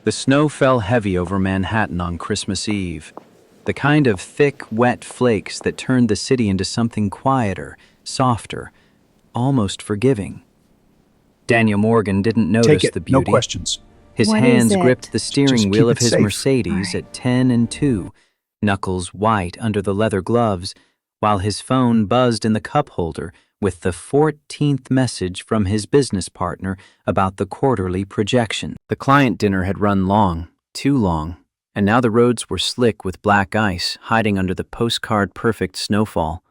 The snow fell heavy over Manhattan on Christmas Eve, the kind of thick, wet flakes that turned the city into something quieter, softer, almost forgiving. Daniel Morgan didn't Take notice it, the no beauty. questions. His What hands is gripped it? the steering Just wheel keep of it his safe. Mercedes Alright. at 10 and 2, knuckles white under the leather gloves, while his phone buzzed in the cup holder with the 14th message from his business partner about the quarterly projection. The client dinner had run long, too long, and now the roads were slick with black ice hiding under the postcard-perfect snowfall.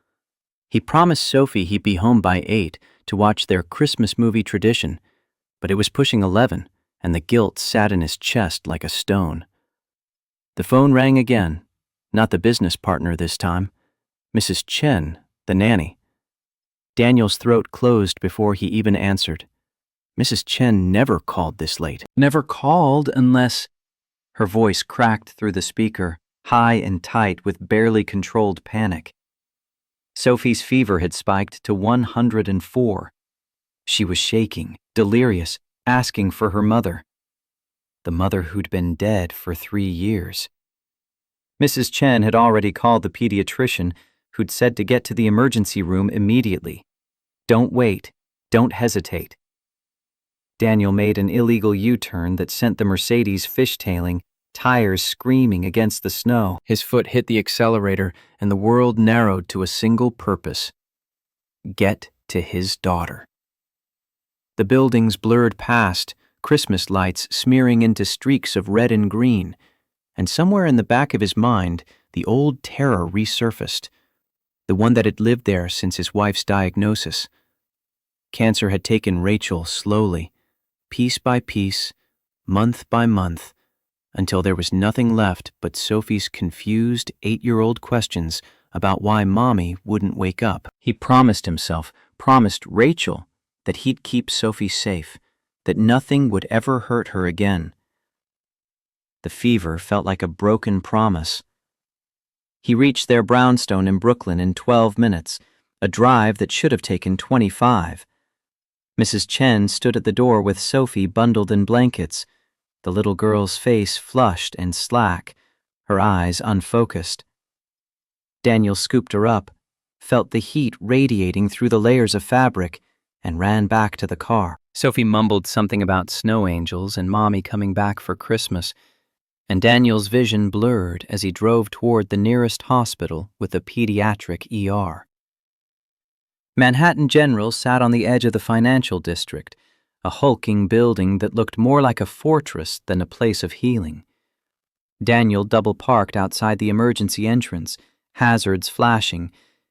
He promised Sophie he'd be home by 8 to watch their Christmas movie tradition, but it was pushing 11, and the guilt sat in his chest like a stone. The phone rang again, not the business partner this time, Mrs. Chen, the nanny. Daniel's throat closed before he even answered. Mrs. Chen never called this late. Never called unless... Her voice cracked through the speaker, high and tight with barely controlled panic. Sophie's fever had spiked to 104. She was shaking, delirious, asking for her mother. The mother who'd been dead for 3 years. Mrs. Chen had already called the pediatrician, who'd said to get to the emergency room immediately. Don't wait. Don't hesitate. Daniel made an illegal U-turn that sent the Mercedes fishtailing, tires screaming against the snow. His foot hit the accelerator, and the world narrowed to a single purpose: get to his daughter. The buildings blurred past, Christmas lights smearing into streaks of red and green, and somewhere in the back of his mind, the old terror resurfaced, the one that had lived there since his wife's diagnosis. Cancer had taken Rachel slowly, piece by piece, month by month, until there was nothing left but Sophie's confused 8-year-old questions about why Mommy wouldn't wake up. He promised himself, promised Rachel, that he'd keep Sophie safe, that nothing would ever hurt her again. The fever felt like a broken promise. He reached their brownstone in Brooklyn in 12 minutes, a drive that should have taken 25. Mrs. Chen stood at the door with Sophie bundled in blankets, the little girl's face flushed and slack, her eyes unfocused. Daniel scooped her up, felt the heat radiating through the layers of fabric, and ran back to the car. Sophie mumbled something about snow angels and Mommy coming back for Christmas, and Daniel's vision blurred as he drove toward the nearest hospital with a pediatric ER. Manhattan General sat on the edge of the financial district, a hulking building that looked more like a fortress than a place of healing. Daniel double-parked outside the emergency entrance, hazards flashing,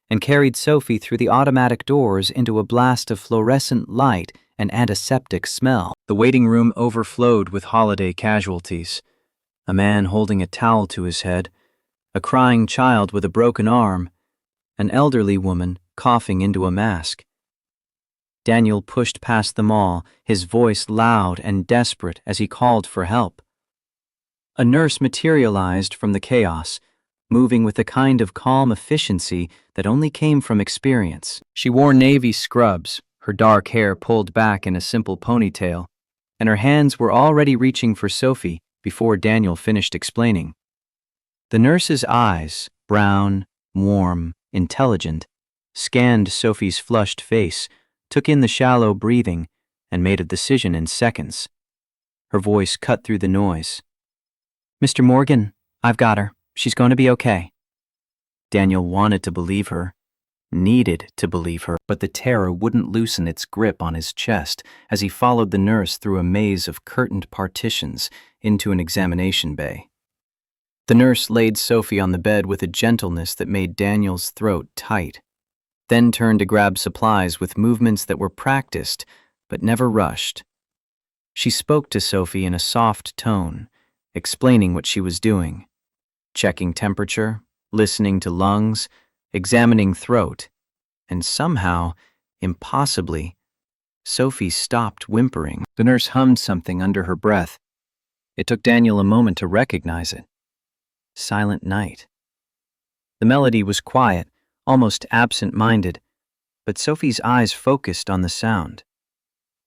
and carried Sophie through the automatic doors into a blast of fluorescent light and antiseptic smell. The waiting room overflowed with holiday casualties. A man holding a towel to his head, a crying child with a broken arm, an elderly woman coughing into a mask. Daniel pushed past them all, his voice loud and desperate as he called for help. A nurse materialized from the chaos, moving with a kind of calm efficiency that only came from experience. She wore navy scrubs, her dark hair pulled back in a simple ponytail, and her hands were already reaching for Sophie before Daniel finished explaining. The nurse's eyes, brown, warm, intelligent, scanned Sophie's flushed face, took in the shallow breathing, and made a decision in seconds. Her voice cut through the noise. "Mr. Morgan, I've got her. She's going to be okay." Daniel wanted to believe her, needed to believe her, but the terror wouldn't loosen its grip on his chest as he followed the nurse through a maze of curtained partitions into an examination bay. The nurse laid Sophie on the bed with a gentleness that made Daniel's throat tight, then turned to grab supplies with movements that were practiced but never rushed. She spoke to Sophie in a soft tone, explaining what she was doing, checking temperature, listening to lungs, examining throat, and somehow, impossibly, Sophie stopped whimpering. The nurse hummed something under her breath. It took Daniel a moment to recognize it. Silent Night. The melody was quiet, almost absent-minded, but Sophie's eyes focused on the sound.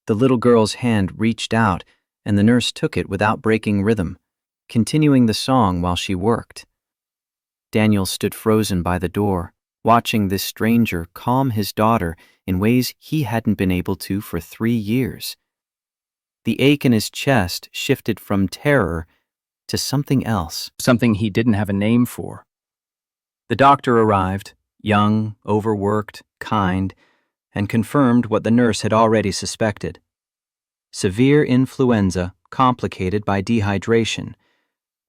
The little girl's hand reached out, and the nurse took it without breaking rhythm, continuing the song while she worked. Daniel stood frozen by the door, watching this stranger calm his daughter in ways he hadn't been able to for 3 years. The ache in his chest shifted from terror to something else, something he didn't have a name for. The doctor arrived, young, overworked, kind, and confirmed what the nurse had already suspected. Severe influenza complicated by dehydration.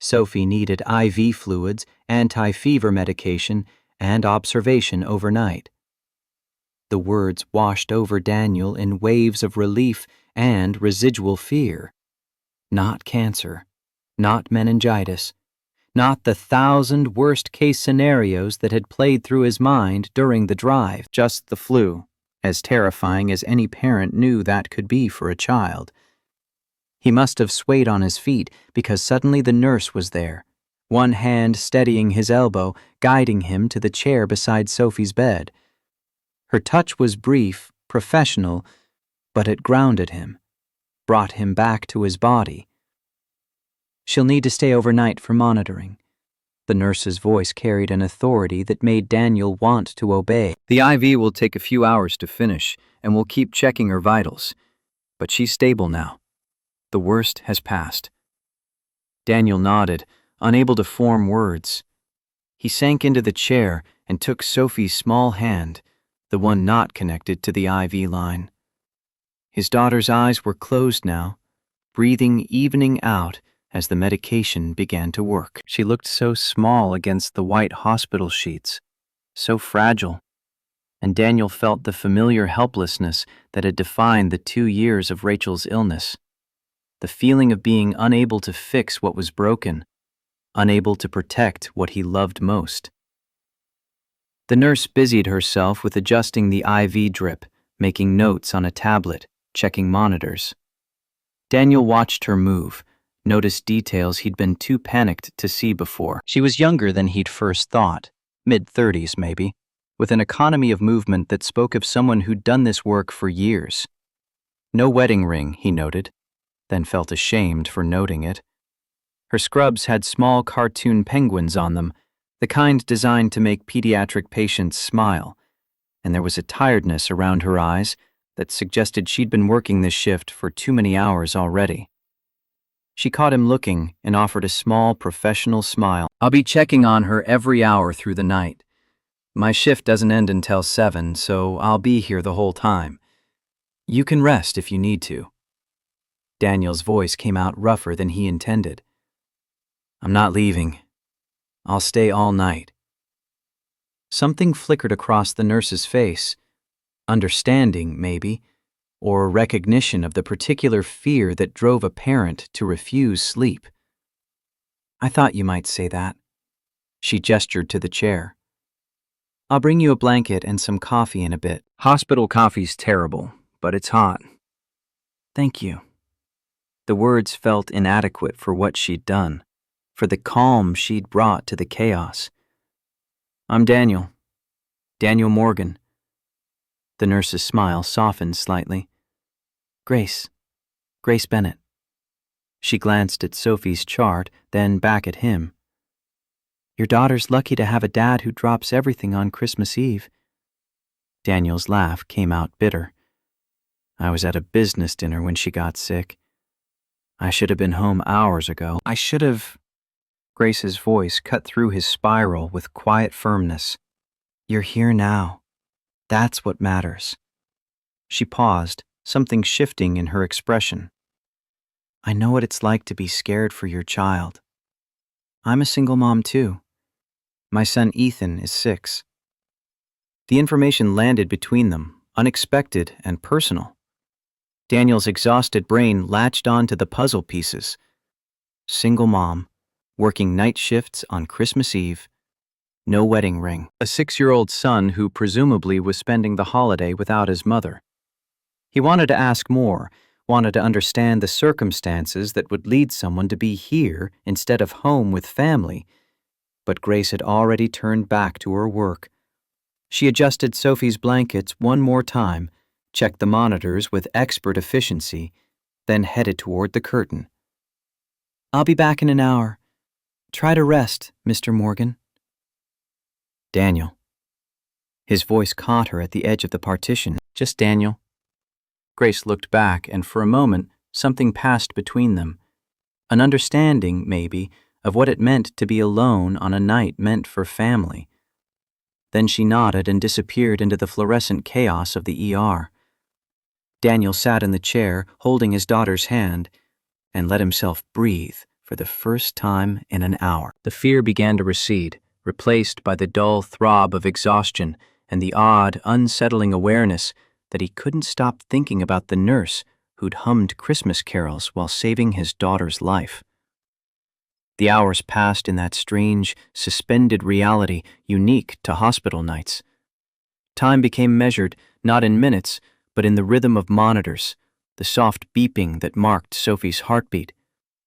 Sophie needed IV fluids, anti-fever medication, and observation overnight. The words washed over Daniel in waves of relief and residual fear. Not cancer, not meningitis, not the 1,000 worst-case scenarios that had played through his mind during the drive, just the flu, as terrifying as any parent knew that could be for a child. He must have swayed on his feet because suddenly the nurse was there, one hand steadying his elbow, guiding him to the chair beside Sophie's bed. Her touch was brief, professional, but it grounded him, brought him back to his body. "She'll need to stay overnight for monitoring." The nurse's voice carried an authority that made Daniel want to obey. "The IV will take a few hours to finish, and we'll keep checking her vitals. But she's stable now. The worst has passed." Daniel nodded, unable to form words. He sank into the chair and took Sophie's small hand, the one not connected to the IV line. His daughter's eyes were closed now, breathing evening out as the medication began to work. She looked so small against the white hospital sheets, so fragile, and Daniel felt the familiar helplessness that had defined the 2 years of Rachel's illness. The feeling of being unable to fix what was broken, unable to protect what he loved most. The nurse busied herself with adjusting the IV drip, making notes on a tablet, checking monitors. Daniel watched her move, noticed details he'd been too panicked to see before. She was younger than he'd first thought, mid-30s maybe, with an economy of movement that spoke of someone who'd done this work for years. No wedding ring, he noted, then felt ashamed for noting it. Her scrubs had small cartoon penguins on them, the kind designed to make pediatric patients smile, and there was a tiredness around her eyes that suggested she'd been working this shift for too many hours already. She caught him looking and offered a small professional smile. "I'll be checking on her every hour through the night. My shift doesn't end until 7, so I'll be here the whole time. You can rest if you need to." Daniel's voice came out rougher than he intended. "I'm not leaving. I'll stay all night." Something flickered across the nurse's face. Understanding, maybe, or recognition of the particular fear that drove a parent to refuse sleep. "I thought you might say that." She gestured to the chair. "I'll bring you a blanket and some coffee in a bit." "Hospital coffee's terrible, but it's hot." "Thank you." The words felt inadequate for what she'd done, for the calm she'd brought to the chaos. "I'm Daniel. Daniel Morgan." The nurse's smile softened slightly. Grace Bennett." She glanced at Sophie's chart, then back at him. "Your daughter's lucky to have a dad who drops everything on Christmas Eve." Daniel's laugh came out bitter. "I was at a business dinner when she got sick. I should have been home hours ago. I should have..." Grace's voice cut through his spiral with quiet firmness. "You're here now. That's what matters." She paused, something shifting in her expression. "I know what it's like to be scared for your child. I'm a single mom too. My son Ethan is 6. The information landed between them, unexpected and personal. Daniel's exhausted brain latched onto the puzzle pieces. Single mom, working night shifts on Christmas Eve, no wedding ring, a 6-year-old son who presumably was spending the holiday without his mother. He wanted to ask more, wanted to understand the circumstances that would lead someone to be here instead of home with family, but Grace had already turned back to her work. She adjusted Sophie's blankets one more time, checked the monitors with expert efficiency, then headed toward the curtain. "I'll be back in an hour. Try to rest, Mr. Morgan." "Daniel." His voice caught her at the edge of the partition. "Just Daniel." Grace looked back, and for a moment, something passed between them. An understanding, maybe, of what it meant to be alone on a night meant for family. Then she nodded and disappeared into the fluorescent chaos of the ER. Daniel sat in the chair, holding his daughter's hand, and let himself breathe for the first time in an hour. The fear began to recede, replaced by the dull throb of exhaustion and the odd, unsettling awareness that he couldn't stop thinking about the nurse who'd hummed Christmas carols while saving his daughter's life. The hours passed in that strange, suspended reality unique to hospital nights. Time became measured not in minutes, but in the rhythm of monitors, the soft beeping that marked Sophie's heartbeat,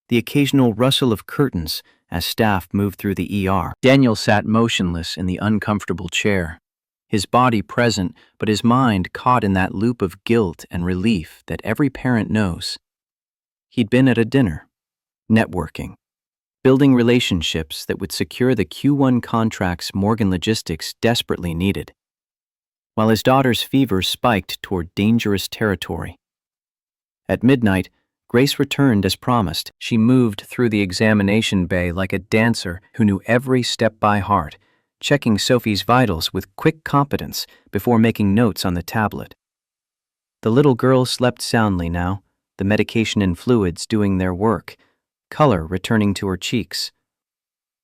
the occasional rustle of curtains as staff moved through the ER. Daniel sat motionless in the uncomfortable chair, his body present, but his mind caught in that loop of guilt and relief that every parent knows. He'd been at a dinner, networking, building relationships that would secure the Q1 contracts Morgan Logistics desperately needed, while his daughter's fever spiked toward dangerous territory. At midnight, Grace returned as promised. She moved through the examination bay like a dancer who knew every step by heart, checking Sophie's vitals with quick competence before making notes on the tablet. The little girl slept soundly now, the medication and fluids doing their work, color returning to her cheeks.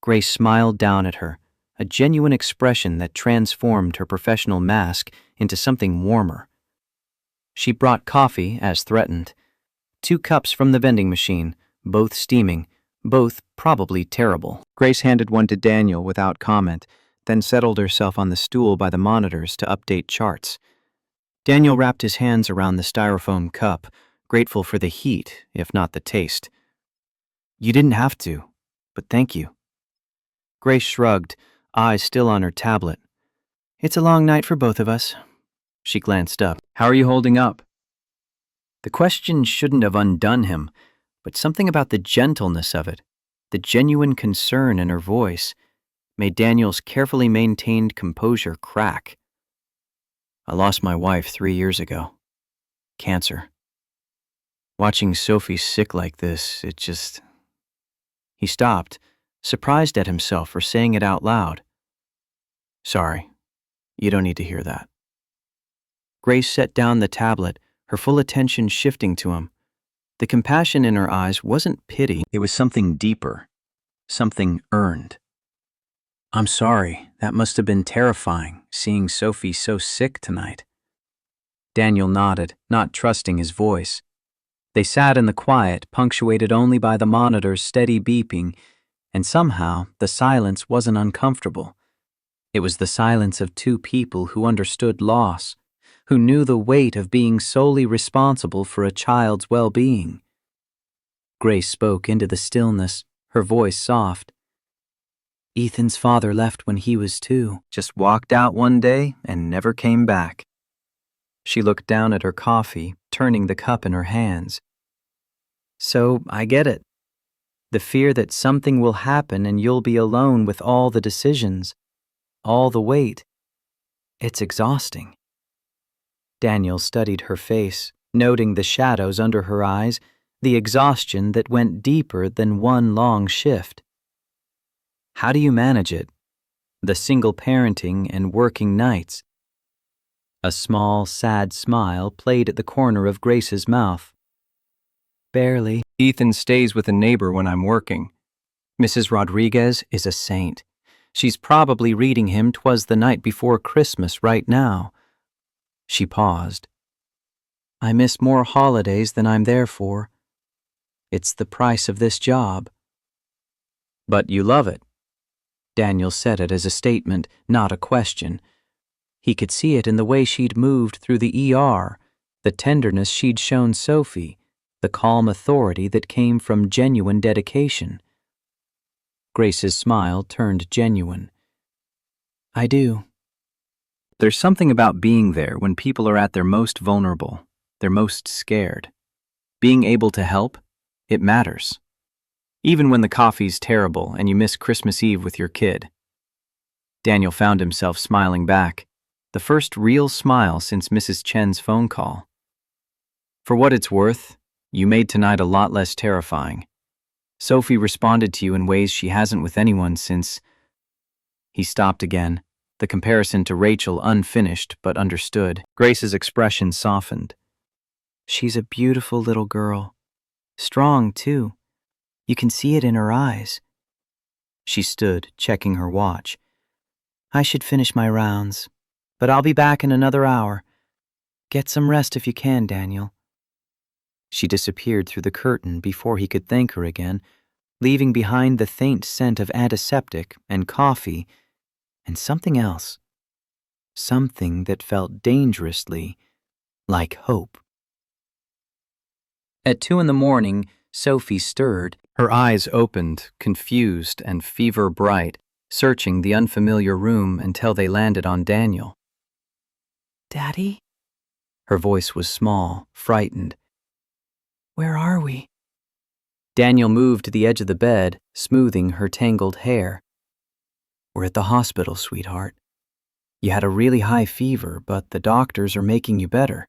Grace smiled down at her, a genuine expression that transformed her professional mask into something warmer. She brought coffee, as threatened. 2 cups from the vending machine, both steaming, both probably terrible. Grace handed one to Daniel without comment, then settled herself on the stool by the monitors to update charts. Daniel wrapped his hands around the styrofoam cup, grateful for the heat, if not the taste. "You didn't have to, but thank you." Grace shrugged, eyes still on her tablet. "It's a long night for both of us." She glanced up. "How are you holding up?" The question shouldn't have undone him, but something about the gentleness of it, the genuine concern in her voice, made Daniel's carefully maintained composure crack. "I lost my wife 3 years ago. Cancer. Watching Sophie sick like this, it just..." He stopped, surprised at himself for saying it out loud. "Sorry, you don't need to hear that." Grace set down the tablet, her full attention shifting to him. The compassion in her eyes wasn't pity, it was something deeper, something earned. "I'm sorry, that must have been terrifying, seeing Sophie so sick tonight." Daniel nodded, not trusting his voice. They sat in the quiet, punctuated only by the monitor's steady beeping, and somehow the silence wasn't uncomfortable. It was the silence of 2 people who understood loss, who knew the weight of being solely responsible for a child's well-being. Grace spoke into the stillness, her voice soft. "Ethan's father left when he was 2, just walked out one day and never came back." She looked down at her coffee, turning the cup in her hands. "So I get it. The fear that something will happen and you'll be alone with all the decisions, all the weight. It's exhausting." Daniel studied her face, noting the shadows under her eyes, the exhaustion that went deeper than one long shift. "How do you manage it? The single parenting and working nights?" A small, sad smile played at the corner of Grace's mouth. "Barely. Ethan stays with a neighbor when I'm working. Mrs. Rodriguez is a saint. She's probably reading him 'Twas the Night Before Christmas right now." She paused. "I miss more holidays than I'm there for. It's the price of this job." "But you love it." Daniel said it as a statement, not a question. He could see it in the way she'd moved through the ER, the tenderness she'd shown Sophie, the calm authority that came from genuine dedication. Grace's smile turned genuine. "I do." There's something about being there when people are at their most vulnerable, their most scared. Being able to help, it matters. Even when the coffee's terrible and you miss Christmas Eve with your kid. Daniel found himself smiling back, the first real smile since Mrs. Chen's phone call. For what it's worth, you made tonight a lot less terrifying. Sophie responded to you in ways she hasn't with anyone since... He stopped again, the comparison to Rachel unfinished but understood. Grace's expression softened. She's a beautiful little girl. Strong, too. You can see it in her eyes. She stood, checking her watch. I should finish my rounds, but I'll be back in another hour. Get some rest if you can, Daniel. She disappeared through the curtain before he could thank her again, leaving behind the faint scent of antiseptic and coffee and something else. Something that felt dangerously like hope. At 2 a.m, Sophie stirred. Her eyes opened, confused and fever-bright, searching the unfamiliar room until they landed on Daniel. Daddy? Her voice was small, frightened. Where are we? Daniel moved to the edge of the bed, smoothing her tangled hair. We're at the hospital, sweetheart. You had a really high fever, but the doctors are making you better.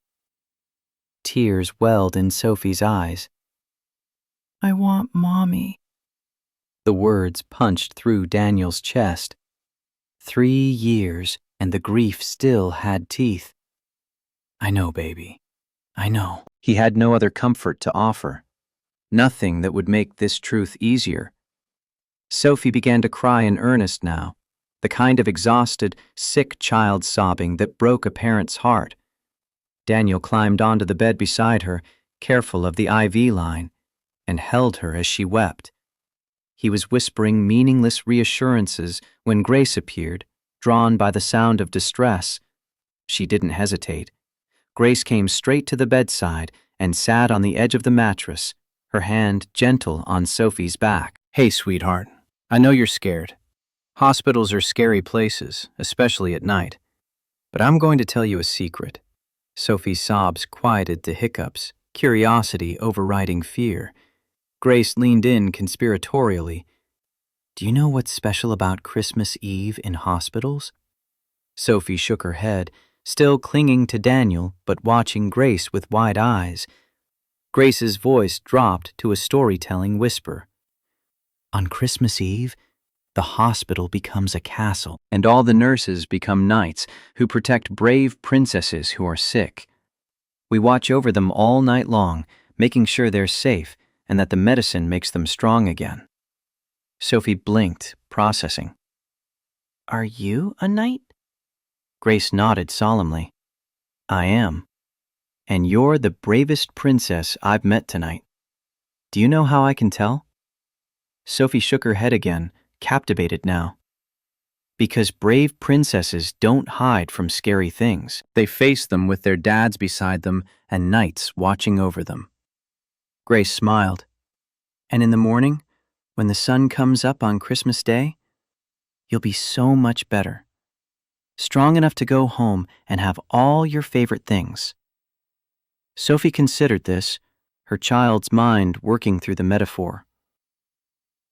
Tears welled in Sophie's eyes. I want Mommy. The words punched through Daniel's chest. 3 years, and the grief still had teeth. I know, baby. I know. He had no other comfort to offer. Nothing that would make this truth easier. Sophie began to cry in earnest now, the kind of exhausted, sick child sobbing that broke a parent's heart. Daniel climbed onto the bed beside her, careful of the IV line, and held her as she wept. He was whispering meaningless reassurances when Grace appeared, drawn by the sound of distress. She didn't hesitate. Grace came straight to the bedside and sat on the edge of the mattress, her hand gentle on Sophie's back. Hey, sweetheart. I know you're scared. Hospitals are scary places, especially at night. But I'm going to tell you a secret. Sophie's sobs quieted to hiccups, curiosity overriding fear. Grace leaned in conspiratorially. Do you know what's special about Christmas Eve in hospitals? Sophie shook her head, still clinging to Daniel but watching Grace with wide eyes. Grace's voice dropped to a storytelling whisper. On Christmas Eve, the hospital becomes a castle, and all the nurses become knights who protect brave princesses who are sick. We watch over them all night long, making sure they're safe and that the medicine makes them strong again. Sophie blinked, processing. Are you a knight? Grace nodded solemnly. I am. And you're the bravest princess I've met tonight. Do you know how I can tell? Sophie shook her head again, captivated now. Because brave princesses don't hide from scary things. They face them with their dads beside them and knights watching over them. Grace smiled. And in the morning, when the sun comes up on Christmas Day, you'll be so much better. Strong enough to go home and have all your favorite things. Sophie considered this, her child's mind working through the metaphor.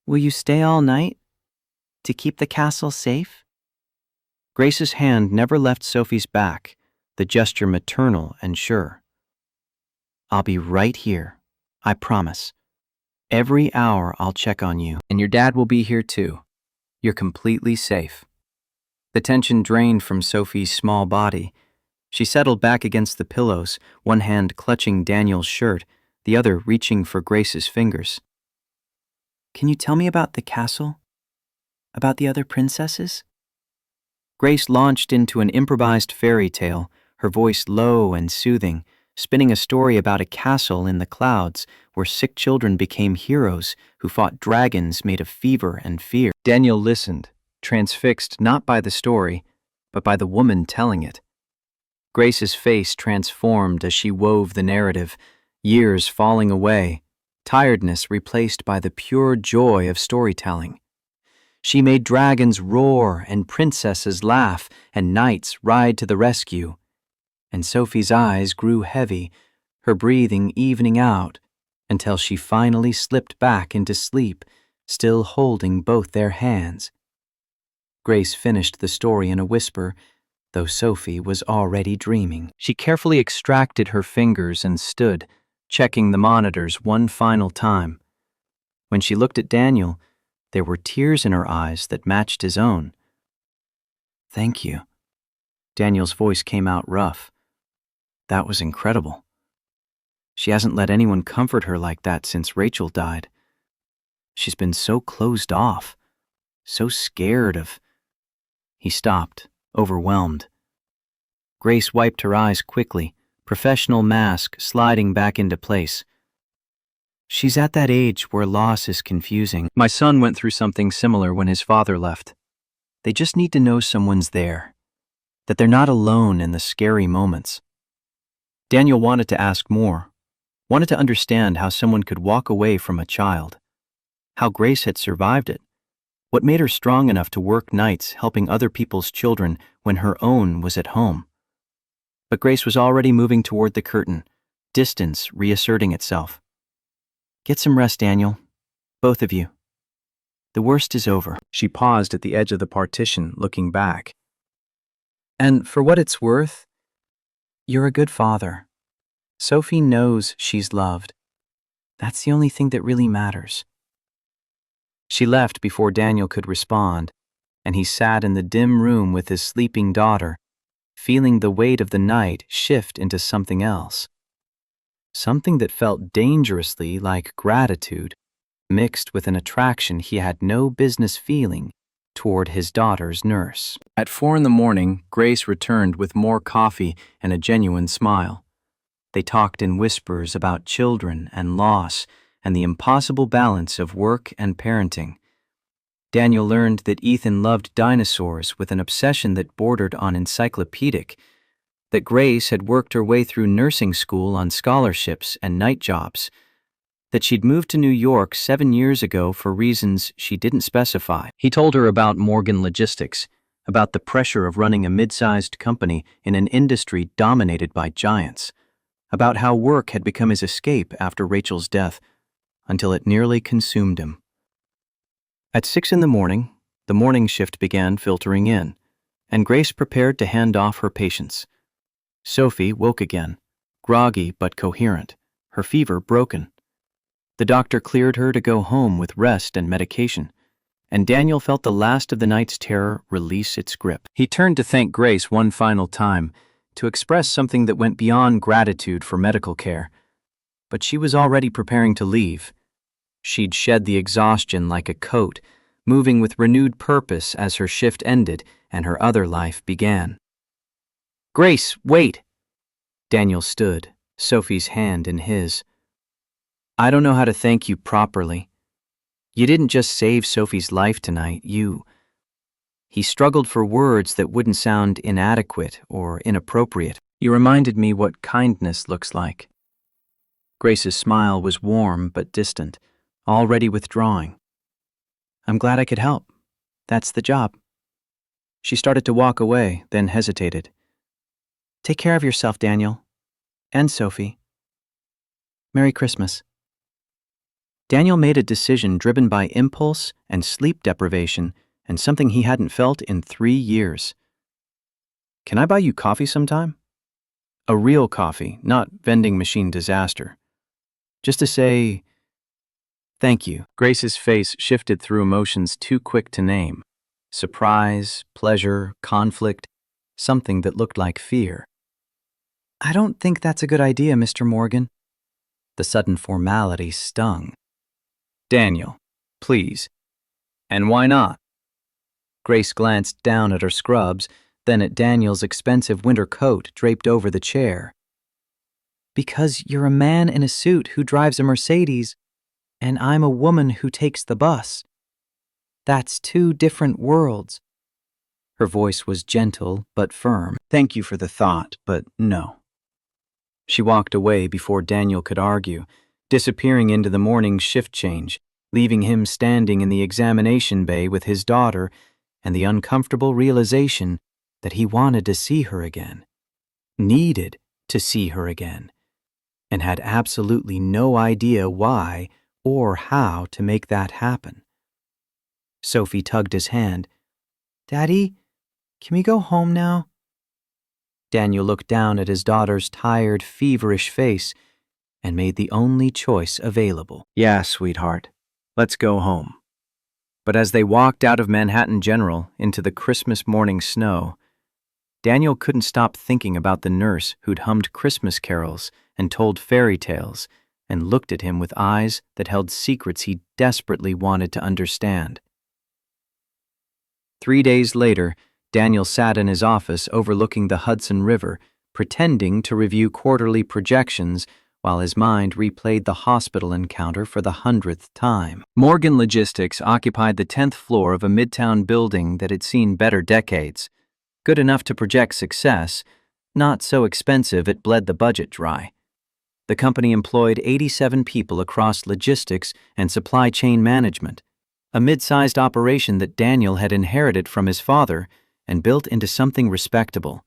Will you stay all night? To keep the castle safe? Grace's hand never left Sophie's back, the gesture maternal and sure. I'll be right here, I promise. Every hour I'll check on you, and your dad will be here too. You're completely safe. The tension drained from Sophie's small body. She settled back against the pillows, one hand clutching Daniel's shirt, the other reaching for Grace's fingers. Can you tell me about the castle? About the other princesses? Grace launched into an improvised fairy tale, her voice low and soothing, spinning a story about a castle in the clouds where sick children became heroes who fought dragons made of fever and fear. Daniel listened, transfixed not by the story, but by the woman telling it. Grace's face transformed as she wove the narrative, years falling away, tiredness replaced by the pure joy of storytelling. She made dragons roar and princesses laugh and knights ride to the rescue. And Sophie's eyes grew heavy, her breathing evening out, until she finally slipped back into sleep, still holding both their hands. Grace finished the story in a whisper, though Sophie was already dreaming. She carefully extracted her fingers and stood, checking the monitors one final time. When she looked at Daniel, there were tears in her eyes that matched his own. "Thank you." Daniel's voice came out rough. "That was incredible. She hasn't let anyone comfort her like that since Rachel died. She's been so closed off, so scared of—" He stopped, overwhelmed. Grace wiped her eyes quickly, professional mask sliding back into place. "She's at that age where loss is confusing. My son went through something similar when his father left. They just need to know someone's there, that they're not alone in the scary moments." Daniel wanted to ask more, wanted to understand how someone could walk away from a child, how Grace had survived it, what made her strong enough to work nights helping other people's children when her own was at home. But Grace was already moving toward the curtain, distance reasserting itself. "Get some rest, Daniel. Both of you. The worst is over." She paused at the edge of the partition, looking back. "And for what it's worth, you're a good father. Sophie knows she's loved. That's the only thing that really matters." She left before Daniel could respond, and he sat in the dim room with his sleeping daughter, feeling the weight of the night shift into something else. Something that felt dangerously like gratitude, mixed with an attraction he had no business feeling toward his daughter's nurse. At 4 a.m, Grace returned with more coffee and a genuine smile. They talked in whispers about children and loss and the impossible balance of work and parenting. Daniel learned that Ethan loved dinosaurs with an obsession that bordered on encyclopedic, that Grace had worked her way through nursing school on scholarships and night jobs, that she'd moved to New York 7 years ago for reasons she didn't specify. He told her about Morgan Logistics, about the pressure of running a mid-sized company in an industry dominated by giants, about how work had become his escape after Rachel's death, until it nearly consumed him. At 6 a.m, the morning shift began filtering in, and Grace prepared to hand off her patients. Sophie woke again, groggy but coherent, her fever broken. The doctor cleared her to go home with rest and medication, and Daniel felt the last of the night's terror release its grip. He turned to thank Grace one final time, to express something that went beyond gratitude for medical care. But she was already preparing to leave. She'd shed the exhaustion like a coat, moving with renewed purpose as her shift ended and her other life began. "Grace, wait!" Daniel stood, Sophie's hand in his. "I don't know how to thank you properly. You didn't just save Sophie's life tonight, He struggled for words that wouldn't sound inadequate or inappropriate. "You reminded me what kindness looks like." Grace's smile was warm but distant, already withdrawing. "I'm glad I could help. That's the job." She started to walk away, then hesitated. "Take care of yourself, Daniel. And Sophie. Merry Christmas." Daniel made a decision driven by impulse and sleep deprivation and something he hadn't felt in 3 years. "Can I buy you coffee sometime?" A real coffee, not vending machine disaster. Just to say, "Thank you." Grace's face shifted through emotions too quick to name. Surprise, pleasure, conflict, something that looked like fear. "I don't think that's a good idea, Mr. Morgan." The sudden formality stung. "Daniel, please." "And why not?" Grace glanced down at her scrubs, then at Daniel's expensive winter coat draped over the chair. "Because you're a man in a suit who drives a Mercedes, and I'm a woman who takes the bus. That's 2 different worlds." Her voice was gentle but firm. "Thank you for the thought, but no." She walked away before Daniel could argue, disappearing into the morning shift change, leaving him standing in the examination bay with his daughter and the uncomfortable realization that he wanted to see her again, needed to see her again, and had absolutely no idea why or how to make that happen. Sophie tugged his hand. "Daddy, can we go home now?" Daniel looked down at his daughter's tired, feverish face and made the only choice available. "Yeah, sweetheart, let's go home." But as they walked out of Manhattan General into the Christmas morning snow, Daniel couldn't stop thinking about the nurse who'd hummed Christmas carols and told fairy tales and looked at him with eyes that held secrets he desperately wanted to understand. 3 days later, Daniel sat in his office overlooking the Hudson River, pretending to review quarterly projections while his mind replayed the hospital encounter for the 100th time. Morgan Logistics occupied the 10th floor of a midtown building that had seen better decades. Good enough to project success, not so expensive it bled the budget dry. The company employed 87 people across logistics and supply chain management, a mid-sized operation that Daniel had inherited from his father and built into something respectable.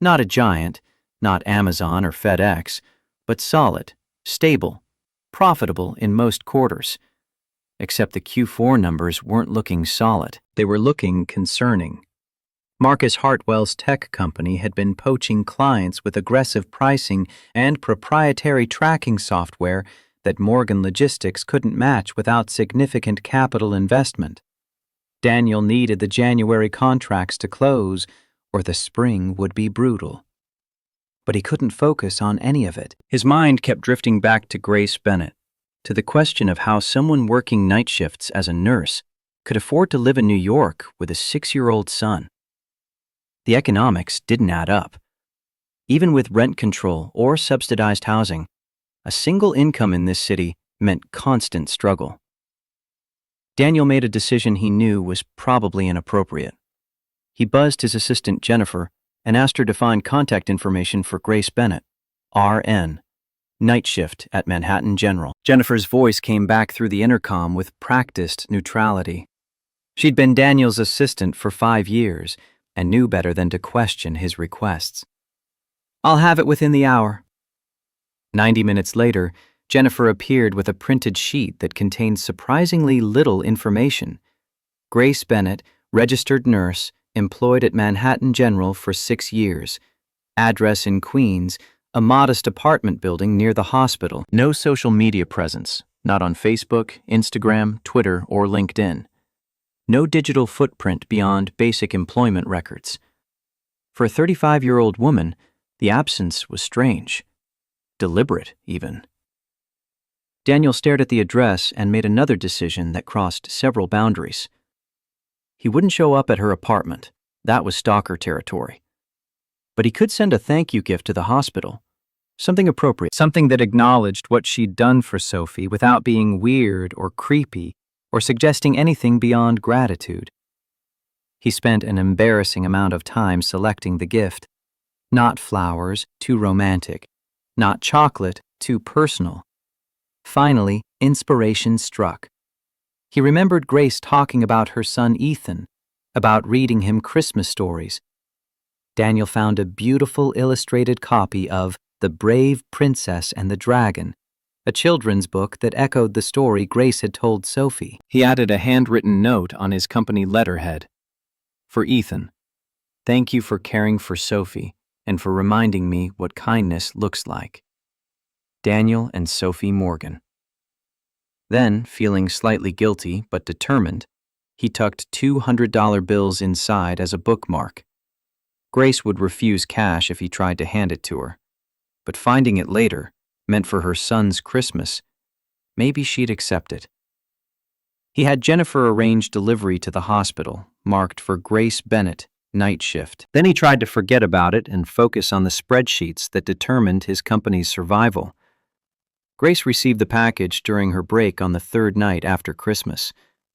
Not a giant, not Amazon or FedEx, but solid, stable, profitable in most quarters. Except the Q4 numbers weren't looking solid. They were looking concerning. Marcus Hartwell's tech company had been poaching clients with aggressive pricing and proprietary tracking software that Morgan Logistics couldn't match without significant capital investment. Daniel needed the January contracts to close, or the spring would be brutal. But he couldn't focus on any of it. His mind kept drifting back to Grace Bennett, to the question of how someone working night shifts as a nurse could afford to live in New York with a 6-year-old son. The economics didn't add up. Even with rent control or subsidized housing, a single income in this city meant constant struggle. Daniel made a decision he knew was probably inappropriate. He buzzed his assistant Jennifer and asked her to find contact information for Grace Bennett, RN, night shift at Manhattan General. Jennifer's voice came back through the intercom with practiced neutrality. She'd been Daniel's assistant for 5 years and knew better than to question his requests. "I'll have it within the hour." 90 minutes later, Jennifer appeared with a printed sheet that contained surprisingly little information. Grace Bennett, registered nurse, employed at Manhattan General for 6 years. Address in Queens, a modest apartment building near the hospital. No social media presence, not on Facebook, Instagram, Twitter, or LinkedIn. No digital footprint beyond basic employment records. For a 35-year-old woman, the absence was strange. Deliberate, even. Daniel stared at the address and made another decision that crossed several boundaries. He wouldn't show up at her apartment. That was stalker territory. But he could send a thank you gift to the hospital. Something appropriate. Something that acknowledged what she'd done for Sophie without being weird or creepy or suggesting anything beyond gratitude. He spent an embarrassing amount of time selecting the gift. Not flowers, too romantic. Not chocolate, too personal. Finally, inspiration struck. He remembered Grace talking about her son Ethan, about reading him Christmas stories. Daniel found a beautiful illustrated copy of The Brave Princess and the Dragon, a children's book that echoed the story Grace had told Sophie. He added a handwritten note on his company letterhead. For Ethan, thank you for caring for Sophie and for reminding me what kindness looks like. Daniel and Sophie Morgan. Then, feeling slightly guilty but determined, he tucked $200 bills inside as a bookmark. Grace would refuse cash if he tried to hand it to her, but finding it later, meant for her son's Christmas, maybe she'd accept it. He had Jennifer arrange delivery to the hospital, marked for Grace Bennett, night shift. Then he tried to forget about it and focus on the spreadsheets that determined his company's survival. Grace received the package during her break on the 3rd night after Christmas.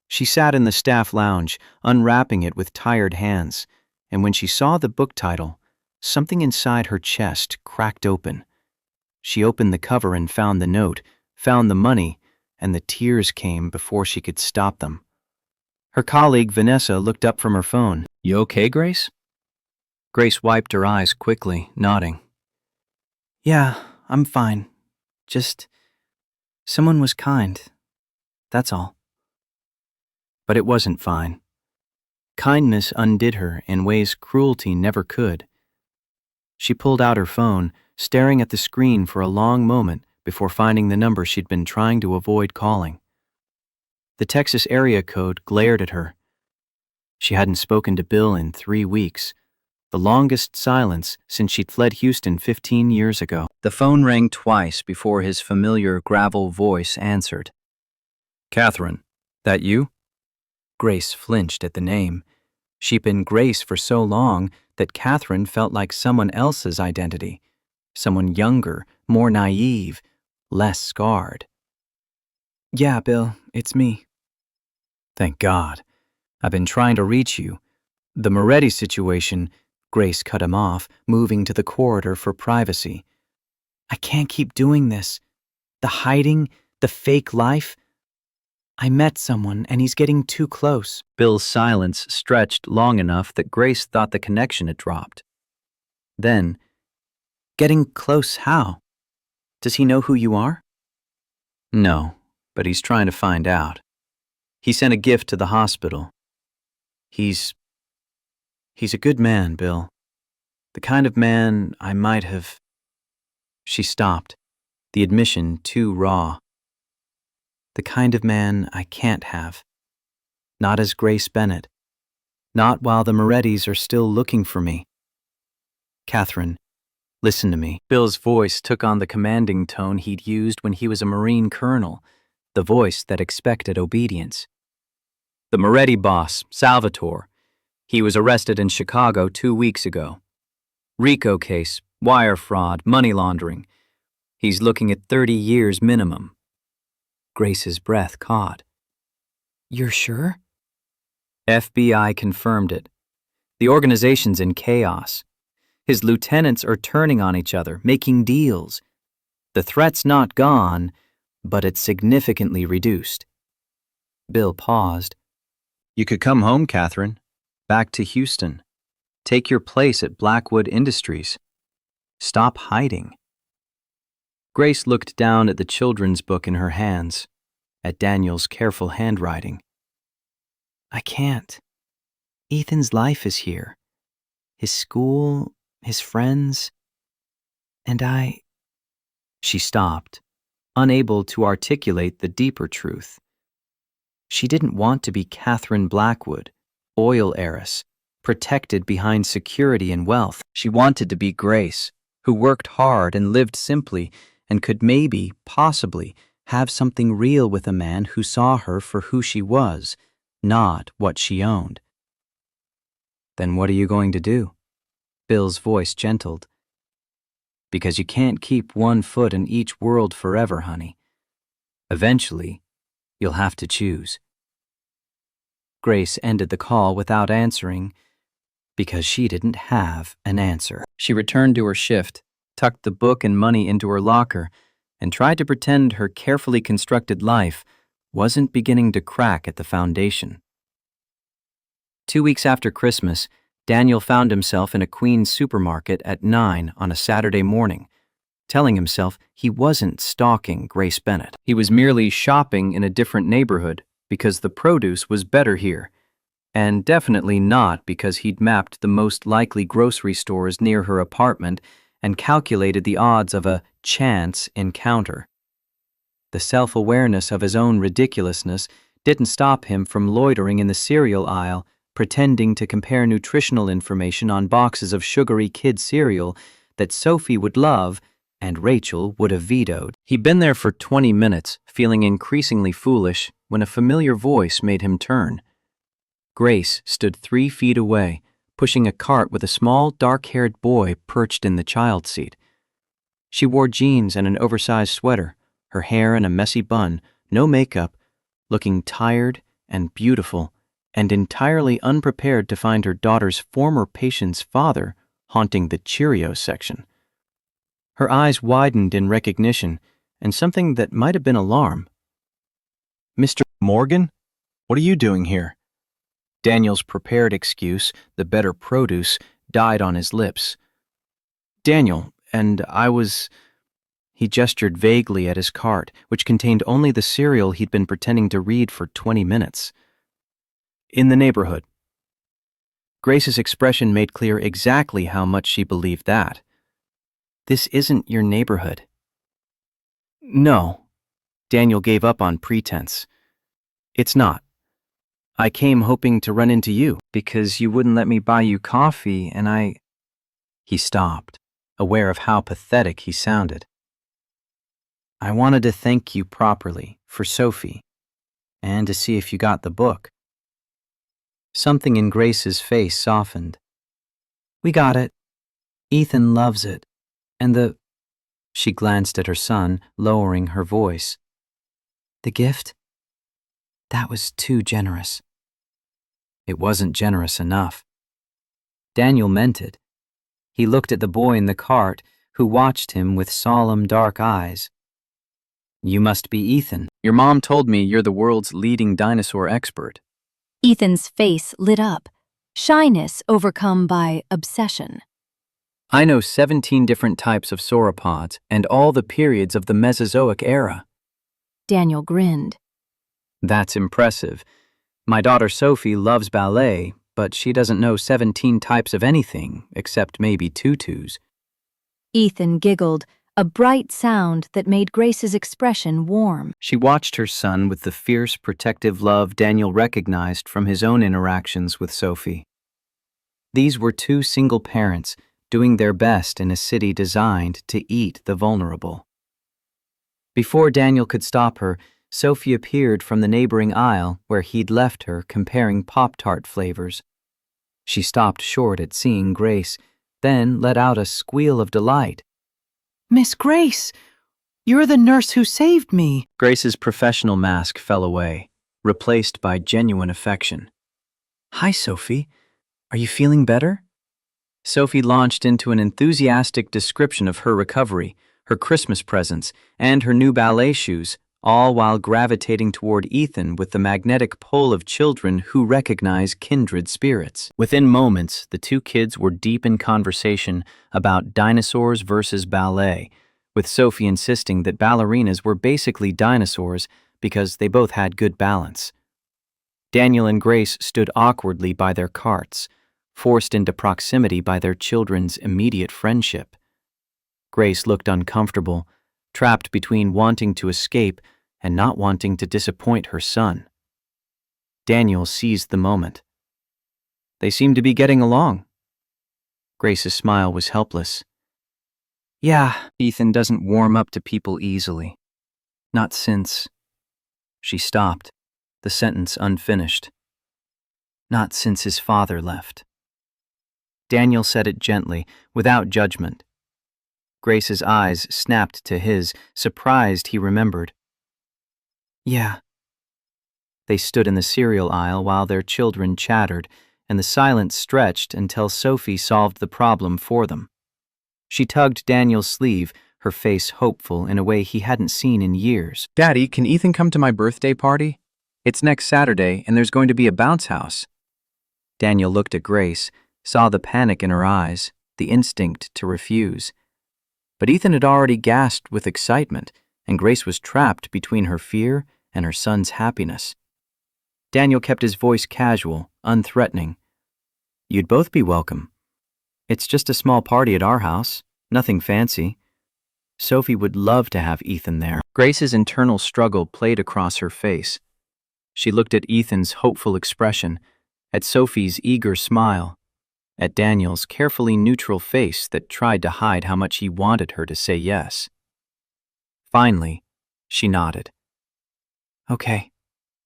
She sat in the staff lounge, unwrapping it with tired hands, and when she saw the book title, something inside her chest cracked open. She opened the cover and found the note, found the money, and the tears came before she could stop them. Her colleague, Vanessa, looked up from her phone. "You okay, Grace?" Grace wiped her eyes quickly, nodding. "Yeah, I'm fine. Just someone was kind. That's all. But it wasn't fine. Kindness undid her in ways cruelty never could. She pulled out her phone, staring at the screen for a long moment before finding the number she'd been trying to avoid calling. The Texas area code glared at her. She hadn't spoken to Bill in 3 weeks, the longest silence since she'd fled Houston 15 years ago. The phone rang twice before his familiar gravel voice answered. "Catherine, that you?" Grace flinched at the name. She'd been Grace for so long that Catherine felt like someone else's identity, someone younger, more naive, less scarred. "Yeah, Bill, it's me." "Thank God. I've been trying to reach you. The Moretti situation," Grace cut him off, moving to the corridor for privacy. "I can't keep doing this. The hiding, the fake life. I met someone and he's getting too close." Bill's silence stretched long enough that Grace thought the connection had dropped. Then, "Getting close how? Does he know who you are?" "No, but he's trying to find out. He sent a gift to the hospital. He's a good man, Bill. The kind of man I might have..." She stopped, the admission too raw. "The kind of man I can't have. Not as Grace Bennett. Not while the Morettis are still looking for me. Catherine, listen to me." Bill's voice took on the commanding tone he'd used when he was a Marine colonel, the voice that expected obedience. "The Moretti boss, Salvatore. He was arrested in Chicago 2 weeks ago. RICO case, wire fraud, money laundering. He's looking at 30 years minimum." Grace's breath caught. "You're sure?" FBI confirmed it. The organization's in chaos. His lieutenants are turning on each other, making deals. The threat's not gone, but it's significantly reduced. Bill paused. "You could come home, Catherine. Back to Houston. Take your place at Blackwood Industries. Stop hiding." Grace looked down at the children's book in her hands, at Daniel's careful handwriting. "I can't. Ethan's life is here. His school, his friends, and I..." She stopped, unable to articulate the deeper truth. She didn't want to be Catherine Blackwood, oil heiress, protected behind security and wealth. She wanted to be Grace, who worked hard and lived simply and could maybe, possibly, have something real with a man who saw her for who she was, not what she owned. "Then what are you going to do?" Bill's voice gentled. "Because you can't keep one foot in each world forever, honey. Eventually, you'll have to choose." Grace ended the call without answering, because she didn't have an answer. She returned to her shift, tucked the book and money into her locker, and tried to pretend her carefully constructed life wasn't beginning to crack at the foundation. 2 weeks after Christmas, Daniel found himself in a Queens supermarket at 9 on a Saturday morning, telling himself he wasn't stalking Grace Bennett. He was merely shopping in a different neighborhood because the produce was better here, and definitely not because he'd mapped the most likely grocery stores near her apartment and calculated the odds of a chance encounter. The self-awareness of his own ridiculousness didn't stop him from loitering in the cereal aisle, pretending to compare nutritional information on boxes of sugary kid cereal that Sophie would love and Rachel would have vetoed. He'd been there for 20 minutes, feeling increasingly foolish, when a familiar voice made him turn. Grace stood 3 feet away, pushing a cart with a small, dark-haired boy perched in the child's seat. She wore jeans and an oversized sweater, her hair in a messy bun, no makeup, looking tired and beautiful, and entirely unprepared to find her daughter's former patient's father haunting the Cheerios section. Her eyes widened in recognition, and something that might have been alarm. "Mr. Morgan? What are you doing here?" Daniel's prepared excuse, the better produce, died on his lips. "Daniel, and I was..." He gestured vaguely at his cart, which contained only the cereal he'd been pretending to read for 20 minutes. In the neighborhood. Grace's expression made clear exactly how much she believed that. This isn't your neighborhood. No. Daniel gave up on pretense. It's not. I came hoping to run into you because you wouldn't let me buy you coffee and I... He stopped, aware of how pathetic he sounded. I wanted to thank you properly for Sophie and to see if you got the book. Something in Grace's face softened. We got it. Ethan loves it. And She glanced at her son, lowering her voice. The gift? That was too generous. It wasn't generous enough. Daniel meant it. He looked at the boy in the cart, who watched him with solemn dark eyes. You must be Ethan. Your mom told me you're the world's leading dinosaur expert. Ethan's face lit up, shyness overcome by obsession. I know 17 different types of sauropods and all the periods of the Mesozoic era. Daniel grinned. That's impressive. My daughter Sophie loves ballet, but she doesn't know 17 types of anything except maybe tutus. Ethan giggled, a bright sound that made Grace's expression warm. She watched her son with the fierce, protective love Daniel recognized from his own interactions with Sophie. These were two single parents doing their best in a city designed to eat the vulnerable. Before Daniel could stop her, Sophie appeared from the neighboring aisle where he'd left her comparing Pop-Tart flavors. She stopped short at seeing Grace, then let out a squeal of delight. Miss Grace, you're the nurse who saved me. Grace's professional mask fell away, replaced by genuine affection. Hi, Sophie. Are you feeling better? Sophie launched into an enthusiastic description of her recovery, her Christmas presents, and her new ballet shoes, all while gravitating toward Ethan with the magnetic pull of children who recognize kindred spirits. Within moments, the two kids were deep in conversation about dinosaurs versus ballet, with Sophie insisting that ballerinas were basically dinosaurs because they both had good balance. Daniel and Grace stood awkwardly by their carts, forced into proximity by their children's immediate friendship. Grace looked uncomfortable, trapped between wanting to escape and not wanting to disappoint her son. Daniel seized the moment. They seemed to be getting along. Grace's smile was helpless. Yeah, Ethan doesn't warm up to people easily. Not since... She stopped, the sentence unfinished. Not since his father left. Daniel said it gently, without judgment. Grace's eyes snapped to his, surprised he remembered. Yeah. They stood in the cereal aisle while their children chattered, and the silence stretched until Sophie solved the problem for them. She tugged Daniel's sleeve, her face hopeful in a way he hadn't seen in years. Daddy, can Ethan come to my birthday party? It's next Saturday, and there's going to be a bounce house. Daniel looked at Grace, saw the panic in her eyes, the instinct to refuse. But Ethan had already gasped with excitement, and Grace was trapped between her fear and her son's happiness. Daniel kept his voice casual, unthreatening. You'd both be welcome. It's just a small party at our house, nothing fancy. Sophie would love to have Ethan there. Grace's internal struggle played across her face. She looked at Ethan's hopeful expression, at Sophie's eager smile, at Daniel's carefully neutral face that tried to hide how much he wanted her to say yes. Finally, she nodded. Okay,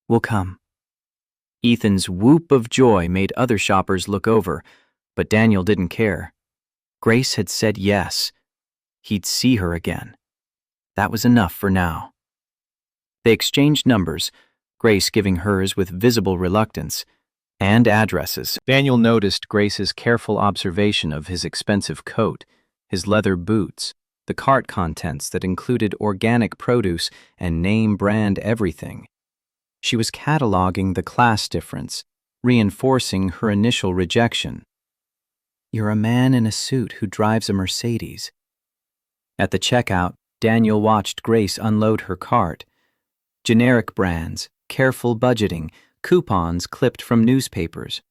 we'll come. Ethan's whoop of joy made other shoppers look over, but Daniel didn't care. Grace had said yes. He'd see her again. That was enough for now. They exchanged numbers, Grace giving hers with visible reluctance, and addresses. Daniel noticed Grace's careful observation of his expensive coat, his leather boots, the cart contents that included organic produce and name-brand everything. She was cataloging the class difference, reinforcing her initial rejection. You're a man in a suit who drives a Mercedes. At the checkout, Daniel watched Grace unload her cart. Generic brands, careful budgeting, coupons clipped from newspapers.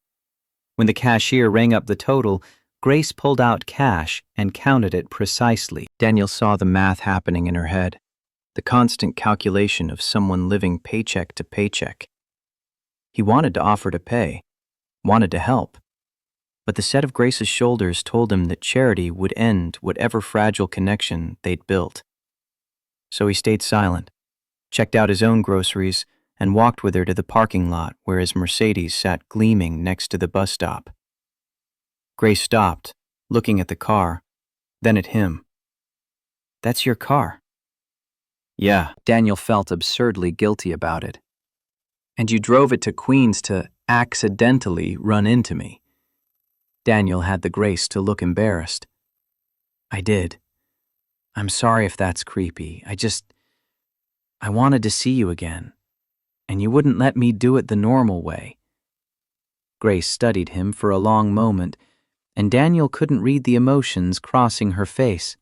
When the cashier rang up the total, Grace pulled out cash and counted it precisely. Daniel saw the math happening in her head, the constant calculation of someone living paycheck to paycheck. He wanted to offer to pay, wanted to help, but the set of Grace's shoulders told him that charity would end whatever fragile connection they'd built. So he stayed silent, checked out his own groceries, and walked with her to the parking lot where his Mercedes sat gleaming next to the bus stop. Grace stopped, looking at the car, then at him. "That's your car." "Yeah." Daniel felt absurdly guilty about it. "And you drove it to Queens to accidentally run into me." Daniel had the grace to look embarrassed. "I did. I'm sorry if that's creepy. I wanted to see you again, and you wouldn't let me do it the normal way." Grace studied him for a long moment, and Daniel couldn't read the emotions crossing her face.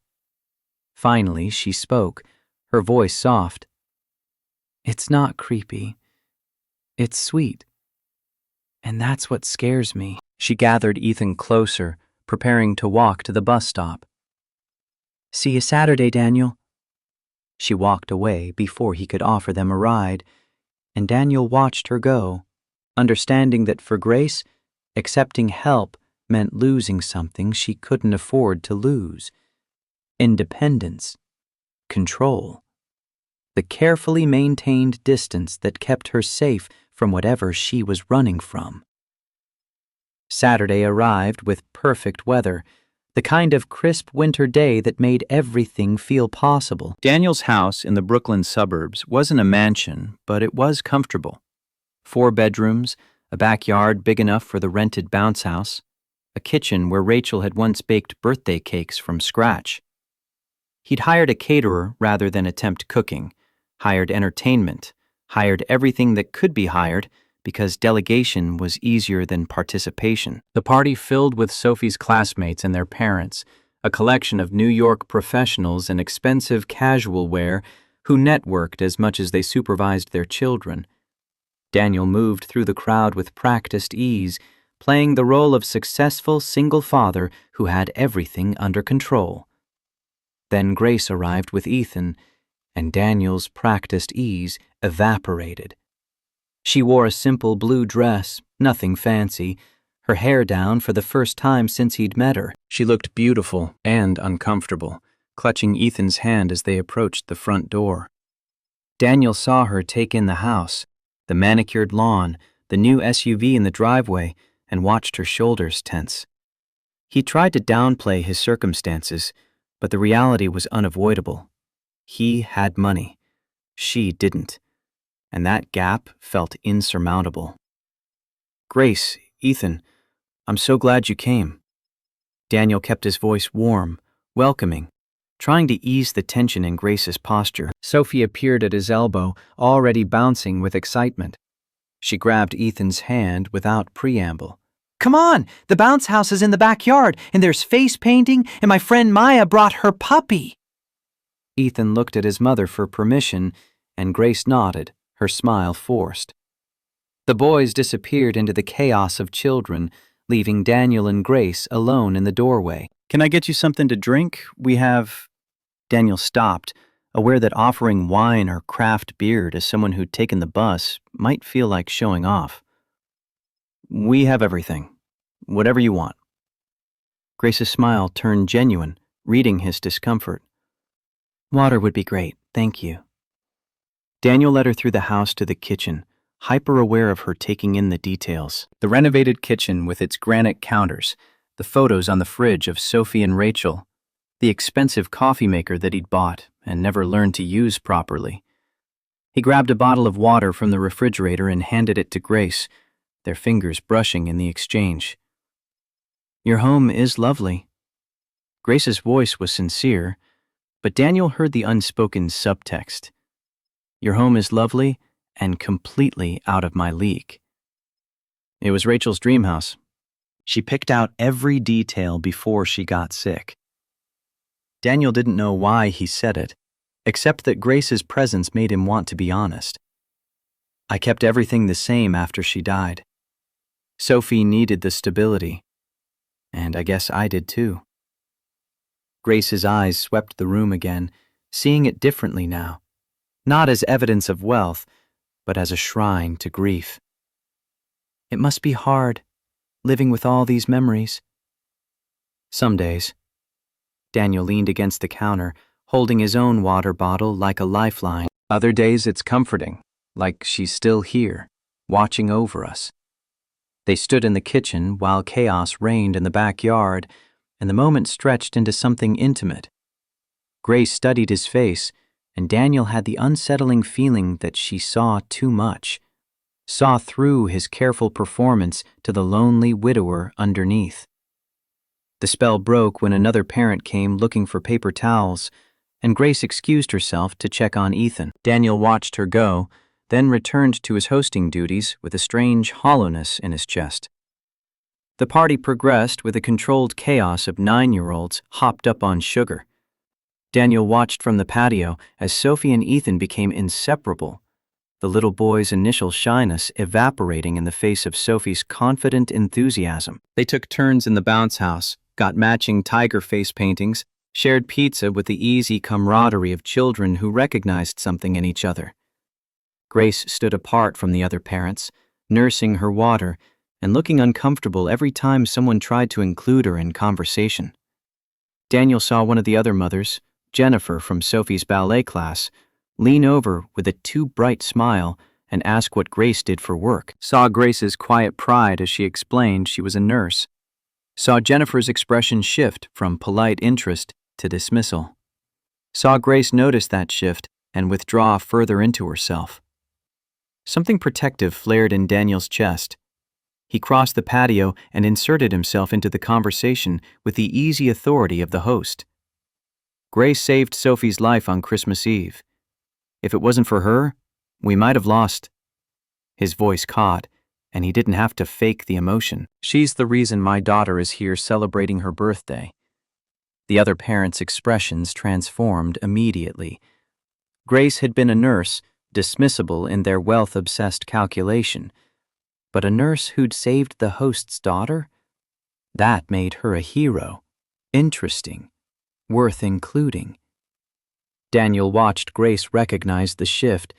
Finally, she spoke, her voice soft. "It's not creepy. It's sweet. And that's what scares me." She gathered Ethan closer, preparing to walk to the bus stop. "See you Saturday, Daniel." She walked away before he could offer them a ride, and Daniel watched her go, understanding that for Grace, accepting help meant losing something she couldn't afford to lose. Independence, control, the carefully maintained distance that kept her safe from whatever she was running from. Saturday arrived with perfect weather, the kind of crisp winter day that made everything feel possible. Daniel's house in the Brooklyn suburbs wasn't a mansion, but it was comfortable. 4 bedrooms, a backyard big enough for the rented bounce house, a kitchen where Rachel had once baked birthday cakes from scratch. He'd hired a caterer rather than attempt cooking, hired entertainment, hired everything that could be hired because delegation was easier than participation. The party filled with Sophie's classmates and their parents, a collection of New York professionals in expensive casual wear who networked as much as they supervised their children. Daniel moved through the crowd with practiced ease, playing the role of successful single father who had everything under control. Then Grace arrived with Ethan, and Daniel's practiced ease evaporated. She wore a simple blue dress, nothing fancy, her hair down for the first time since he'd met her. She looked beautiful and uncomfortable, clutching Ethan's hand as they approached the front door. Daniel saw her take in the house, the manicured lawn, the new SUV in the driveway, and watched her shoulders tense. He tried to downplay his circumstances, but the reality was unavoidable. He had money. She didn't. And that gap felt insurmountable. "Grace, Ethan, I'm so glad you came." Daniel kept his voice warm, welcoming, trying to ease the tension in Grace's posture. Sophie appeared at his elbow, already bouncing with excitement. She grabbed Ethan's hand without preamble. "Come on, the bounce house is in the backyard, and there's face painting, and my friend Maya brought her puppy." Ethan looked at his mother for permission, and Grace nodded, her smile forced. The boys disappeared into the chaos of children, leaving Daniel and Grace alone in the doorway. "Can I get you something to drink? We have—" Daniel stopped, aware that offering wine or craft beer to someone who'd taken the bus might feel like showing off. "We have everything. Whatever you want." Grace's smile turned genuine, reading his discomfort. "Water would be great, thank you." Daniel led her through the house to the kitchen, hyper-aware of her taking in the details. The renovated kitchen with its granite counters, the photos on the fridge of Sophie and Rachel, the expensive coffee maker that he'd bought and never learned to use properly. He grabbed a bottle of water from the refrigerator and handed it to Grace, their fingers brushing in the exchange. "Your home is lovely." Grace's voice was sincere, but Daniel heard the unspoken subtext. "Your home is lovely and completely out of my league." It was Rachel's dream house. She picked out every detail before she got sick. Daniel didn't know why he said it. except that Grace's presence made him want to be honest. I kept everything the same after she died. Sophie needed the stability, and I guess I did too. Grace's eyes swept the room again, seeing it differently now, not as evidence of wealth, but as a shrine to grief. It must be hard, living with all these memories. Some days. Daniel leaned against the counter, holding his own water bottle like a lifeline. Other days it's comforting, like she's still here, watching over us. They stood in the kitchen while chaos reigned in the backyard, and the moment stretched into something intimate. Grace studied his face, and Daniel had the unsettling feeling that she saw too much, saw through his careful performance to the lonely widower underneath. The spell broke when another parent came looking for paper towels, and Grace excused herself to check on Ethan. Daniel watched her go, then returned to his hosting duties with a strange hollowness in his chest. The party progressed with a controlled chaos of 9-year-olds hopped up on sugar. Daniel watched from the patio as Sophie and Ethan became inseparable, the little boy's initial shyness evaporating in the face of Sophie's confident enthusiasm. They took turns in the bounce house, got matching tiger face paintings, shared pizza with the easy camaraderie of children who recognized something in each other. Grace stood apart from the other parents, nursing her water and looking uncomfortable every time someone tried to include her in conversation. Daniel saw one of the other mothers, Jennifer from Sophie's ballet class, lean over with a too bright smile and ask what Grace did for work. Saw Grace's quiet pride as she explained she was a nurse. Saw Jennifer's expression shift from polite interest to dismissal. Saw Grace notice that shift and withdraw further into herself. Something protective flared in Daniel's chest. He crossed the patio and inserted himself into the conversation with the easy authority of the host. Grace saved Sophie's life on Christmas Eve. If it wasn't for her, we might have lost. His voice caught, and he didn't have to fake the emotion. She's the reason my daughter is here celebrating her birthday. The other parents' expressions transformed immediately. Grace had been a nurse, dismissible in their wealth-obsessed calculation, but a nurse who'd saved the host's daughter? That made her a hero, interesting, worth including. Daniel watched Grace recognize the shift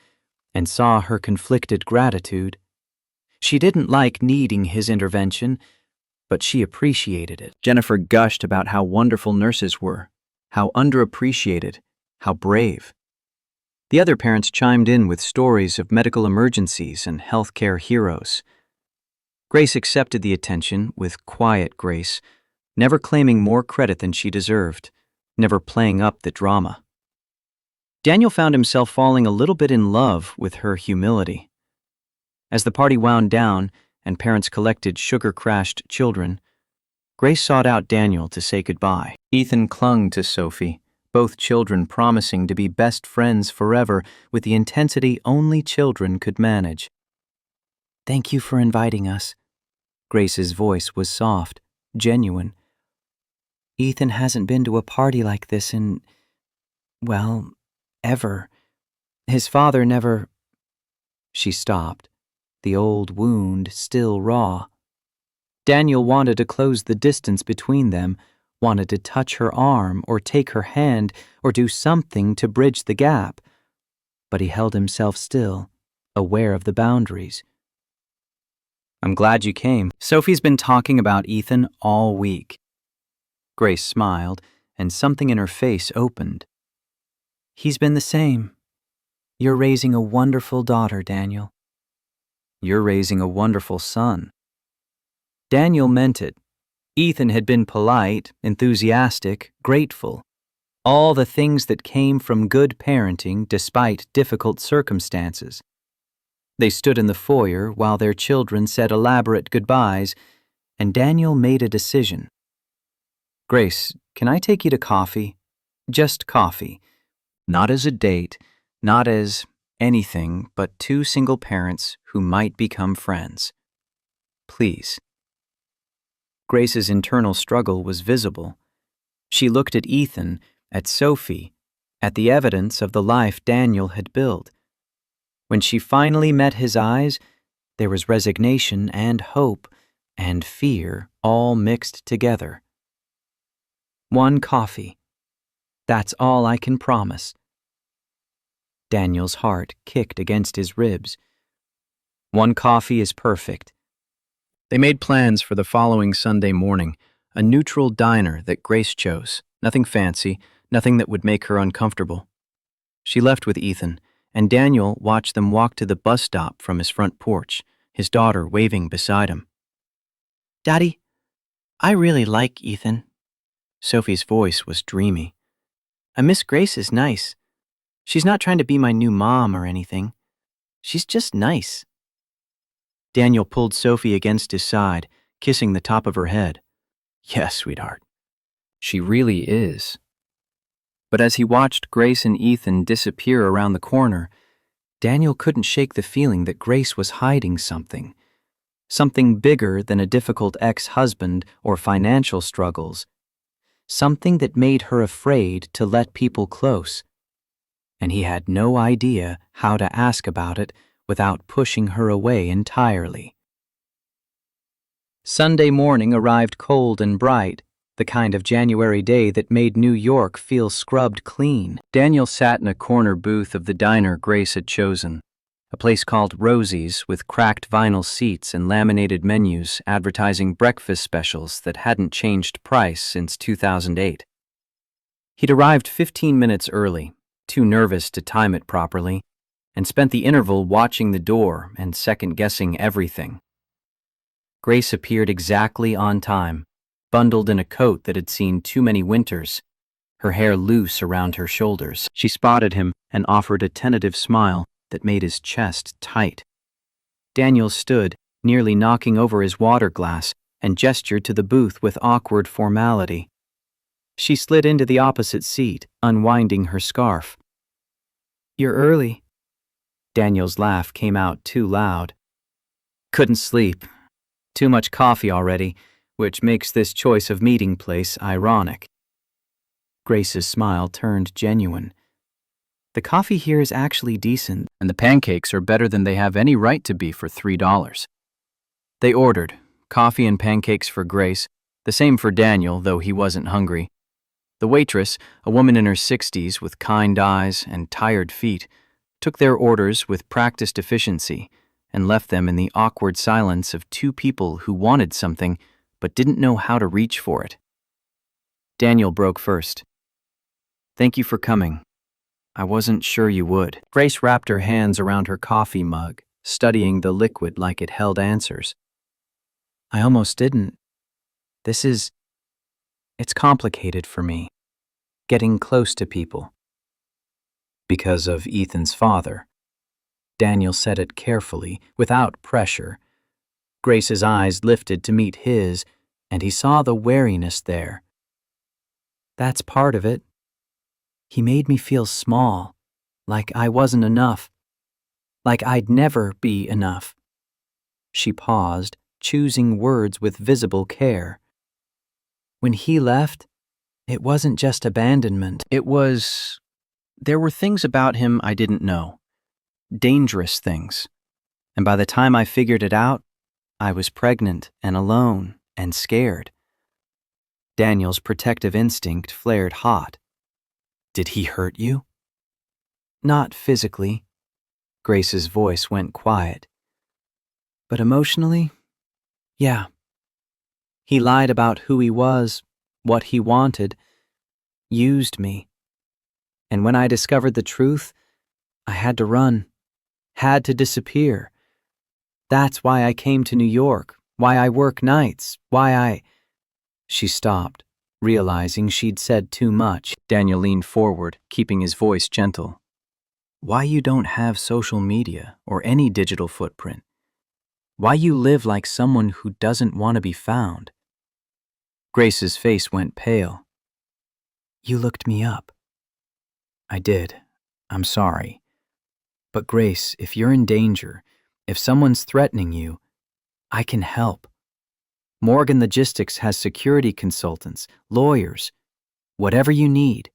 and saw her conflicted gratitude. She didn't like needing his intervention, but she appreciated it. Jennifer gushed about how wonderful nurses were, how underappreciated, how brave. The other parents chimed in with stories of medical emergencies and healthcare heroes. Grace accepted the attention with quiet grace, never claiming more credit than she deserved, never playing up the drama. Daniel found himself falling a little bit in love with her humility. As the party wound down and parents collected sugar-crashed children, Grace sought out Daniel to say goodbye. Ethan clung to Sophie, both children promising to be best friends forever with the intensity only children could manage. "Thank you for inviting us." Grace's voice was soft, genuine. "Ethan hasn't been to a party like this in, well, ever. His father never—" She stopped, the old wound still raw. Daniel wanted to close the distance between them, wanted to touch her arm or take her hand or do something to bridge the gap, but he held himself still, aware of the boundaries. "I'm glad you came. Sophie's been talking about Ethan all week." Grace smiled, and something in her face opened. "He's been the same. You're raising a wonderful daughter, Daniel." "You're raising a wonderful son." Daniel meant it. Ethan had been polite, enthusiastic, grateful. All the things that came from good parenting despite difficult circumstances. They stood in the foyer while their children said elaborate goodbyes, and Daniel made a decision. "Grace, can I take you to coffee? Just coffee. Not as a date, not as anything but two single parents who might become friends. Please." Grace's internal struggle was visible. She looked at Ethan, at Sophie, at the evidence of the life Daniel had built. When she finally met his eyes, there was resignation and hope and fear all mixed together. One coffee. That's all I can promise. Daniel's heart kicked against his ribs. One coffee is perfect. They made plans for the following Sunday morning, a neutral diner that Grace chose, nothing fancy, nothing that would make her uncomfortable. She left with Ethan, and Daniel watched them walk to the bus stop from his front porch, his daughter waving beside him. "Daddy, I really like Ethan." Sophie's voice was dreamy. "Miss Grace is nice. She's not trying to be my new mom or anything. She's just nice." Daniel pulled Sophie against his side, kissing the top of her head. "Yes, sweetheart. She really is." But as he watched Grace and Ethan disappear around the corner, Daniel couldn't shake the feeling that Grace was hiding something. Something bigger than a difficult ex-husband or financial struggles. Something that made her afraid to let people close. And he had no idea how to ask about it without pushing her away entirely. Sunday morning arrived cold and bright, the kind of January day that made New York feel scrubbed clean. Daniel sat in a corner booth of the diner Grace had chosen, a place called Rosie's with cracked vinyl seats and laminated menus advertising breakfast specials that hadn't changed price since 2008. He'd arrived 15 minutes early, too nervous to time it properly, and spent the interval watching the door and second-guessing everything. Grace appeared exactly on time, bundled in a coat that had seen too many winters, her hair loose around her shoulders. She spotted him and offered a tentative smile that made his chest tight. Daniel stood, nearly knocking over his water glass, and gestured to the booth with awkward formality. She slid into the opposite seat, unwinding her scarf. "You're early." Daniel's laugh came out too loud. "Couldn't sleep. Too much coffee already, which makes this choice of meeting place ironic." Grace's smile turned genuine. "The coffee here is actually decent, and the pancakes are better than they have any right to be for $3. They ordered, coffee and pancakes for Grace, the same for Daniel, though he wasn't hungry. The waitress, a woman in her 60s with kind eyes and tired feet, took their orders with practiced efficiency and left them in the awkward silence of two people who wanted something but didn't know how to reach for it. Daniel broke first. "Thank you for coming. I wasn't sure you would." Grace wrapped her hands around her coffee mug, studying the liquid like it held answers. "I almost didn't. It's complicated for me, getting close to people." "Because of Ethan's father." Daniel said it carefully, without pressure. Grace's eyes lifted to meet his, and he saw the wariness there. "That's part of it. He made me feel small, like I wasn't enough, like I'd never be enough." She paused, choosing words with visible care. "When he left, it wasn't just abandonment. There were things about him I didn't know. Dangerous things. And by the time I figured it out, I was pregnant and alone and scared." Daniel's protective instinct flared hot. "Did he hurt you?" "Not physically." Grace's voice went quiet. "But emotionally? Yeah. He lied about who he was, what he wanted, used me. And when I discovered the truth, I had to run, had to disappear. That's why I came to New York, why I work nights, why I—" She stopped, realizing she'd said too much. Daniel leaned forward, keeping his voice gentle. "Why you don't have social media or any digital footprint. Why you live like someone who doesn't want to be found." Grace's face went pale. "You looked me up." "I did. I'm sorry. But Grace, if you're in danger, if someone's threatening you, I can help. Morgan Logistics has security consultants, lawyers, whatever you need."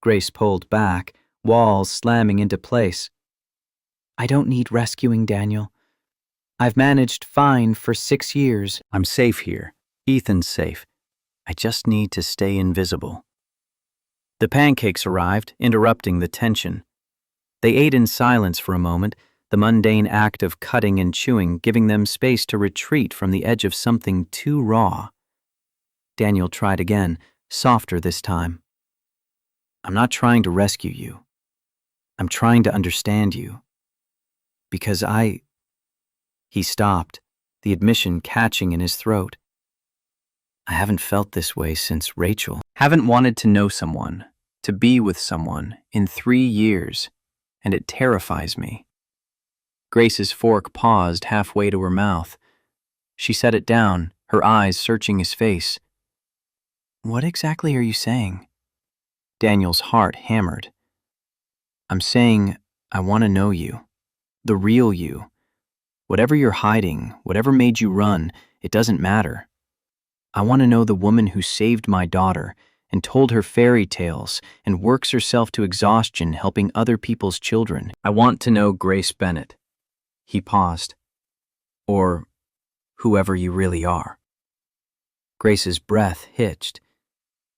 Grace pulled back, walls slamming into place. I don't need rescuing, Daniel. I've managed fine for 6 years. I'm safe here. Ethan's safe. I just need to stay invisible. The pancakes arrived, interrupting the tension. They ate in silence for a moment, the mundane act of cutting and chewing giving them space to retreat from the edge of something too raw. Daniel tried again, softer this time. I'm not trying to rescue you. I'm trying to understand you. Because He stopped, the admission catching in his throat. I haven't felt this way since Rachel. Haven't wanted to know someone, to be with someone, in 3 years, and it terrifies me. Grace's fork paused halfway to her mouth. She set it down, her eyes searching his face. What exactly are you saying? Daniel's heart hammered. I'm saying I want to know you, the real you. Whatever you're hiding, whatever made you run, it doesn't matter. I want to know the woman who saved my daughter and told her fairy tales and works herself to exhaustion helping other people's children. I want to know Grace Bennett. He paused. Or whoever you really are. Grace's breath hitched.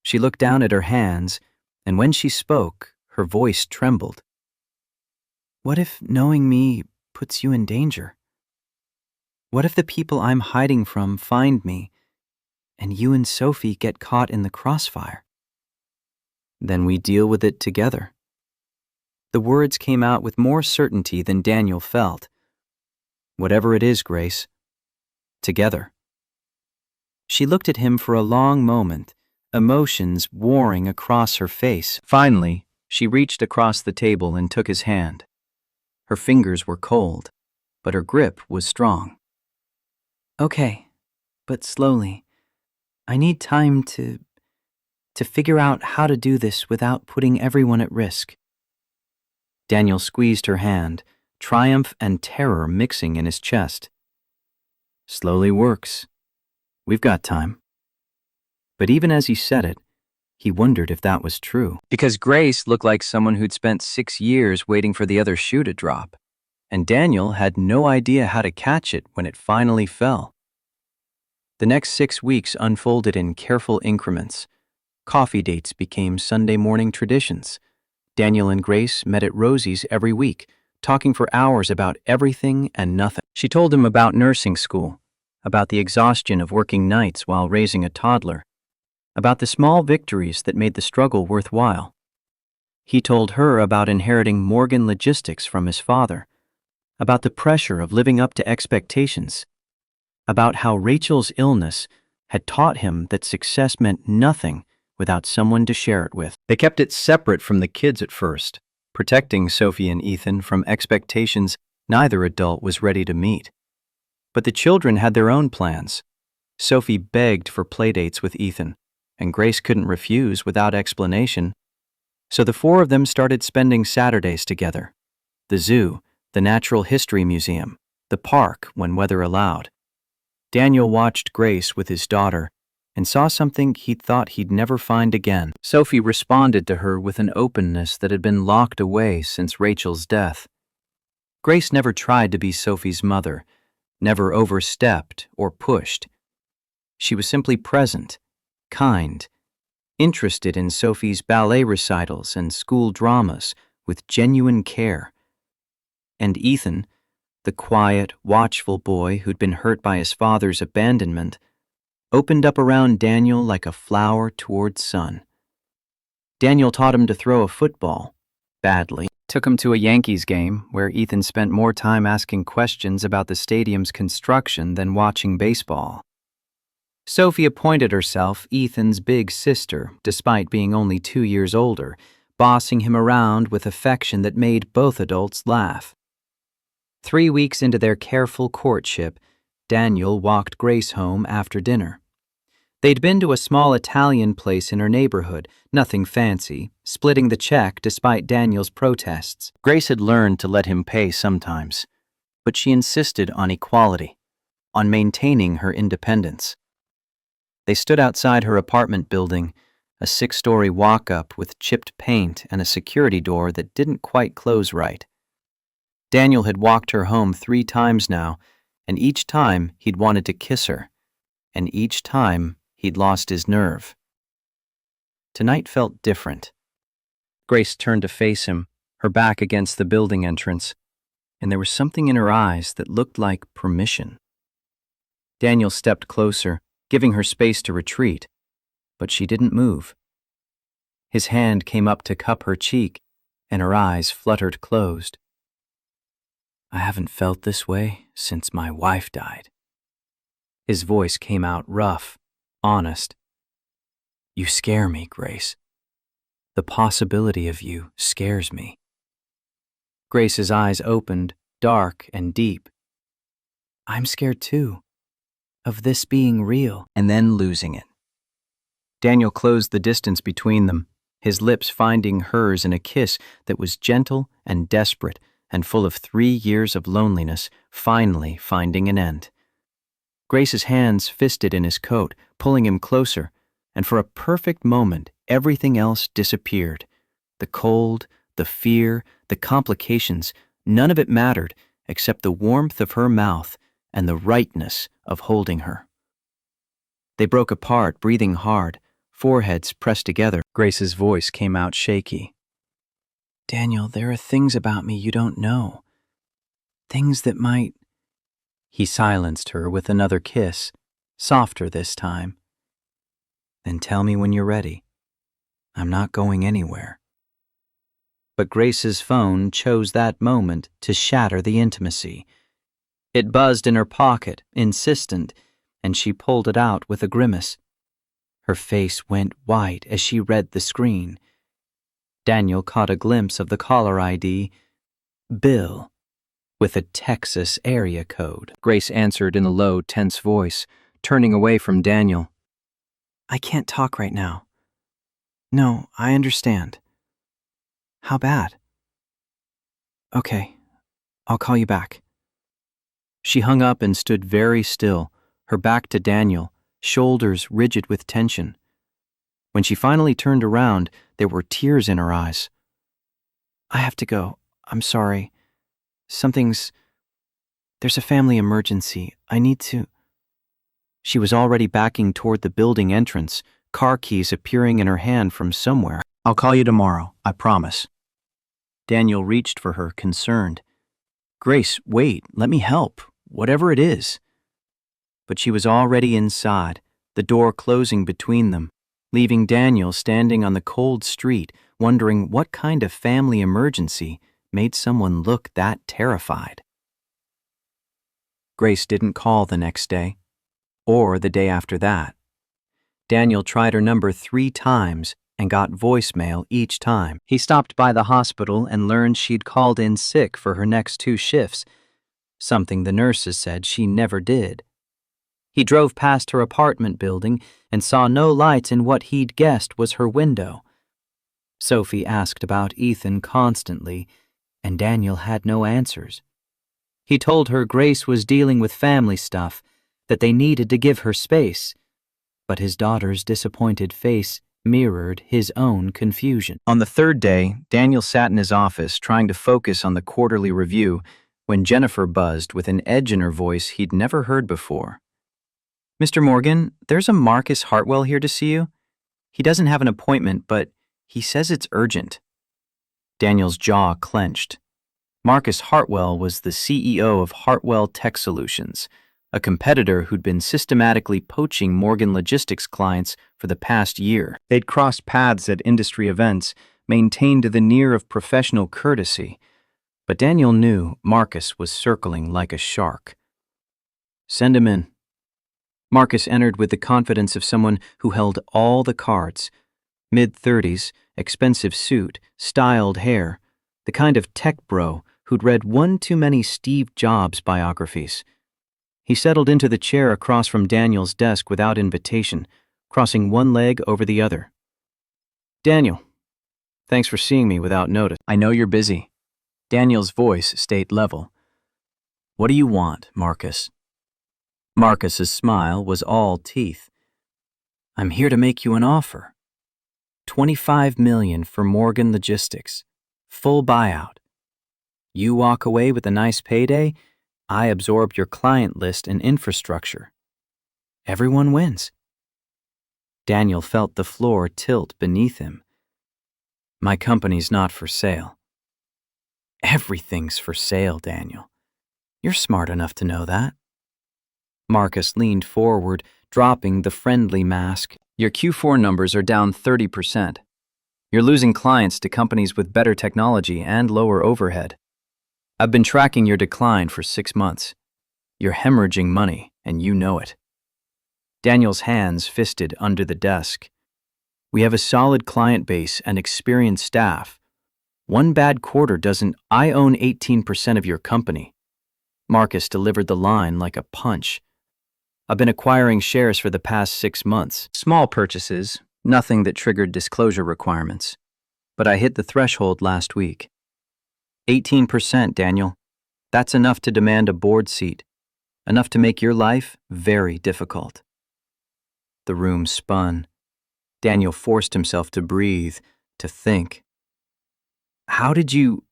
She looked down at her hands, and when she spoke, her voice trembled. What if knowing me puts you in danger? What if the people I'm hiding from find me, and you and Sophie get caught in the crossfire? Then we deal with it together. The words came out with more certainty than Daniel felt. Whatever it is, Grace. Together. She looked at him for a long moment, emotions warring across her face. Finally, she reached across the table and took his hand. Her fingers were cold, but her grip was strong. Okay, but slowly. I need time to figure out how to do this without putting everyone at risk. Daniel squeezed her hand, triumph and terror mixing in his chest. Slowly works. We've got time. But even as he said it, he wondered if that was true. Because Grace looked like someone who'd spent 6 years waiting for the other shoe to drop, and Daniel had no idea how to catch it when it finally fell. The next 6 weeks unfolded in careful increments. Coffee dates became Sunday morning traditions. Daniel and Grace met at Rosie's every week, talking for hours about everything and nothing. She told him about nursing school, about the exhaustion of working nights while raising a toddler, about the small victories that made the struggle worthwhile. He told her about inheriting Morgan Logistics from his father, about the pressure of living up to expectations, about how Rachel's illness had taught him that success meant nothing without someone to share it with. They kept it separate from the kids at first, protecting Sophie and Ethan from expectations neither adult was ready to meet. But the children had their own plans. Sophie begged for playdates with Ethan, and Grace couldn't refuse without explanation. So the 4 of them started spending Saturdays together. The zoo, the Natural History Museum, the park when weather allowed. Daniel watched Grace with his daughter and saw something he thought he'd never find again. Sophie responded to her with an openness that had been locked away since Rachel's death. Grace never tried to be Sophie's mother, never overstepped or pushed. She was simply present, kind, interested in Sophie's ballet recitals and school dramas with genuine care. And Ethan, the quiet, watchful boy who'd been hurt by his father's abandonment, opened up around Daniel like a flower toward sun. Daniel taught him to throw a football, badly. Took him to a Yankees game where Ethan spent more time asking questions about the stadium's construction than watching baseball. Sophie appointed herself Ethan's big sister, despite being only 2 years older, bossing him around with affection that made both adults laugh. 3 weeks into their careful courtship, Daniel walked Grace home after dinner. They'd been to a small Italian place in her neighborhood, nothing fancy, splitting the check despite Daniel's protests. Grace had learned to let him pay sometimes, but she insisted on equality, on maintaining her independence. They stood outside her apartment building, a 6-story walk-up with chipped paint and a security door that didn't quite close right. Daniel had walked her home 3 times now, and each time he'd wanted to kiss her, and each time he'd lost his nerve. Tonight felt different. Grace turned to face him, her back against the building entrance, and there was something in her eyes that looked like permission. Daniel stepped closer, giving her space to retreat, but she didn't move. His hand came up to cup her cheek, and her eyes fluttered closed. "I haven't felt this way since my wife died." His voice came out rough, honest. "You scare me, Grace. The possibility of you scares me." Grace's eyes opened, dark and deep. "I'm scared too, of this being real and then losing it." Daniel closed the distance between them, his lips finding hers in a kiss that was gentle and desperate and full of 3 years of loneliness finally finding an end. Grace's hands fisted in his coat, pulling him closer, and for a perfect moment everything else disappeared. The cold, the fear, the complications, none of it mattered except the warmth of her mouth and the rightness of holding her. They broke apart, breathing hard, foreheads pressed together. Grace's voice came out shaky. "Daniel, there are things about me you don't know. Things that might—" He silenced her with another kiss, softer this time. "Then tell me when you're ready. I'm not going anywhere." But Grace's phone chose that moment to shatter the intimacy. It buzzed in her pocket, insistent, and she pulled it out with a grimace. Her face went white as she read the screen. Daniel caught a glimpse of the caller ID, Bill, with a Texas area code. Grace answered in a low, tense voice, turning away from Daniel. "I can't talk right now." "No, I understand." "How bad?" "Okay, I'll call you back." She hung up and stood very still, her back to Daniel, shoulders rigid with tension. When she finally turned around, there were tears in her eyes. "I have to go. I'm sorry. There's a family emergency. I need to—" She was already backing toward the building entrance, car keys appearing in her hand from somewhere. "I'll call you tomorrow, I promise." Daniel reached for her, concerned. "Grace, wait, let me help, whatever it is." But she was already inside, the door closing between them, leaving Daniel standing on the cold street, wondering what kind of family emergency made someone look that terrified. Grace didn't call the next day, or the day after that. Daniel tried her number 3 times and got voicemail each time. He stopped by the hospital and learned she'd called in sick for her next 2 shifts, something the nurses said she never did. He drove past her apartment building and saw no lights in what he'd guessed was her window. Sophie asked about Ethan constantly, and Daniel had no answers. He told her Grace was dealing with family stuff, that they needed to give her space, but his daughter's disappointed face mirrored his own confusion. On the 3rd day, Daniel sat in his office trying to focus on the quarterly review when Jennifer buzzed with an edge in her voice he'd never heard before. "Mr. Morgan, there's a Marcus Hartwell here to see you. He doesn't have an appointment, but he says it's urgent." Daniel's jaw clenched. Marcus Hartwell was the CEO of Hartwell Tech Solutions, a competitor who'd been systematically poaching Morgan Logistics clients for the past year. They'd crossed paths at industry events, maintained a veneer of professional courtesy, but Daniel knew Marcus was circling like a shark. "Send him in." Marcus entered with the confidence of someone who held all the cards. Mid-30s, expensive suit, styled hair, the kind of tech bro who'd read one too many Steve Jobs biographies. He settled into the chair across from Daniel's desk without invitation, crossing one leg over the other. "Daniel, thanks for seeing me without notice. I know you're busy." Daniel's voice stayed level. "What do you want, Marcus?" Marcus's smile was all teeth. "I'm here to make you an offer." $25 million for Morgan Logistics. Full buyout. You walk away with a nice payday, I absorb your client list and infrastructure. Everyone wins. Daniel felt the floor tilt beneath him. My company's not for sale. Everything's for sale, Daniel. You're smart enough to know that. Marcus leaned forward, dropping the friendly mask. Your Q4 numbers are down 30%. You're losing clients to companies with better technology and lower overhead. I've been tracking your decline for 6 months. You're hemorrhaging money, and you know it. Daniel's hands fisted under the desk. We have a solid client base and experienced staff. One bad quarter doesn't. I own 18% of your company. Marcus delivered the line like a punch. I've been acquiring shares for the past 6 months. Small purchases, nothing that triggered disclosure requirements. But I hit the threshold last week. 18%, Daniel. That's enough to demand a board seat. Enough to make your life very difficult. The room spun. Daniel forced himself to breathe, to think. How did you...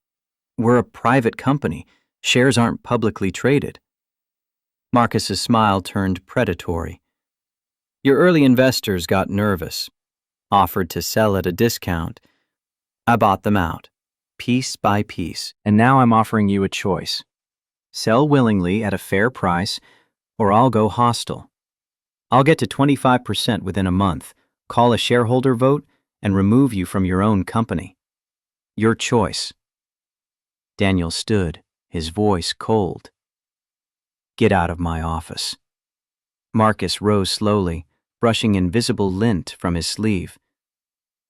We're a private company. Shares aren't publicly traded. Marcus's smile turned predatory. Your early investors got nervous, offered to sell at a discount. I bought them out, piece by piece, and now I'm offering you a choice. Sell willingly at a fair price, or I'll go hostile. I'll get to 25% within a month, call a shareholder vote, and remove you from your own company. Your choice. Daniel stood, his voice cold. Get out of my office. Marcus rose slowly, brushing invisible lint from his sleeve.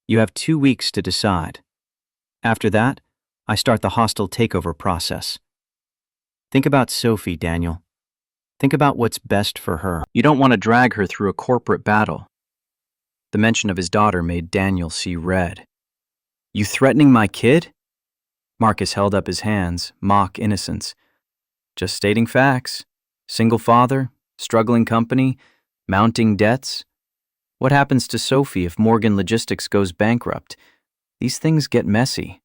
You have 2 weeks to decide. After that, I start the hostile takeover process. Think about Sophie, Daniel. Think about what's best for her. You don't want to drag her through a corporate battle. The mention of his daughter made Daniel see red. You threatening my kid? Marcus held up his hands, mock innocence. Just stating facts. Single father, struggling company, mounting debts. What happens to Sophie if Morgan Logistics goes bankrupt? These things get messy.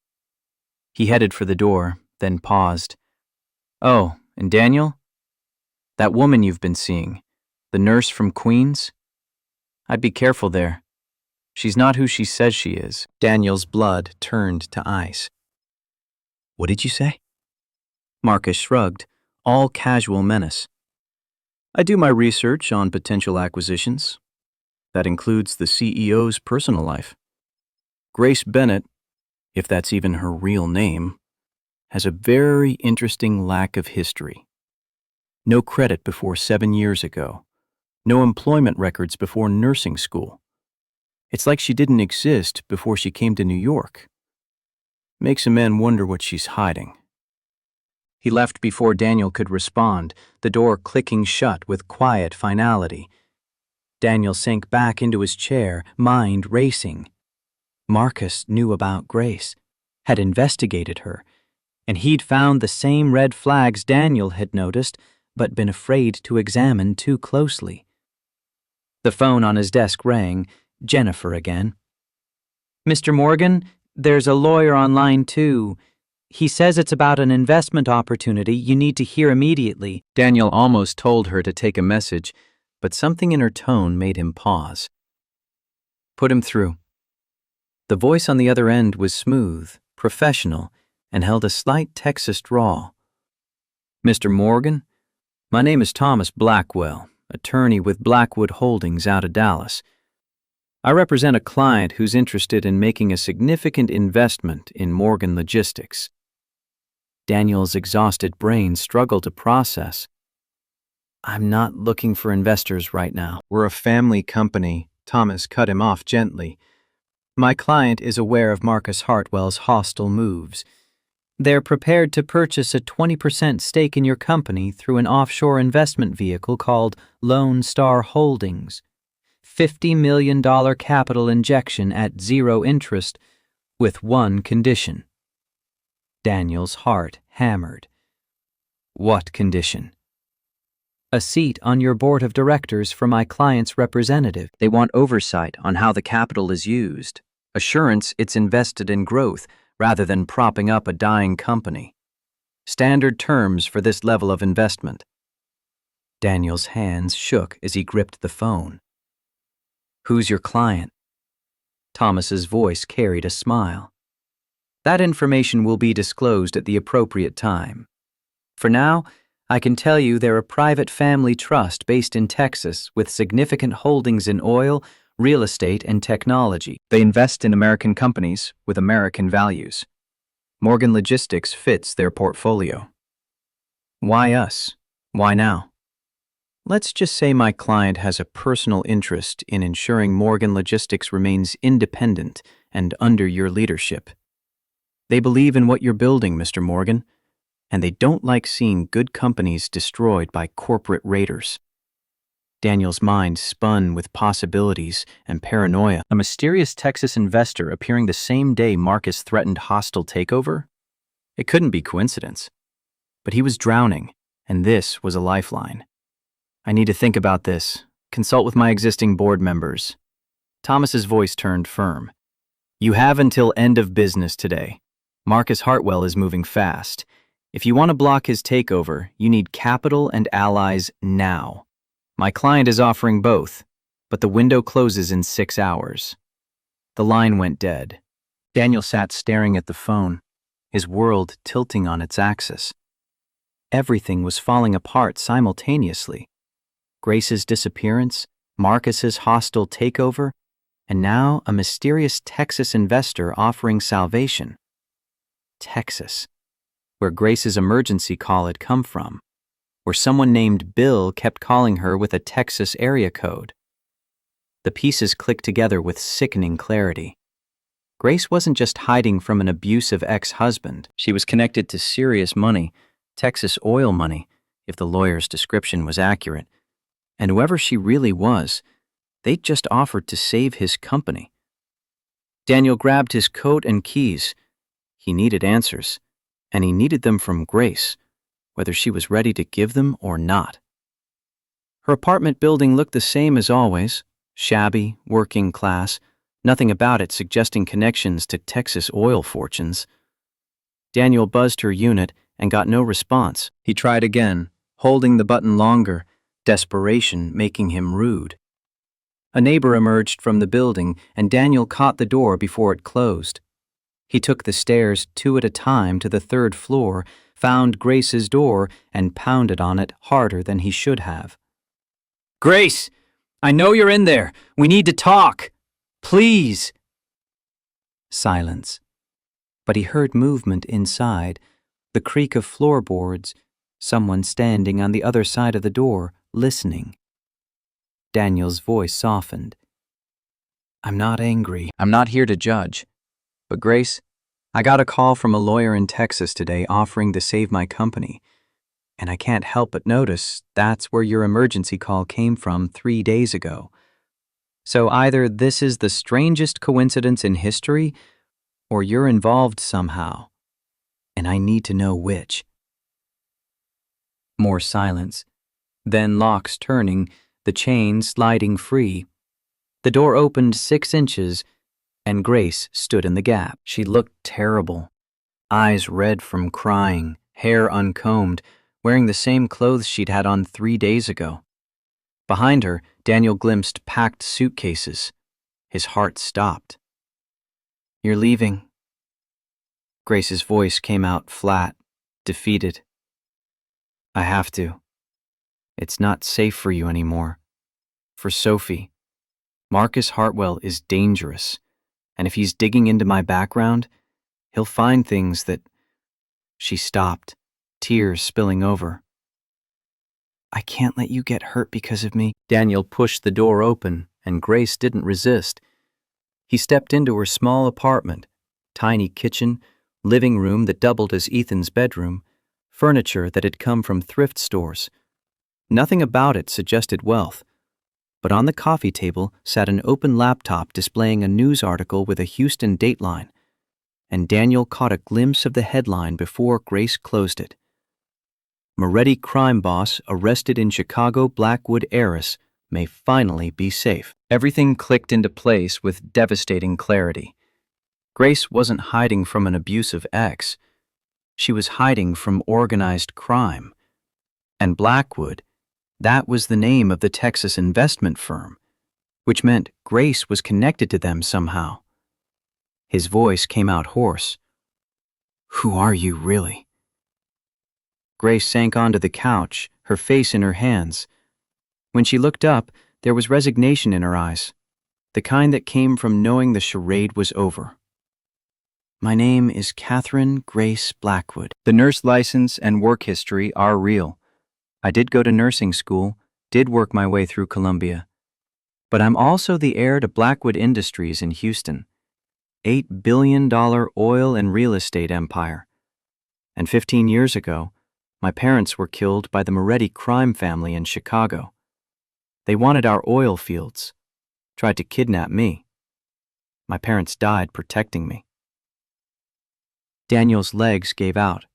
He headed for the door, then paused. Oh, and Daniel? That woman you've been seeing, the nurse from Queens? I'd be careful there. She's not who she says she is. Daniel's blood turned to ice. What did you say? Marcus shrugged, all casual menace. I do my research on potential acquisitions. That includes the CEO's personal life. Grace Bennett, if that's even her real name, has a very interesting lack of history. No credit before 7 years ago. No employment records before nursing school. It's like she didn't exist before she came to New York. Makes a man wonder what she's hiding. He left before Daniel could respond, the door clicking shut with quiet finality. Daniel sank back into his chair, mind racing. Marcus knew about Grace, had investigated her, and he'd found the same red flags Daniel had noticed, but been afraid to examine too closely. The phone on his desk rang, Jennifer again. Mr. Morgan, there's a lawyer on line 2. He says it's about an investment opportunity you need to hear immediately. Daniel almost told her to take a message, but something in her tone made him pause. Put him through. The voice on the other end was smooth, professional, and held a slight Texas drawl. Mr. Morgan, my name is Thomas Blackwell, attorney with Blackwood Holdings out of Dallas. I represent a client who's interested in making a significant investment in Morgan Logistics. Daniel's exhausted brain struggled to process. I'm not looking for investors right now. We're a family company. Thomas cut him off gently. My client is aware of Marcus Hartwell's hostile moves. They're prepared to purchase a 20% stake in your company through an offshore investment vehicle called Lone Star Holdings. $50 million capital injection at 0 interest, with one condition. Daniel's heart hammered. What condition? A seat on your board of directors for my client's representative. They want oversight on how the capital is used, Assurance it's invested in growth rather than propping up a dying company. Standard terms for this level of investment. Daniel's hands shook as he gripped the phone. Who's your client? Thomas's voice carried a smile. That information will be disclosed at the appropriate time. For now, I can tell you they're a private family trust based in Texas with significant holdings in oil, real estate, and technology. They invest in American companies with American values. Morgan Logistics fits their portfolio. Why us? Why now? Let's just say my client has a personal interest in ensuring Morgan Logistics remains independent and under your leadership. They believe in what you're building, Mr. Morgan, and they don't like seeing good companies destroyed by corporate raiders. Daniel's mind spun with possibilities and paranoia. A mysterious Texas investor appearing the same day Marcus threatened hostile takeover? It couldn't be coincidence. But he was drowning, and this was a lifeline. I need to think about this. Consult with my existing board members. Thomas's voice turned firm. You have until end of business today. Marcus Hartwell is moving fast. If you want to block his takeover, you need capital and allies now. My client is offering both, but the window closes in 6 hours. The line went dead. Daniel sat staring at the phone, his world tilting on its axis. Everything was falling apart simultaneously. Grace's disappearance, Marcus's hostile takeover, and now a mysterious Texas investor offering salvation. Texas, where Grace's emergency call had come from, where someone named Bill kept calling her with a Texas area code. The pieces clicked together with sickening clarity. Grace wasn't just hiding from an abusive ex-husband. She was connected to serious money, Texas oil money, if the lawyer's description was accurate. And whoever she really was, they'd just offered to save his company. Daniel grabbed his coat and keys. He needed answers, and he needed them from Grace, whether she was ready to give them or not. Her apartment building looked the same as always, shabby, working class, nothing about it suggesting connections to Texas oil fortunes. Daniel buzzed her unit and got no response. He tried again, holding the button longer, desperation making him rude. A neighbor emerged from the building, and Daniel caught the door before it closed. He took the stairs 2 at a time to the 3rd floor, found Grace's door, and pounded on it harder than he should have. Grace! I know you're in there! We need to talk! Please! Silence. But he heard movement inside, the creak of floorboards, someone standing on the other side of the door, listening. Daniel's voice softened. I'm not angry. I'm not here to judge. But Grace, I got a call from a lawyer in Texas today offering to save my company. And I can't help but notice that's where your emergency call came from 3 days ago. So either this is the strangest coincidence in history, or you're involved somehow. And I need to know which. More silence. Then locks turning, the chain sliding free. The door opened 6 inches, and Grace stood in the gap. She looked terrible. Eyes red from crying, hair uncombed, wearing the same clothes she'd had on 3 days ago. Behind her, Daniel glimpsed packed suitcases. His heart stopped. You're leaving. Grace's voice came out flat, defeated. I have to. It's not safe for you anymore. For Sophie. Marcus Hartwell is dangerous, and if he's digging into my background, he'll find things that... She stopped, tears spilling over. I can't let you get hurt because of me. Daniel pushed the door open, and Grace didn't resist. He stepped into her small apartment, tiny kitchen, living room that doubled as Ethan's bedroom, furniture that had come from thrift stores. Nothing about it suggested wealth, but on the coffee table sat an open laptop displaying a news article with a Houston dateline, and Daniel caught a glimpse of the headline before Grace closed it. Moretti crime boss arrested in Chicago Blackwood heiress may finally be safe. Everything clicked into place with devastating clarity. Grace wasn't hiding from an abusive ex. She was hiding from organized crime. And Blackwood, that was the name of the Texas investment firm, which meant Grace was connected to them somehow. His voice came out hoarse. "Who are you, really?" Grace sank onto the couch, her face in her hands. When she looked up, there was resignation in her eyes, the kind that came from knowing the charade was over. "My name is Catherine Grace Blackwood. The nurse license and work history are real. I did go to nursing school, did work my way through Columbia. But I'm also the heir to Blackwood Industries in Houston, $8 billion oil and real estate empire. And 15 years ago, my parents were killed by the Moretti crime family in Chicago. They wanted our oil fields, tried to kidnap me. My parents died protecting me." Daniel's legs gave out.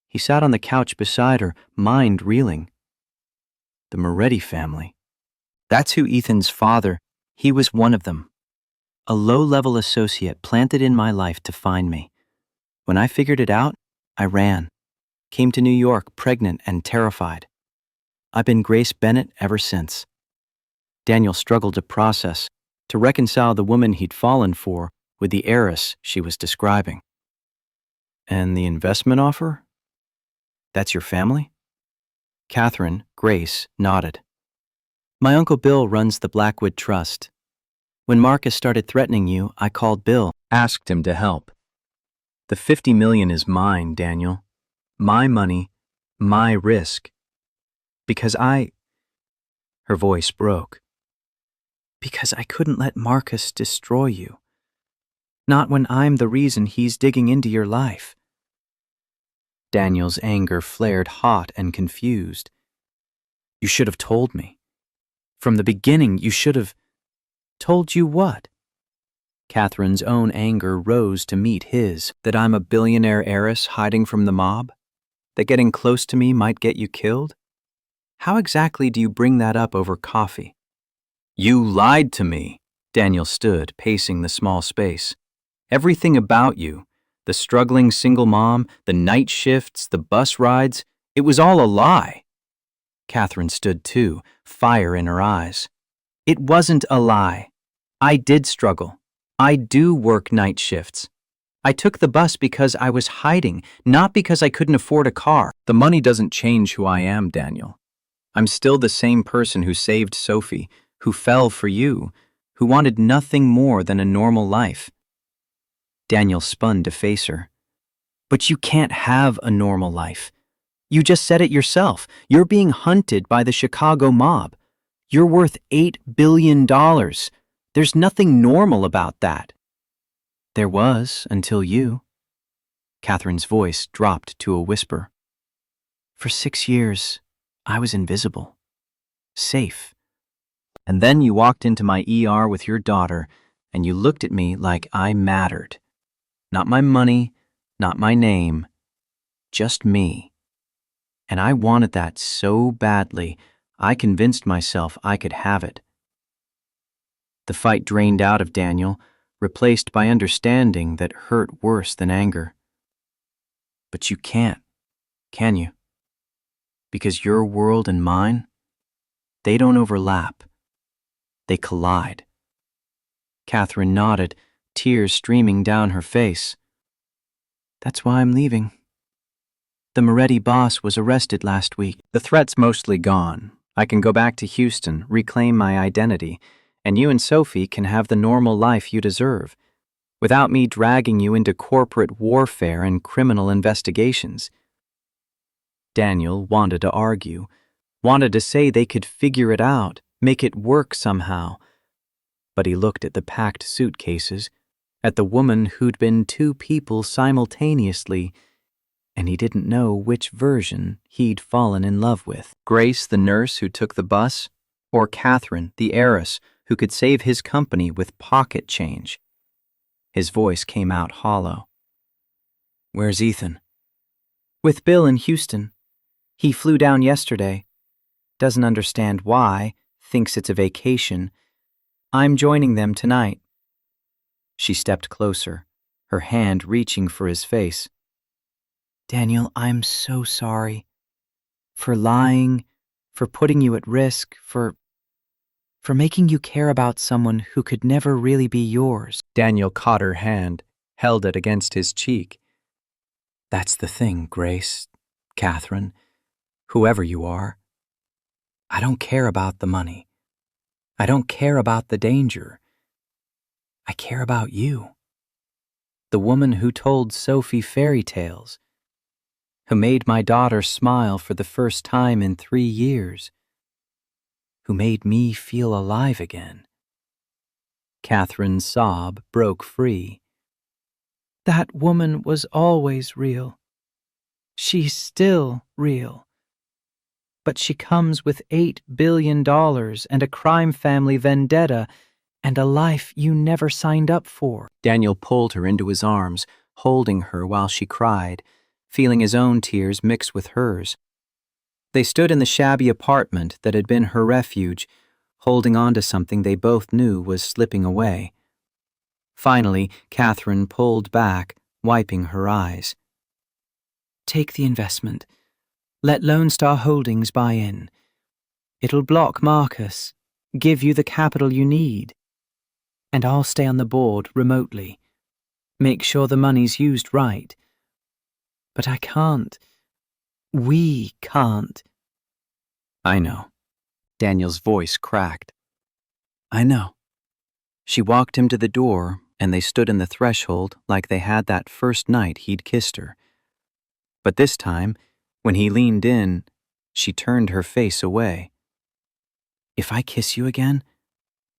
He sat on the couch beside her, mind reeling. The Moretti family. That's who Ethan's father, he was one of them. A low-level associate planted in my life to find me. When I figured it out, I ran. Came to New York pregnant and terrified. I've been Grace Bennett ever since. Daniel struggled to process, to reconcile the woman he'd fallen for with the heiress she was describing. "And the investment offer? That's your family?" Catherine, Grace, nodded. "My Uncle Bill runs the Blackwood Trust. When Marcus started threatening you, I called Bill, asked him to help. The $50 million is mine, Daniel. My money, my risk. Because Her voice broke. "Because I couldn't let Marcus destroy you. Not when I'm the reason he's digging into your life." Daniel's anger flared hot and confused. "You should have told me. From the beginning, you should have..." "Told you what?" Catherine's own anger rose to meet his. "That I'm a billionaire heiress hiding from the mob? That getting close to me might get you killed? How exactly do you bring that up over coffee?" "You lied to me." Daniel stood, pacing the small space. "Everything about you, the struggling single mom, the night shifts, the bus rides, it was all a lie." Catherine stood too, fire in her eyes. "It wasn't a lie. I did struggle. I do work night shifts. I took the bus because I was hiding, not because I couldn't afford a car." "The money doesn't change who I am, Daniel. I'm still the same person who saved Sophie, who fell for you, who wanted nothing more than a normal life." Daniel spun to face her. "But you can't have a normal life. You just said it yourself. You're being hunted by the Chicago mob. You're worth $8 billion. There's nothing normal about that." "There was, until you." Catherine's voice dropped to a whisper. "For 6 years, I was invisible. Safe. And then you walked into my ER with your daughter, and you looked at me like I mattered. Not my money, not my name, just me. And I wanted that so badly, I convinced myself I could have it." The fight drained out of Daniel, replaced by understanding that hurt worse than anger. "But you can't, can you? Because your world and mine, they don't overlap. They collide." Catherine nodded, tears streaming down her face. "That's why I'm leaving. The Moretti boss was arrested last week. The threat's mostly gone. I can go back to Houston, reclaim my identity, and you and Sophie can have the normal life you deserve, without me dragging you into corporate warfare and criminal investigations." Daniel wanted to argue, wanted to say they could figure it out, make it work somehow. But he looked at the packed suitcases, at the woman who'd been two people simultaneously, and he didn't know which version he'd fallen in love with. Grace, the nurse who took the bus, or Catherine, the heiress who could save his company with pocket change. His voice came out hollow. "Where's Ethan?" "With Bill in Houston. He flew down yesterday. Doesn't understand why, thinks it's a vacation. I'm joining them tonight." She stepped closer, her hand reaching for his face. Daniel, I'm so sorry. For lying, for putting you at risk, for making you care about someone who could never really be yours. Daniel caught her hand, held it against his cheek. That's the thing, Grace, Catherine, whoever you are. I don't care about the money. I don't care about the danger. I care about you. The woman who told Sophie fairy tales, who made my daughter smile for the first time in 3 years, who made me feel alive again. Catherine's sob broke free. That woman was always real. She's still real. But she comes with $8 billion and a crime family vendetta and a life you never signed up for. Daniel pulled her into his arms, holding her while she cried, feeling his own tears mix with hers. They stood in the shabby apartment that had been her refuge, holding on to something they both knew was slipping away. Finally, Catherine pulled back, wiping her eyes. Take the investment. Let Lone Star Holdings buy in. It'll block Marcus, give you the capital you need. And I'll stay on the board remotely. Make sure the money's used right. But I can't. We can't. I know. Daniel's voice cracked. I know. She walked him to the door, and they stood in the threshold like they had that first night he'd kissed her. But this time, when he leaned in, she turned her face away. If I kiss you again,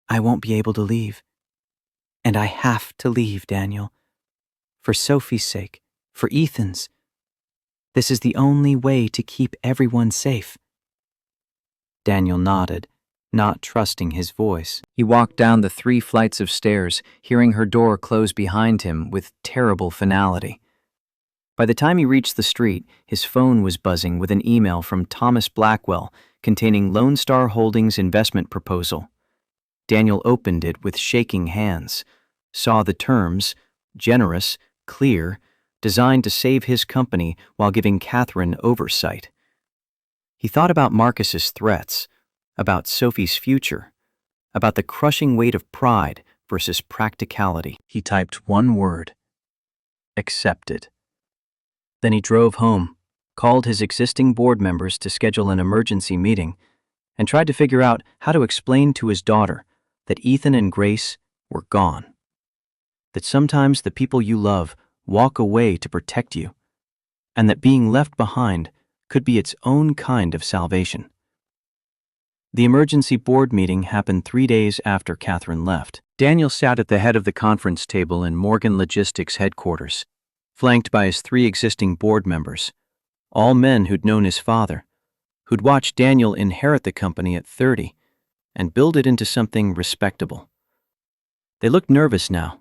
I won't be able to leave. And I have to leave, Daniel. For Sophie's sake, for Ethan's. This is the only way to keep everyone safe. Daniel nodded, not trusting his voice. He walked down the 3 flights of stairs, hearing her door close behind him with terrible finality. By the time he reached the street, his phone was buzzing with an email from Thomas Blackwell containing Lone Star Holdings' investment proposal. Daniel opened it with shaking hands, saw the terms, generous, clear, designed to save his company while giving Catherine oversight. He thought about Marcus's threats, about Sophie's future, about the crushing weight of pride versus practicality. He typed one word: accepted. Then he drove home, called his existing board members to schedule an emergency meeting, and tried to figure out how to explain to his daughter that Ethan and Grace were gone. That sometimes the people you love walk away to protect you, and that being left behind could be its own kind of salvation. The emergency board meeting happened 3 days after Catherine left. Daniel sat at the head of the conference table in Morgan Logistics headquarters, flanked by his 3 existing board members, all men who'd known his father, who'd watched Daniel inherit the company at 30 and build it into something respectable. They looked nervous now,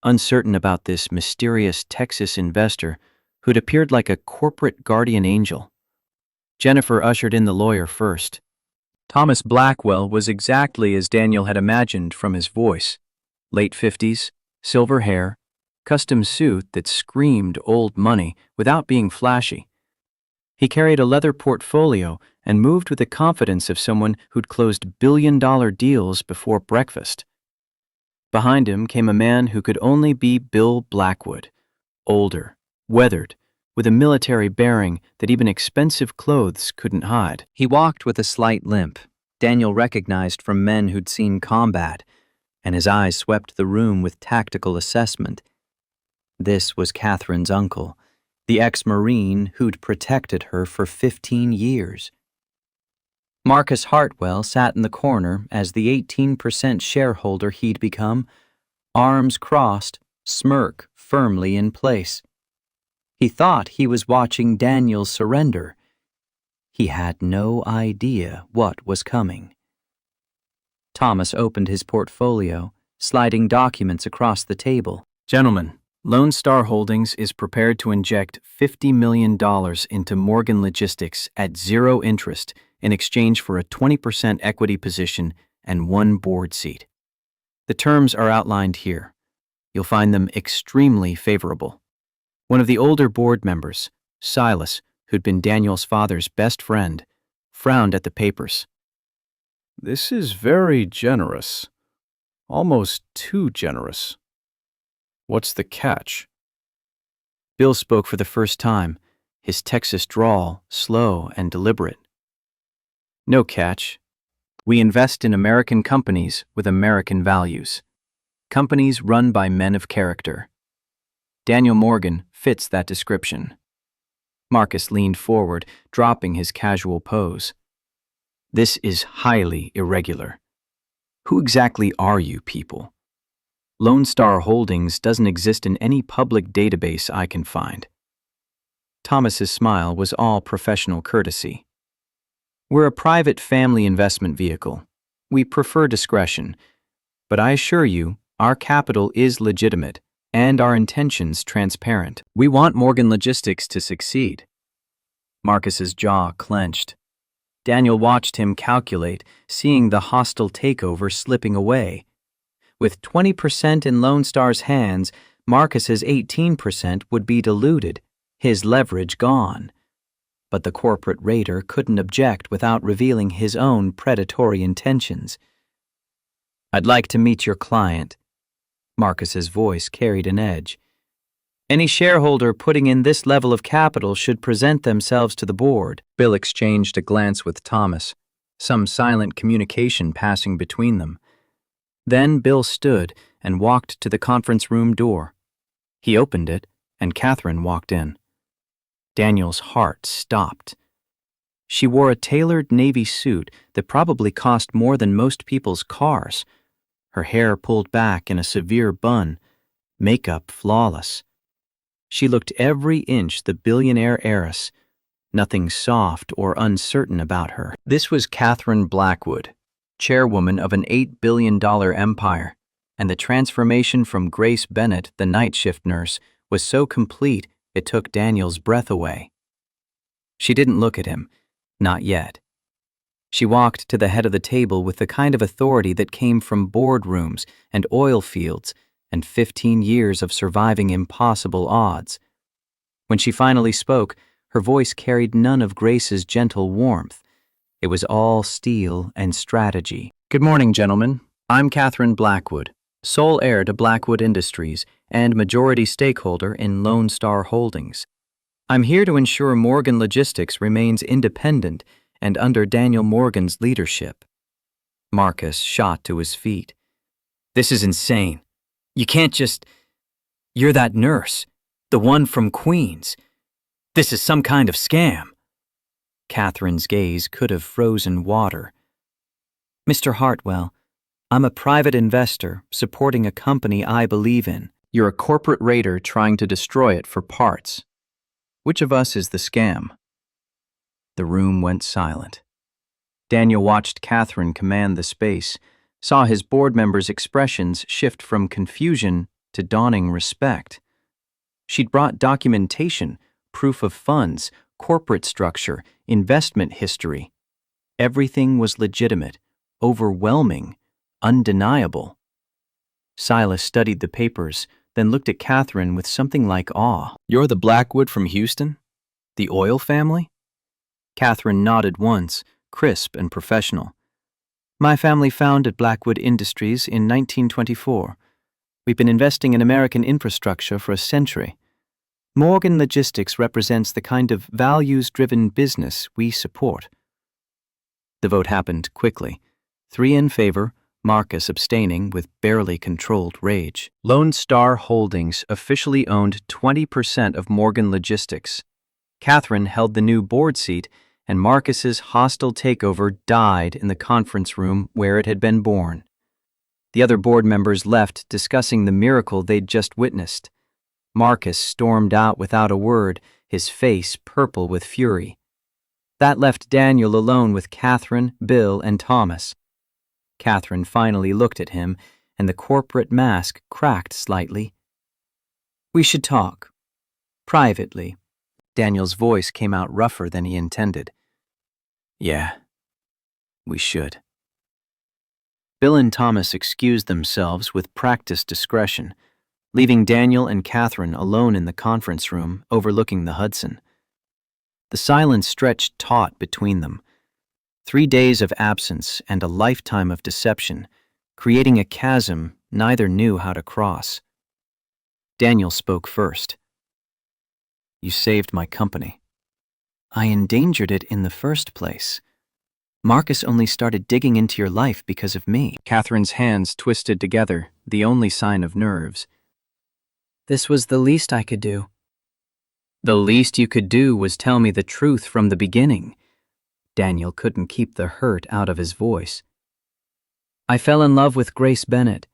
uncertain about this mysterious Texas investor who'd appeared like a corporate guardian angel. Jennifer ushered in the lawyer first. Thomas Blackwell was exactly as Daniel had imagined from his voice. Late 50s, silver hair, custom suit that screamed old money without being flashy. He carried a leather portfolio and moved with the confidence of someone who'd closed billion-dollar deals before breakfast. Behind him came a man who could only be Bill Blackwood, older, weathered, with a military bearing that even expensive clothes couldn't hide. He walked with a slight limp, Daniel recognized from men who'd seen combat, and his eyes swept the room with tactical assessment. This was Catherine's uncle, the ex-Marine who'd protected her for 15 years. Marcus Hartwell sat in the corner as the 18% shareholder he'd become, arms crossed, smirk firmly in place. He thought he was watching Daniel surrender. He had no idea what was coming. Thomas opened his portfolio, sliding documents across the table. Gentlemen, Lone Star Holdings is prepared to inject $50 million into Morgan Logistics at 0 interest in exchange for a 20% equity position and 1 board seat. The terms are outlined here. You'll find them extremely favorable. One of the older board members, Silas, who'd been Daniel's father's best friend, frowned at the papers. This is very generous. Almost too generous. What's the catch? Bill spoke for the first time, his Texas drawl slow and deliberate. No catch. We invest in American companies with American values. Companies run by men of character. Daniel Morgan fits that description. Marcus leaned forward, dropping his casual pose. This is highly irregular. Who exactly are you people? Lone Star Holdings doesn't exist in any public database I can find. Thomas's smile was all professional courtesy. We're a private family investment vehicle. We prefer discretion, but I assure you, our capital is legitimate and our intentions transparent. We want Morgan Logistics to succeed. Marcus's jaw clenched. Daniel watched him calculate, seeing the hostile takeover slipping away. With 20% in Lone Star's hands, Marcus's 18% would be diluted, his leverage gone. But the corporate raider couldn't object without revealing his own predatory intentions. I'd like to meet your client. Marcus's voice carried an edge. Any shareholder putting in this level of capital should present themselves to the board. Bill exchanged a glance with Thomas, some silent communication passing between them. Then Bill stood and walked to the conference room door. He opened it, and Catherine walked in. Daniel's heart stopped. She wore a tailored navy suit that probably cost more than most people's cars. Her hair pulled back in a severe bun, makeup flawless. She looked every inch the billionaire heiress, nothing soft or uncertain about her. This was Catherine Blackwood, chairwoman of an $8 billion empire, and the transformation from Grace Bennett, the night shift nurse, was so complete it took Daniel's breath away. She didn't look at him, not yet. She walked to the head of the table with the kind of authority that came from boardrooms and oil fields and 15 years of surviving impossible odds. When she finally spoke, her voice carried none of Grace's gentle warmth. It was all steel and strategy. Good morning, gentlemen. I'm Catherine Blackwood, sole heir to Blackwood Industries and majority stakeholder in Lone Star Holdings. I'm here to ensure Morgan Logistics remains independent and under Daniel Morgan's leadership. Marcus shot to his feet. This is insane. You can't just... You're that nurse, the one from Queens. This is some kind of scam. Catherine's gaze could have frozen water. Mr. Hartwell, I'm a private investor supporting a company I believe in. You're a corporate raider trying to destroy it for parts. Which of us is the scam? The room went silent. Daniel watched Catherine command the space, saw his board members' expressions shift from confusion to dawning respect. She'd brought documentation, proof of funds, corporate structure, investment history. Everything was legitimate, overwhelming, undeniable. Silas studied the papers, then looked at Catherine with something like awe. You're the Blackwood from Houston? The oil family? Catherine nodded once, crisp and professional. My family founded Blackwood Industries in 1924. We've been investing in American infrastructure for a century. Morgan Logistics represents the kind of values-driven business we support. The vote happened quickly. 3 in favor, Marcus abstaining with barely controlled rage. Lone Star Holdings officially owned 20% of Morgan Logistics. Catherine held the new board seat, and Marcus's hostile takeover died in the conference room where it had been born. The other board members left discussing the miracle they'd just witnessed. Marcus stormed out without a word, his face purple with fury. That left Daniel alone with Catherine, Bill, and Thomas. Catherine finally looked at him, and the corporate mask cracked slightly. We should talk. Privately. Daniel's voice came out rougher than he intended. Yeah, we should. Bill and Thomas excused themselves with practiced discretion. leaving Daniel and Catherine alone in the conference room overlooking the Hudson. The silence stretched taut between them. 3 days of absence and a lifetime of deception, creating a chasm neither knew how to cross. Daniel spoke first. "You saved my company. I endangered it in the first place. Marcus only started digging into your life because of me." Catherine's hands twisted together, the only sign of nerves. "This was the least I could do." "The least you could do was tell me the truth from the beginning." Daniel couldn't keep the hurt out of his voice. "I fell in love with Grace Bennett,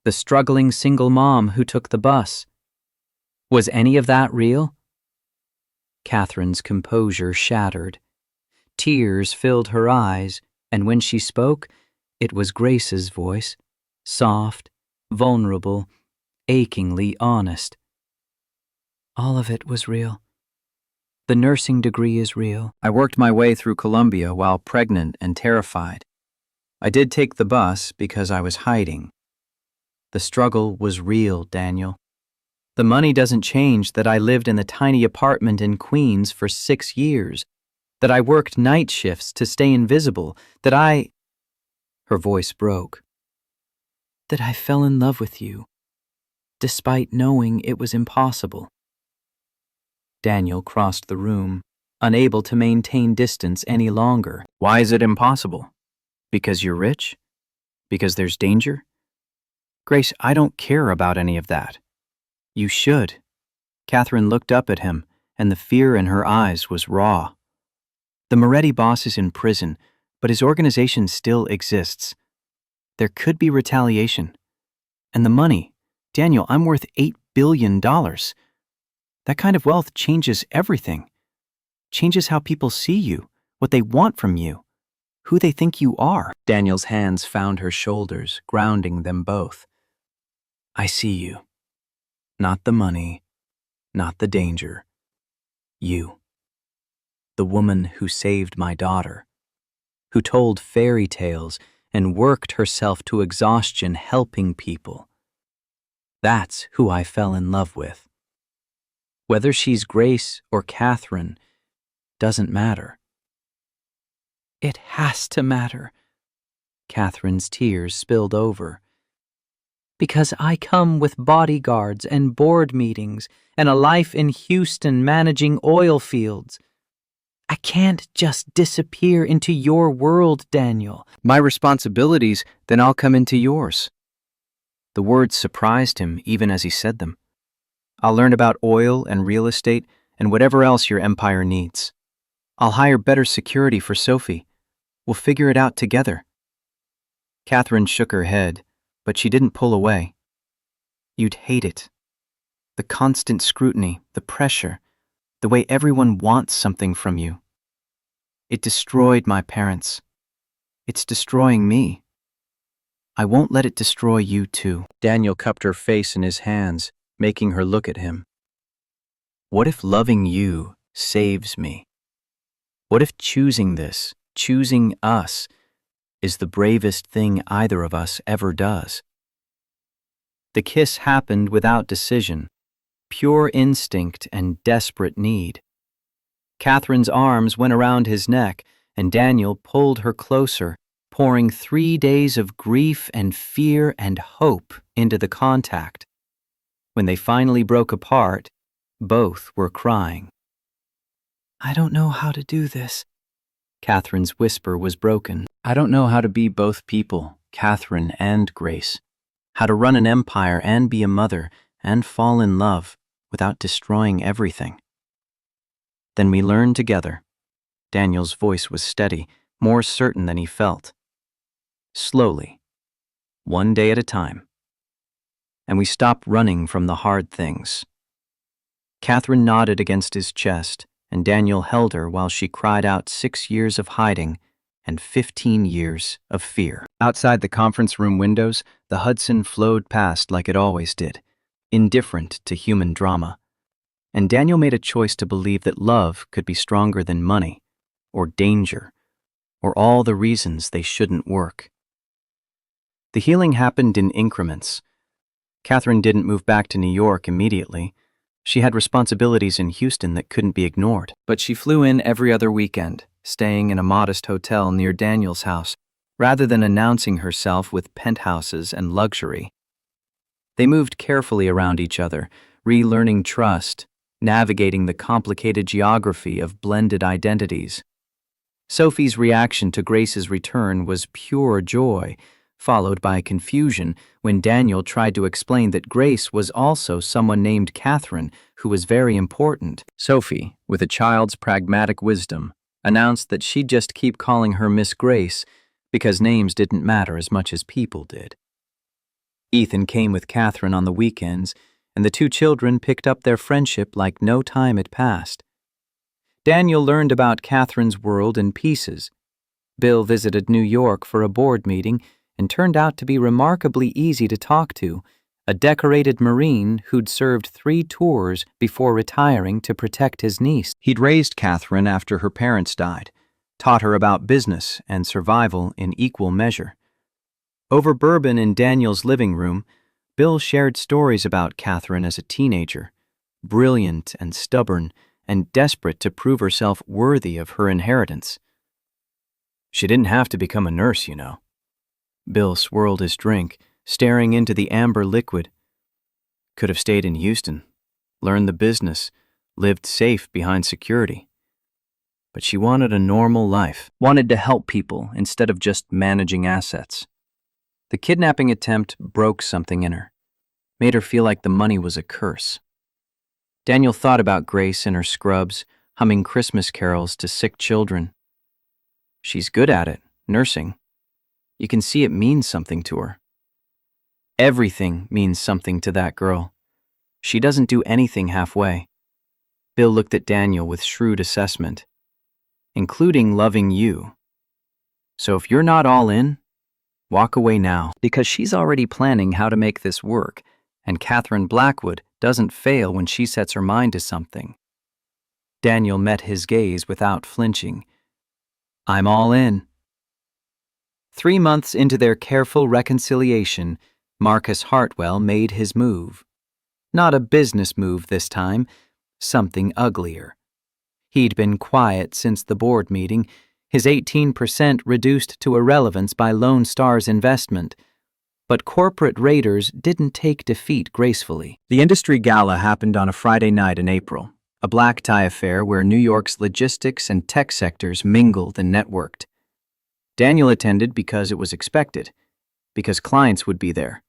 the struggling single mom who took the bus. Was any of that real?" Catherine's composure shattered. Tears filled her eyes, and when she spoke, it was Grace's voice, soft, vulnerable, achingly honest. "All of it was real. The nursing degree is real. I worked my way through Columbia while pregnant and terrified. I did take the bus because I was hiding. The struggle was real, Daniel. The money doesn't change that I lived in the tiny apartment in Queens for 6 years, that I worked night shifts to stay invisible, that I—" Her voice broke. "That I fell in love with you, despite knowing it was impossible." Daniel crossed the room, unable to maintain distance any longer. "Why is it impossible? Because you're rich? Because there's danger? Grace, I don't care about any of that." "You should." Catherine looked up at him, and the fear in her eyes was raw. "The Moretti boss is in prison, but his organization still exists. There could be retaliation. And the money, Daniel, I'm worth $8 billion. That kind of wealth changes everything. Changes how people see you, what they want from you, who they think you are." Daniel's hands found her shoulders, grounding them both. "I see you. Not the money, not the danger. You. The woman who saved my daughter, who told fairy tales and worked herself to exhaustion helping people. That's who I fell in love with. Whether she's Grace or Catherine doesn't matter." "It has to matter." Catherine's tears spilled over. "Because I come with bodyguards and board meetings and a life in Houston managing oil fields. I can't just disappear into your world, Daniel." "My responsibilities, then I'll come into yours." The words surprised him even as he said them. "I'll learn about oil and real estate and whatever else your empire needs. I'll hire better security for Sophie. We'll figure it out together." Catherine shook her head, but she didn't pull away. "You'd hate it. The constant scrutiny, the pressure, the way everyone wants something from you. It destroyed my parents. It's destroying me. I won't let it destroy you too." Daniel cupped her face in his hands, making her look at him. "What if loving you saves me? What if choosing this, choosing us, is the bravest thing either of us ever does?" The kiss happened without decision, pure instinct and desperate need. Catherine's arms went around his neck, and Daniel pulled her closer, pouring 3 days of grief and fear and hope into the contact. When they finally broke apart, both were crying. "I don't know how to do this." Catherine's whisper was broken. "I don't know how to be both people, Catherine and Grace. How to run an empire and be a mother and fall in love without destroying everything." "Then we learned together." Daniel's voice was steady, more certain than he felt. "Slowly, one day at a time. And we stopped running from the hard things." Catherine nodded against his chest, and Daniel held her while she cried out 6 years of hiding and 15 years of fear. Outside the conference room windows, the Hudson flowed past like it always did, indifferent to human drama. And Daniel made a choice to believe that love could be stronger than money, or danger, or all the reasons they shouldn't work. The healing happened in increments. Catherine didn't move back to New York immediately. She had responsibilities in Houston that couldn't be ignored. But she flew in every other weekend, staying in a modest hotel near Daniel's house, rather than announcing herself with penthouses and luxury. They moved carefully around each other, relearning trust, navigating the complicated geography of blended identities. Sophie's reaction to Grace's return was pure joy, followed by confusion when Daniel tried to explain that Grace was also someone named Catherine, who was very important. Sophie, with a child's pragmatic wisdom, announced that she'd just keep calling her Miss Grace because names didn't matter as much as people did. Ethan came with Catherine on the weekends, and the two children picked up their friendship like no time had passed. Daniel learned about Catherine's world in pieces. Bill visited New York for a board meeting and turned out to be remarkably easy to talk to, a decorated Marine who'd served 3 tours before retiring to protect his niece. He'd raised Catherine after her parents died, taught her about business and survival in equal measure. Over bourbon in Daniel's living room, Bill shared stories about Catherine as a teenager, brilliant and stubborn and desperate to prove herself worthy of her inheritance. She didn't have to become a nurse, you know. Bill swirled his drink, staring into the amber liquid. Could have stayed in Houston, learned the business, lived safe behind security. But she wanted a normal life, wanted to help people instead of just managing assets. The kidnapping attempt broke something in her, made her feel like the money was a curse. Daniel thought about Grace in her scrubs, humming Christmas carols to sick children. She's good at it, nursing. You can see it means something to her. Everything means something to that girl. She doesn't do anything halfway. Bill looked at Daniel with shrewd assessment, including loving you. So if you're not all in, walk away now, because she's already planning how to make this work, and Catherine Blackwood doesn't fail when she sets her mind to something. Daniel met his gaze without flinching. I'm all in. 3 months into their careful reconciliation, Marcus Hartwell made his move. Not a business move this time, something uglier. He'd been quiet since the board meeting, his 18% reduced to irrelevance by Lone Star's investment. But corporate raiders didn't take defeat gracefully. The industry gala happened on a Friday night in April, a black tie affair where New York's logistics and tech sectors mingled and networked. Daniel attended because it was expected, because clients would be there,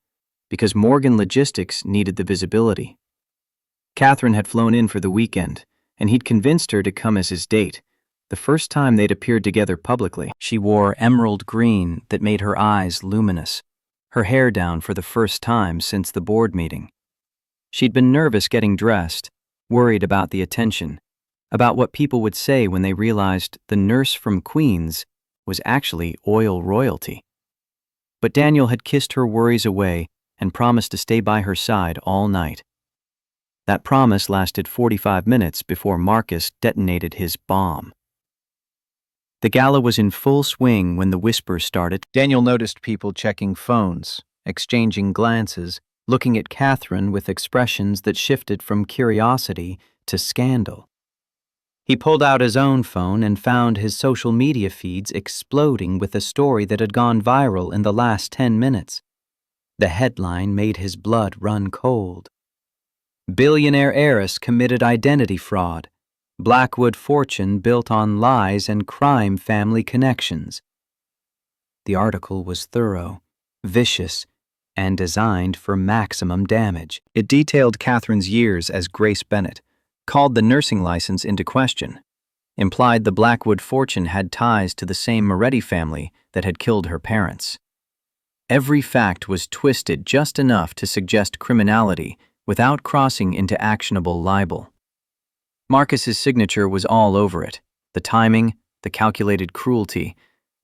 because Morgan Logistics needed the visibility. Catherine had flown in for the weekend, and he'd convinced her to come as his date, the first time they'd appeared together publicly. She wore emerald green that made her eyes luminous, her hair down for the first time since the board meeting. She'd been nervous getting dressed, worried about the attention, about what people would say when they realized the nurse from Queens was actually oil royalty. But Daniel had kissed her worries away and promised to stay by her side all night. That promise lasted 45 minutes before Marcus detonated his bomb. The gala was in full swing when the whispers started. Daniel noticed people checking phones, exchanging glances, looking at Catherine with expressions that shifted from curiosity to scandal. He pulled out his own phone and found his social media feeds exploding with a story that had gone viral in the last 10 minutes. The headline made his blood run cold. Billionaire heiress committed identity fraud. Blackwood fortune built on lies and crime family connections. The article was thorough, vicious, and designed for maximum damage. It detailed Catherine's years as Grace Bennett, called the nursing license into question, implied the Blackwood fortune had ties to the same Moretti family that had killed her parents. Every fact was twisted just enough to suggest criminality without crossing into actionable libel. Marcus's signature was all over it, the timing, the calculated cruelty,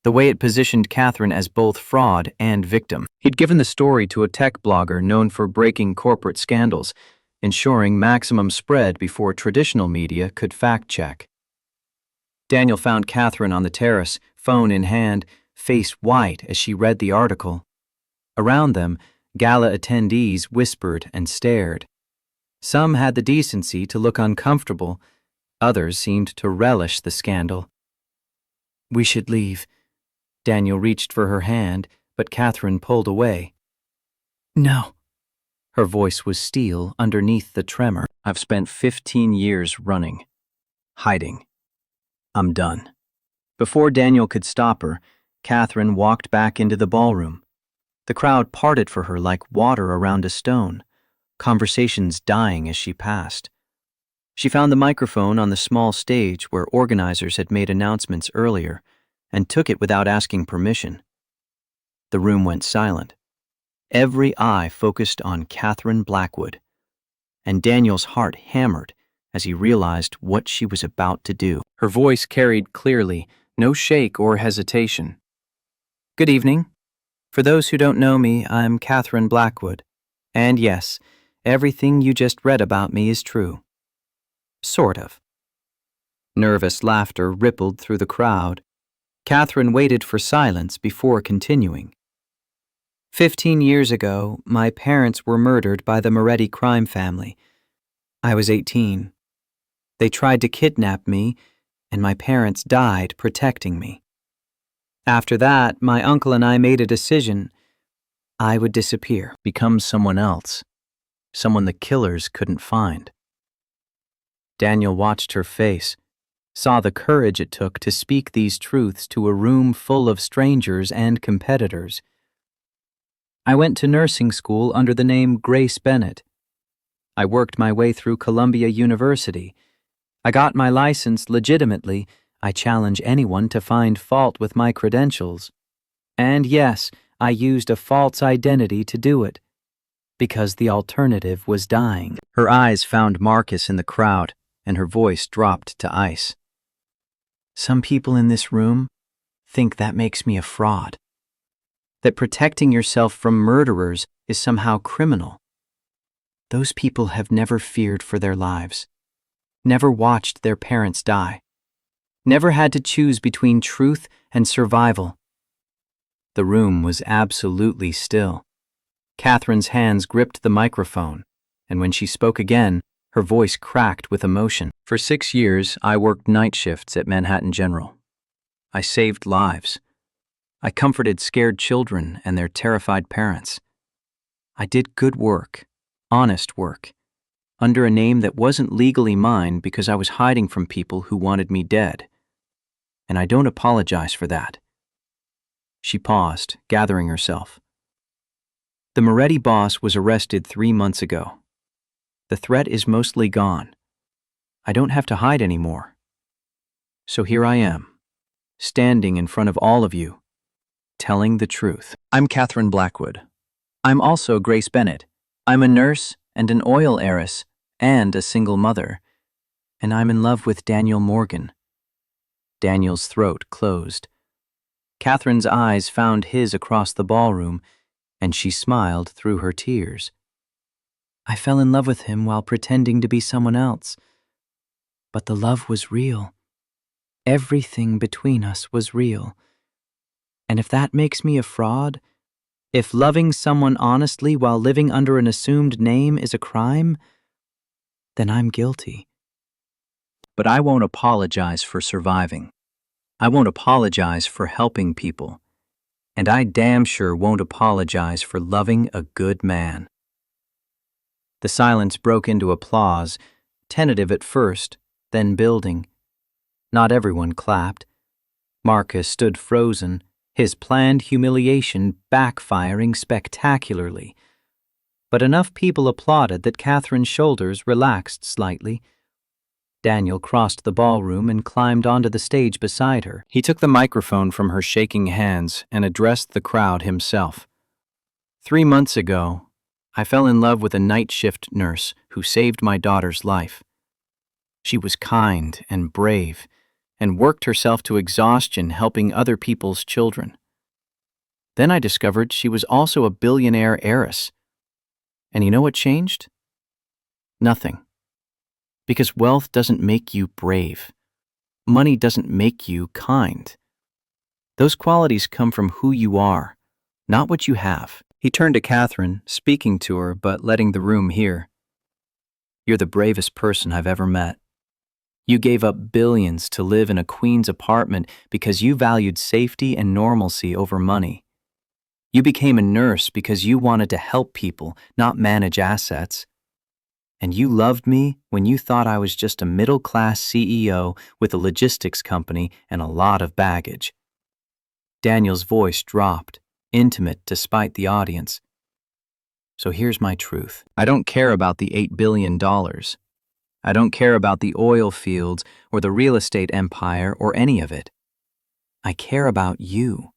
the way it positioned Catherine as both fraud and victim. He'd given the story to a tech blogger known for breaking corporate scandals, ensuring maximum spread before traditional media could fact-check. Daniel found Catherine on the terrace, phone in hand, face white as she read the article. Around them, Gala attendees whispered and stared. Some had the decency to look uncomfortable. Others seemed to relish the scandal. "We should leave." Daniel reached for her hand, but Catherine pulled away. No. Her voice was steel underneath the tremor. "I've spent 15 years running, hiding. I'm done." Before Daniel could stop her, Catherine walked back into the ballroom. The crowd parted for her like water around a stone, conversations dying as she passed. She found the microphone on the small stage where organizers had made announcements earlier and took it without asking permission. The room went silent. Every eye focused on Catherine Blackwood, and Daniel's heart hammered as he realized what she was about to do. Her voice carried clearly, no shake or hesitation. "Good evening. For those who don't know me, I'm Catherine Blackwood. And yes, everything you just read about me is true. Sort of." Nervous laughter rippled through the crowd. Catherine waited for silence before continuing. 15 years ago, my parents were murdered by the Moretti crime family. I was 18. They tried to kidnap me, and my parents died protecting me. After that, my uncle and I made a decision. I would disappear, become someone else, someone the killers couldn't find. Daniel watched her face, saw the courage it took to speak these truths to a room full of strangers and competitors. "I went to nursing school under the name Grace Bennett. I worked my way through Columbia University. I got my license legitimately. I challenge anyone to find fault with my credentials. And yes, I used a false identity to do it, because the alternative was dying." Her eyes found Marcus in the crowd, and her voice dropped to ice. "Some people in this room think that makes me a fraud. That protecting yourself from murderers is somehow criminal. Those people have never feared for their lives, never watched their parents die, never had to choose between truth and survival." The room was absolutely still. Catherine's hands gripped the microphone, and when she spoke again, her voice cracked with emotion. "For 6 years, I worked night shifts at Manhattan General. I saved lives. I comforted scared children and their terrified parents. I did good work, honest work, under a name that wasn't legally mine because I was hiding from people who wanted me dead. And I don't apologize for that." She paused, gathering herself. "The Moretti boss was arrested 3 months ago. The threat is mostly gone. I don't have to hide anymore. So here I am, standing in front of all of you, telling the truth. I'm Catherine Blackwood. I'm also Grace Bennett. I'm a nurse and an oil heiress and a single mother. And I'm in love with Daniel Morgan." Daniel's throat closed. Catherine's eyes found his across the ballroom, and she smiled through her tears. "I fell in love with him while pretending to be someone else. But the love was real. Everything between us was real. And if that makes me a fraud, if loving someone honestly while living under an assumed name is a crime, then I'm guilty. But I won't apologize for surviving. I won't apologize for helping people. And I damn sure won't apologize for loving a good man." The silence broke into applause, tentative at first, then building. Not everyone clapped. Marcus stood frozen, his planned humiliation backfiring spectacularly. But enough people applauded that Catherine's shoulders relaxed slightly. Daniel crossed the ballroom and climbed onto the stage beside her. He took the microphone from her shaking hands and addressed the crowd himself. 3 months ago, I fell in love with a night shift nurse who saved my daughter's life. She was kind and brave, and worked herself to exhaustion helping other people's children. Then I discovered she was also a billionaire heiress. And you know what changed? Nothing. Because wealth doesn't make you brave. Money doesn't make you kind. Those qualities come from who you are, not what you have. He turned to Catherine, speaking to her but letting the room hear. You're the bravest person I've ever met. You gave up billions to live in a queen's apartment because you valued safety and normalcy over money. You became a nurse because you wanted to help people, not manage assets. And you loved me when you thought I was just a middle-class CEO with a logistics company and a lot of baggage. Daniel's voice dropped, intimate despite the audience. So here's my truth. I don't care about the $8 billion. I don't care about the oil fields or the real estate empire or any of it. I care about you.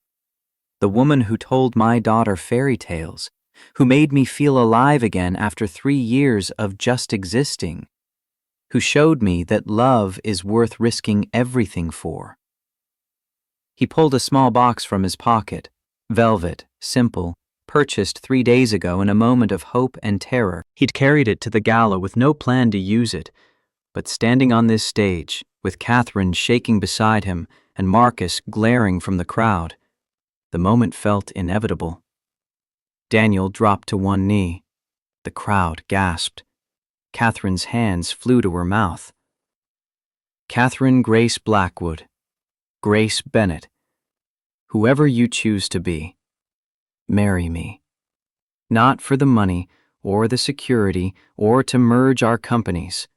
The woman who told my daughter fairy tales, who made me feel alive again after 3 years of just existing, who showed me that love is worth risking everything for. He pulled a small box from his pocket, velvet, simple, purchased 3 days ago in a moment of hope and terror. He'd carried it to the gala with no plan to use it, but standing on this stage, with Catherine shaking beside him and Marcus glaring from the crowd, the moment felt inevitable. Daniel dropped to one knee. The crowd gasped. Catherine's hands flew to her mouth. Catherine Grace Blackwood, Grace Bennett, whoever you choose to be, marry me. Not for the money or the security or to merge our companies.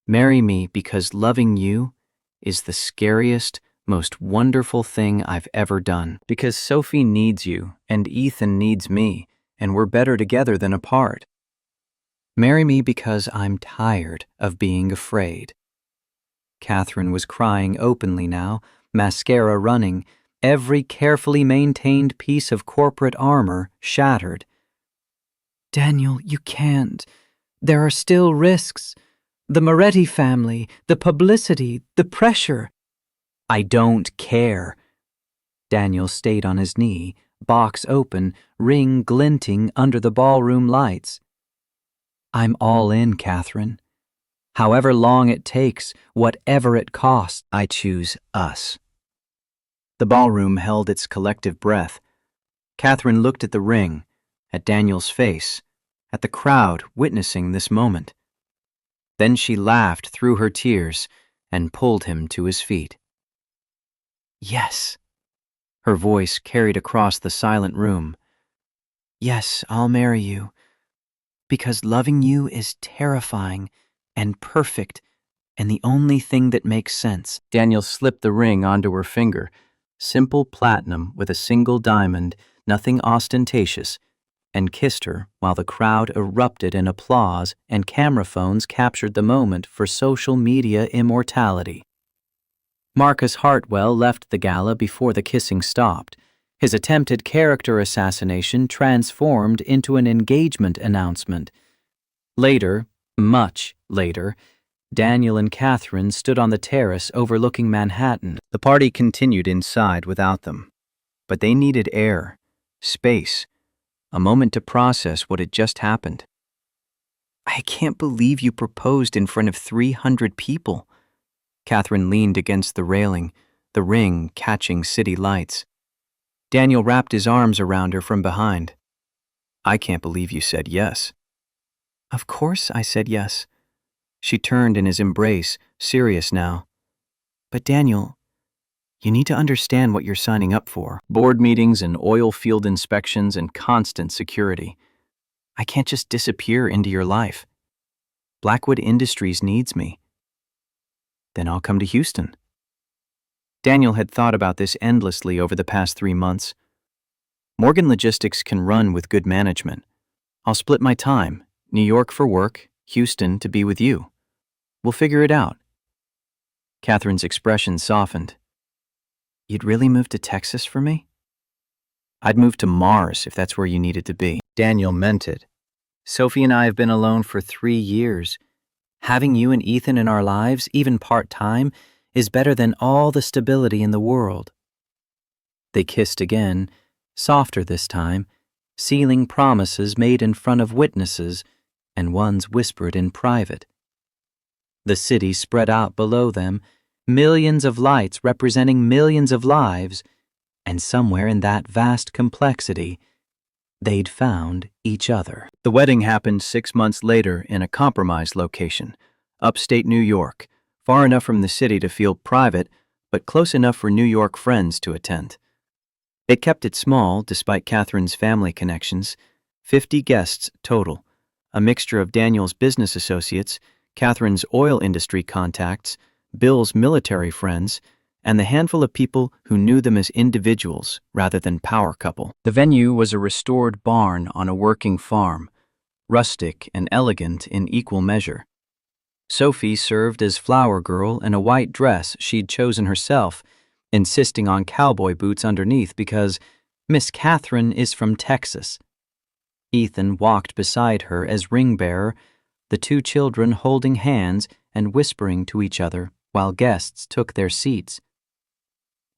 Marry me because loving you is the scariest, most wonderful thing I've ever done. Because Sophie needs you and Ethan needs me, and we're better together than apart. Marry me because I'm tired of being afraid. Catherine was crying openly now, mascara running, every carefully maintained piece of corporate armor shattered. Daniel, you can't. There are still risks. The Moretti family, the publicity, the pressure. I don't care. Daniel stayed on his knee, box open, ring glinting under the ballroom lights. I'm all in, Catherine. However long it takes, whatever it costs, I choose us. The ballroom held its collective breath. Catherine looked at the ring, at Daniel's face, at the crowd witnessing this moment. Then she laughed through her tears and pulled him to his feet. Yes. Her voice carried across the silent room. Yes, I'll marry you. Because loving you is terrifying and perfect and the only thing that makes sense. Daniel slipped the ring onto her finger, simple platinum with a single diamond, nothing ostentatious, and kissed her while the crowd erupted in applause and camera phones captured the moment for social media immortality. Marcus Hartwell left the gala before the kissing stopped. His attempted character assassination transformed into an engagement announcement. Later, much later, Daniel and Catherine stood on the terrace overlooking Manhattan. The party continued inside without them. But they needed air, space, a moment to process what had just happened. I can't believe you proposed in front of 300 people. Catherine leaned against the railing, the ring catching city lights. Daniel wrapped his arms around her from behind. I can't believe you said yes. Of course I said yes. She turned in his embrace, serious now. But Daniel, you need to understand what you're signing up for. Board meetings and oil field inspections and constant security. I can't just disappear into your life. Blackwood Industries needs me. Then I'll come to Houston. Daniel had thought about this endlessly over the past 3 months. Morgan Logistics can run with good management. I'll split my time, New York for work, Houston to be with you. We'll figure it out. Catherine's expression softened. You'd really move to Texas for me? I'd move to Mars if that's where you needed to be. Daniel meant it. Sophie and I have been alone for 3 years. Having you and Ethan in our lives, even part-time, is better than all the stability in the world. They kissed again, softer this time, sealing promises made in front of witnesses and ones whispered in private. The city spread out below them, millions of lights representing millions of lives, and somewhere in that vast complexity, they'd found each other. The wedding happened 6 months later in a compromised location, upstate New York, far enough from the city to feel private, but close enough for New York friends to attend. It kept it small, despite Catherine's family connections. 50 guests total, a mixture of Daniel's business associates, Catherine's oil industry contacts, Bill's military friends, and the handful of people who knew them as individuals rather than power couple. The venue was a restored barn on a working farm, rustic and elegant in equal measure. Sophie served as flower girl in a white dress she'd chosen herself, insisting on cowboy boots underneath because Miss Catherine is from Texas. Ethan walked beside her as ring bearer, the two children holding hands and whispering to each other while guests took their seats.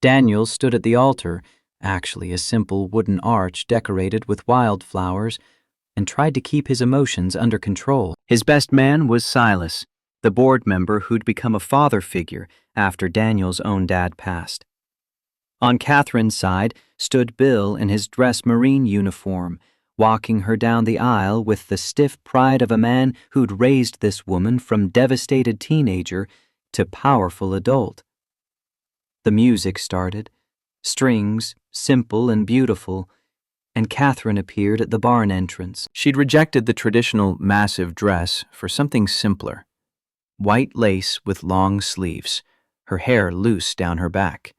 Daniel stood at the altar, actually a simple wooden arch decorated with wildflowers, and tried to keep his emotions under control. His best man was Silas, the board member who'd become a father figure after Daniel's own dad passed. On Catherine's side stood Bill in his dress marine uniform, walking her down the aisle with the stiff pride of a man who'd raised this woman from devastated teenager to powerful adult. The music started, strings, simple and beautiful, and Catherine appeared at the barn entrance. She'd rejected the traditional massive dress for something simpler. White lace with long sleeves, her hair loose down her back,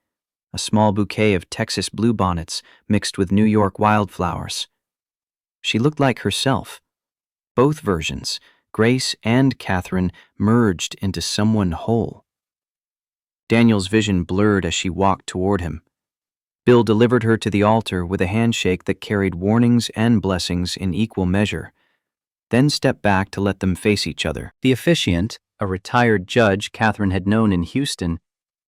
a small bouquet of Texas bluebonnets mixed with New York wildflowers. She looked like herself. Both versions, Grace and Catherine, merged into someone whole. Daniel's vision blurred as she walked toward him. Bill delivered her to the altar with a handshake that carried warnings and blessings in equal measure, then stepped back to let them face each other. The officiant, a retired judge Catherine had known in Houston,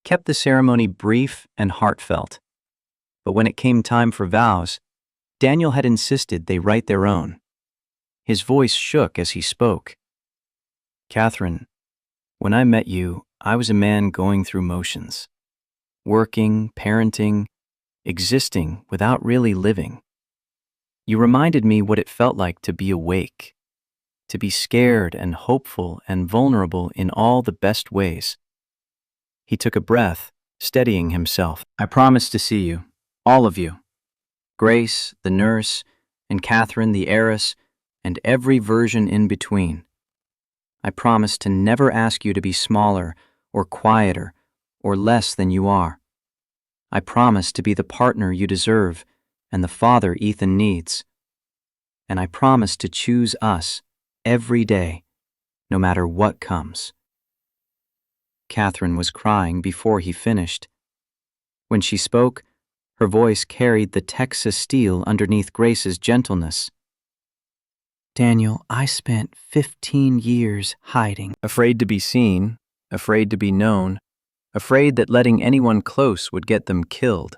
kept the ceremony brief and heartfelt. But when it came time for vows, Daniel had insisted they write their own. His voice shook as he spoke. "Catherine, when I met you, I was a man going through motions. Working, parenting, existing without really living. You reminded me what it felt like to be awake, to be scared and hopeful and vulnerable in all the best ways." He took a breath, steadying himself. "I promise to see you, all of you. Grace, the nurse, and Catherine, the heiress, and every version in between. I promise to never ask you to be smaller or quieter or less than you are. I promise to be the partner you deserve and the father Ethan needs. And I promise to choose us every day, no matter what comes." Catherine was crying before he finished. When she spoke, her voice carried the Texas steel underneath Grace's gentleness. "Daniel, I spent 15 years hiding. Afraid to be seen, afraid to be known, afraid that letting anyone close would get them killed.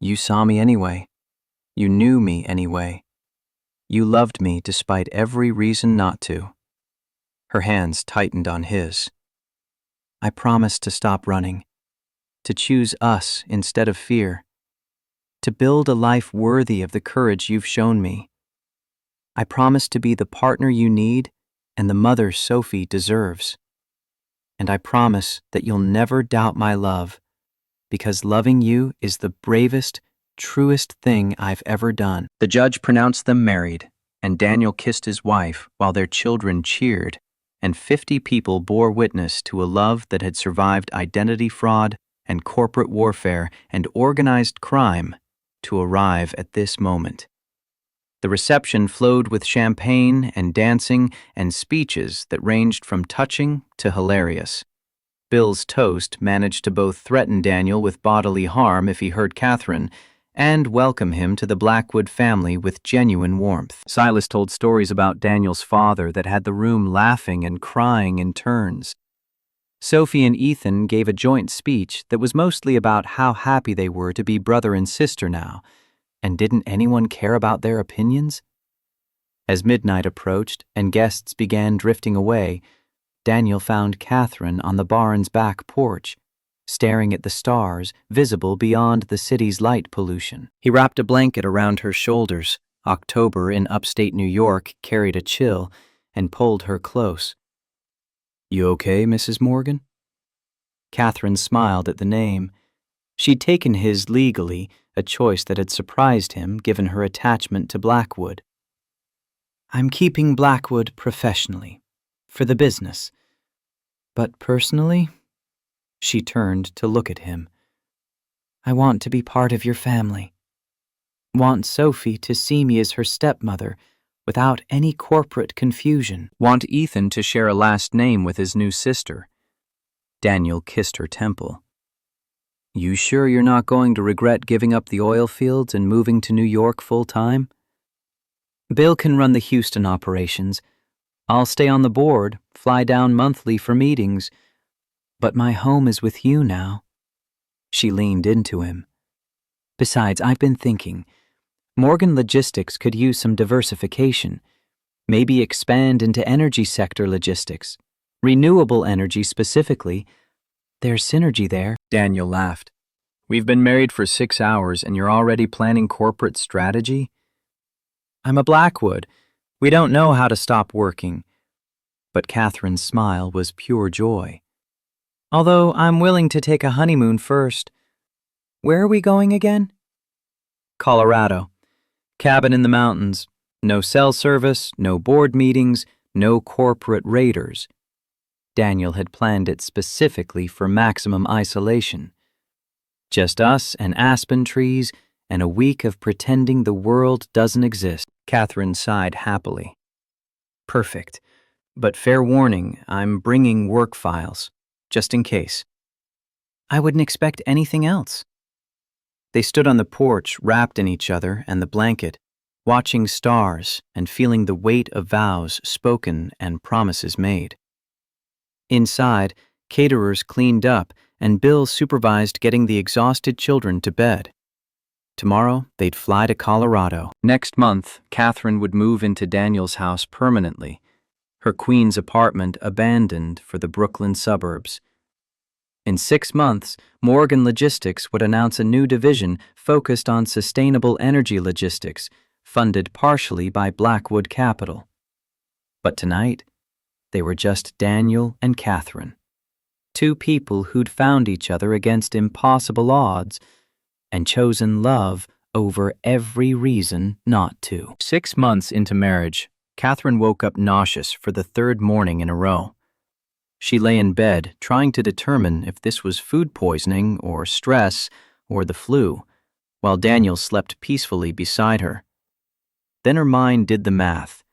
You saw me anyway. You knew me anyway. You loved me despite every reason not to." Her hands tightened on his. "I promise to stop running, to choose us instead of fear, to build a life worthy of the courage you've shown me. I promise to be the partner you need and the mother Sophie deserves. And I promise that you'll never doubt my love, because loving you is the bravest, truest thing I've ever done." The judge pronounced them married, and Daniel kissed his wife while their children cheered, and 50 people bore witness to a love that had survived identity fraud and corporate warfare and organized crime to arrive at this moment. The reception flowed with champagne and dancing and speeches that ranged from touching to hilarious. Bill's toast managed to both threaten Daniel with bodily harm if he hurt Catherine and welcome him to the Blackwood family with genuine warmth. Silas told stories about Daniel's father that had the room laughing and crying in turns. Sophie and Ethan gave a joint speech that was mostly about how happy they were to be brother and sister now, and didn't anyone care about their opinions? As midnight approached and guests began drifting away, Daniel found Catherine on the barn's back porch, staring at the stars visible beyond the city's light pollution. He wrapped a blanket around her shoulders, October in upstate New York carried a chill and pulled her close. "You okay, Mrs. Morgan?" Catherine smiled at the name. She'd taken his legally, a choice that had surprised him given her attachment to Blackwood. "I'm keeping Blackwood professionally, for the business. But personally," she turned to look at him, "I want to be part of your family. Want Sophie to see me as her stepmother without any corporate confusion. Want Ethan to share a last name with his new sister." Daniel kissed her temple. "You sure you're not going to regret giving up the oil fields and moving to New York full-time?" "Bill can run the Houston operations. I'll stay on the board, fly down monthly for meetings. But my home is with you now." She leaned into him. "Besides, I've been thinking, Morgan Logistics could use some diversification. Maybe expand into energy sector logistics. Renewable energy specifically. There's synergy there." Daniel laughed. "We've been married for 6 hours and you're already planning corporate strategy?" "I'm a Blackwood. We don't know how to stop working." But Catherine's smile was pure joy. "Although I'm willing to take a honeymoon first. Where are we going again?" "Colorado. Cabin in the mountains. No cell service, no board meetings, no corporate raiders." Daniel had planned it specifically for maximum isolation. "Just us and aspen trees and a week of pretending the world doesn't exist." Catherine sighed happily. "Perfect. But fair warning, I'm bringing work files, just in case." "I wouldn't expect anything else." They stood on the porch, wrapped in each other and the blanket, watching stars and feeling the weight of vows spoken and promises made. Inside, caterers cleaned up and Bill supervised getting the exhausted children to bed. Tomorrow, they'd fly to Colorado. Next month, Catherine would move into Daniel's house permanently, her Queens apartment abandoned for the Brooklyn suburbs. In 6 months, Morgan Logistics would announce a new division focused on sustainable energy logistics, funded partially by Blackwood Capital. But tonight, they were just Daniel and Catherine, 2 people who'd found each other against impossible odds and chosen love over every reason not to. 6 months into marriage, Catherine woke up nauseous for the 3rd morning in a row. She lay in bed trying to determine if this was food poisoning or stress or the flu, while Daniel slept peacefully beside her. Then her mind did the math.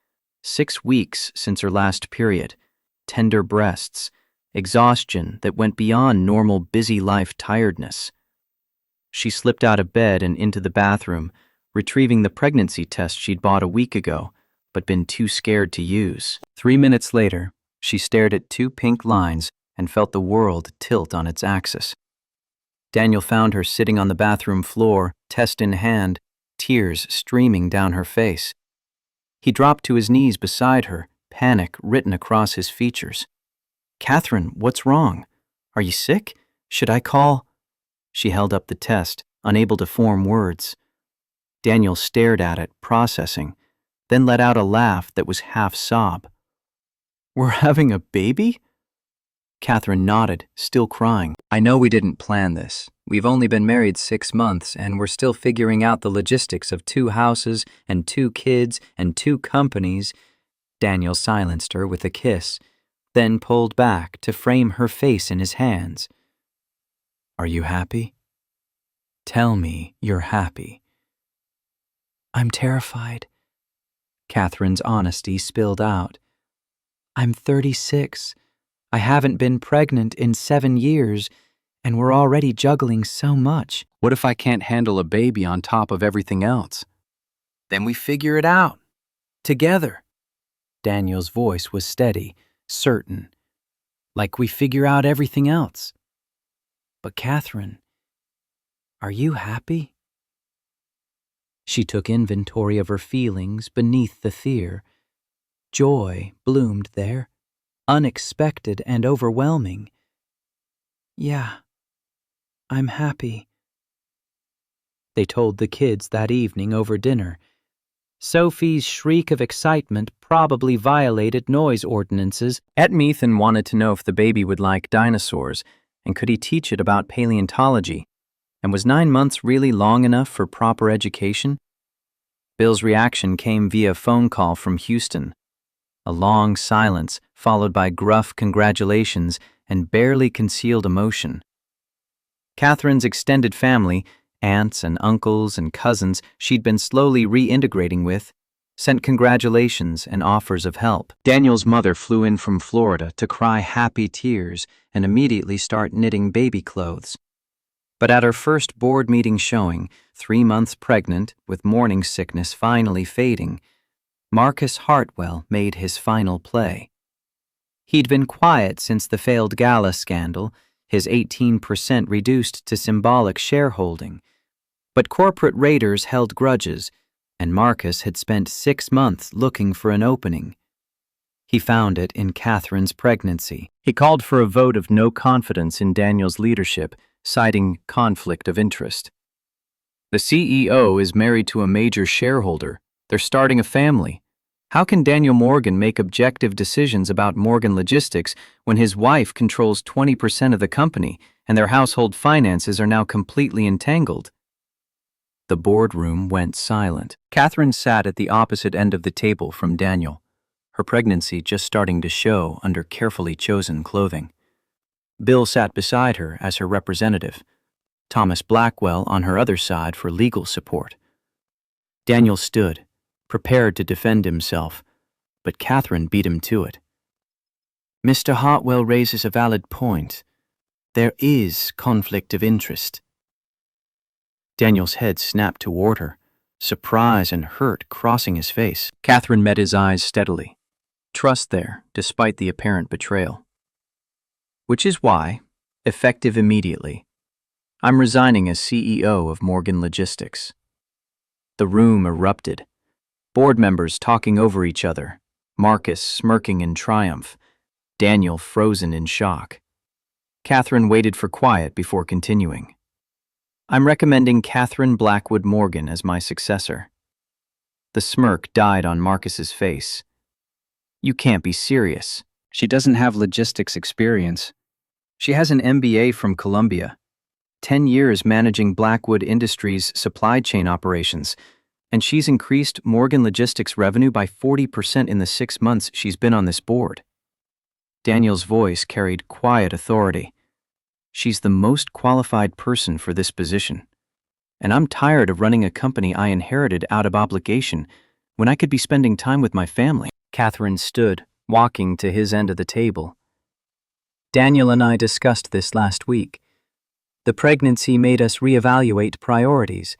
6 weeks since her last period, tender breasts, exhaustion that went beyond normal busy life tiredness. She slipped out of bed and into the bathroom, retrieving the pregnancy test she'd bought a week ago, but been too scared to use. 3 minutes later, she stared at 2 pink lines and felt the world tilt on its axis. Daniel found her sitting on the bathroom floor, test in hand, tears streaming down her face. He dropped to his knees beside her, panic written across his features. "Catherine, what's wrong? Are you sick? Should I call?" She held up the test, unable to form words. Daniel stared at it, processing, then let out a laugh that was half sob. "We're having a baby?" Catherine nodded, still crying. "I know we didn't plan this. We've only been married 6 months, and we're still figuring out the logistics of 2 houses and 2 kids and 2 companies." Daniel silenced her with a kiss, then pulled back to frame her face in his hands. "Are you happy? Tell me you're happy." "I'm terrified." Catherine's honesty spilled out. "I'm 36. I haven't been pregnant in 7 years, and we're already juggling so much." "What if I can't handle a baby on top of everything else?" "Then we figure it out. Together." Daniel's voice was steady, certain. "Like we figure out everything else." "But Catherine, are you happy?" She took inventory of her feelings beneath the fear. Joy bloomed there, unexpected and overwhelming. "Yeah, I'm happy." They told the kids that evening over dinner. Sophie's shriek of excitement probably violated noise ordinances. Ethan wanted to know if the baby would like dinosaurs, and could he teach it about paleontology, and was 9 months really long enough for proper education? Bill's reaction came via phone call from Houston. A long silence, followed by gruff congratulations and barely concealed emotion. Catherine's extended family, aunts and uncles and cousins she'd been slowly reintegrating with, sent congratulations and offers of help. Daniel's mother flew in from Florida to cry happy tears and immediately start knitting baby clothes. But at her first board meeting showing, 3 months pregnant with morning sickness finally fading, Marcus Hartwell made his final play. He'd been quiet since the failed gala scandal, his 18% reduced to symbolic shareholding. But corporate raiders held grudges, and Marcus had spent 6 months looking for an opening. He found it in Catherine's pregnancy. He called for a vote of no confidence in Daniel's leadership, citing conflict of interest. The CEO is married to a major shareholder. They're starting a family. How can Daniel Morgan make objective decisions about Morgan Logistics when his wife controls 20% of the company and their household finances are now completely entangled? The boardroom went silent. Catherine sat at the opposite end of the table from Daniel, her pregnancy just starting to show under carefully chosen clothing. Bill sat beside her as her representative, Thomas Blackwell on her other side for legal support. Daniel stood, prepared to defend himself, but Catherine beat him to it. Mr. Hartwell raises a valid point. There is conflict of interest. Daniel's head snapped toward her, surprise and hurt crossing his face. Catherine met his eyes steadily, trust there despite the apparent betrayal. Which is why, effective immediately, I'm resigning as CEO of Morgan Logistics. The room erupted. Board members talking over each other, Marcus smirking in triumph, Daniel frozen in shock. Catherine waited for quiet before continuing. I'm recommending Catherine Blackwood Morgan as my successor. The smirk died on Marcus's face. You can't be serious. She doesn't have logistics experience. She has an MBA from Columbia, 10 years managing Blackwood Industries' supply chain operations, and she's increased Morgan Logistics revenue by 40% in the 6 months she's been on this board. Daniel's voice carried quiet authority. She's the most qualified person for this position, and I'm tired of running a company I inherited out of obligation when I could be spending time with my family. Catherine stood, walking to his end of the table. Daniel and I discussed this last week. The pregnancy made us reevaluate priorities.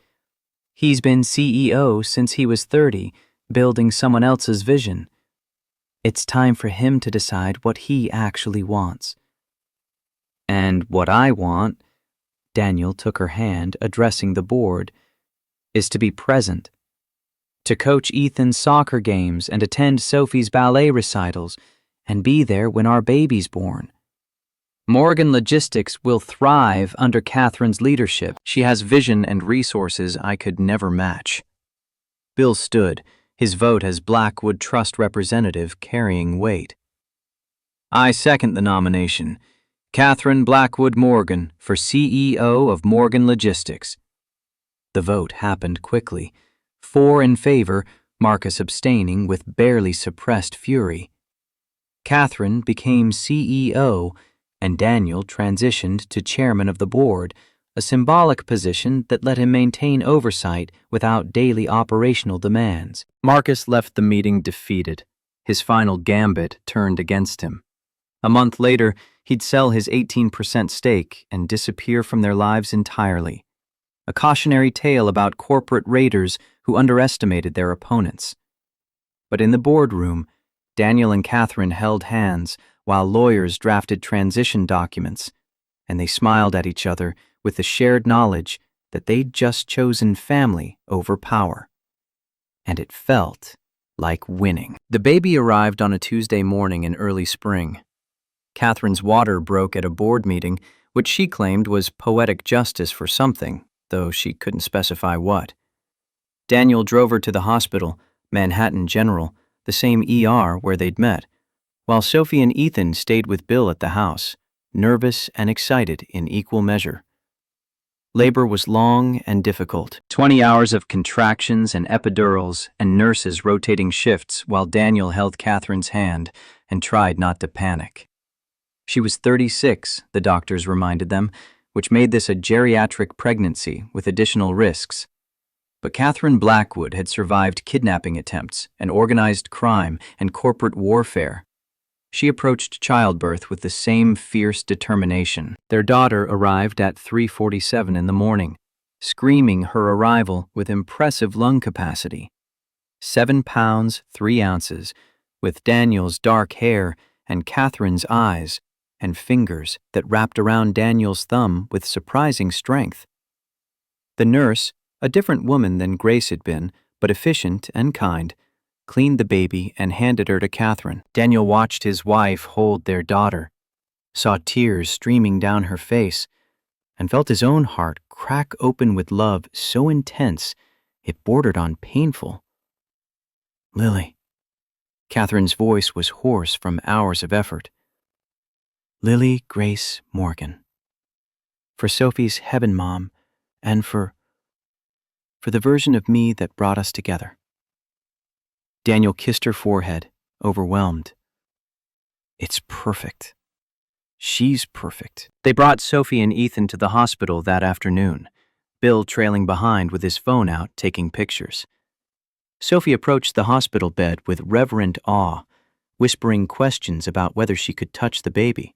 He's been CEO since he was 30, building someone else's vision. It's time for him to decide what he actually wants. And what I want, Daniel took her hand, addressing the board, is to be present. To coach Ethan's soccer games and attend Sophie's ballet recitals and be there when our baby's born. Morgan Logistics will thrive under Catherine's leadership. She has vision and resources I could never match. Bill stood, his vote as Blackwood Trust representative carrying weight. I second the nomination. Catherine Blackwood Morgan for CEO of Morgan Logistics. The vote happened quickly. 4 in favor, Marcus abstaining with barely suppressed fury. Catherine became CEO, and Daniel transitioned to chairman of the board, a symbolic position that let him maintain oversight without daily operational demands. Marcus left the meeting defeated, his final gambit turned against him. A month later, he'd sell his 18% stake and disappear from their lives entirely. A cautionary tale about corporate raiders who underestimated their opponents. But in the boardroom, Daniel and Catherine held hands while lawyers drafted transition documents, and they smiled at each other with the shared knowledge that they'd just chosen family over power. And it felt like winning. The baby arrived on a Tuesday morning in early spring. Catherine's water broke at a board meeting, which she claimed was poetic justice for something, though she couldn't specify what. Daniel drove her to the hospital, Manhattan General, the same ER where they'd met, while Sophie and Ethan stayed with Bill at the house, nervous and excited in equal measure. Labor was long and difficult. 20 hours of contractions and epidurals and nurses rotating shifts while Daniel held Catherine's hand and tried not to panic. She was 36, the doctors reminded them, which made this a geriatric pregnancy with additional risks. But Catherine Blackwood had survived kidnapping attempts and organized crime and corporate warfare. She approached childbirth with the same fierce determination. Their daughter arrived at 3:47 in the morning, screaming her arrival with impressive lung capacity. 7 pounds, 3 ounces, with Daniel's dark hair and Catherine's eyes and fingers that wrapped around Daniel's thumb with surprising strength. The nurse, a different woman than Grace had been, but efficient and kind, cleaned the baby and handed her to Catherine. Daniel watched his wife hold their daughter, saw tears streaming down her face, and felt his own heart crack open with love so intense it bordered on painful. Lily. Catherine's voice was hoarse from hours of effort. Lily Grace Morgan. For Sophie's heaven mom, and for the version of me that brought us together. Daniel kissed her forehead, overwhelmed. It's perfect. She's perfect. They brought Sophie and Ethan to the hospital that afternoon, Bill trailing behind with his phone out taking pictures. Sophie approached the hospital bed with reverent awe, whispering questions about whether she could touch the baby.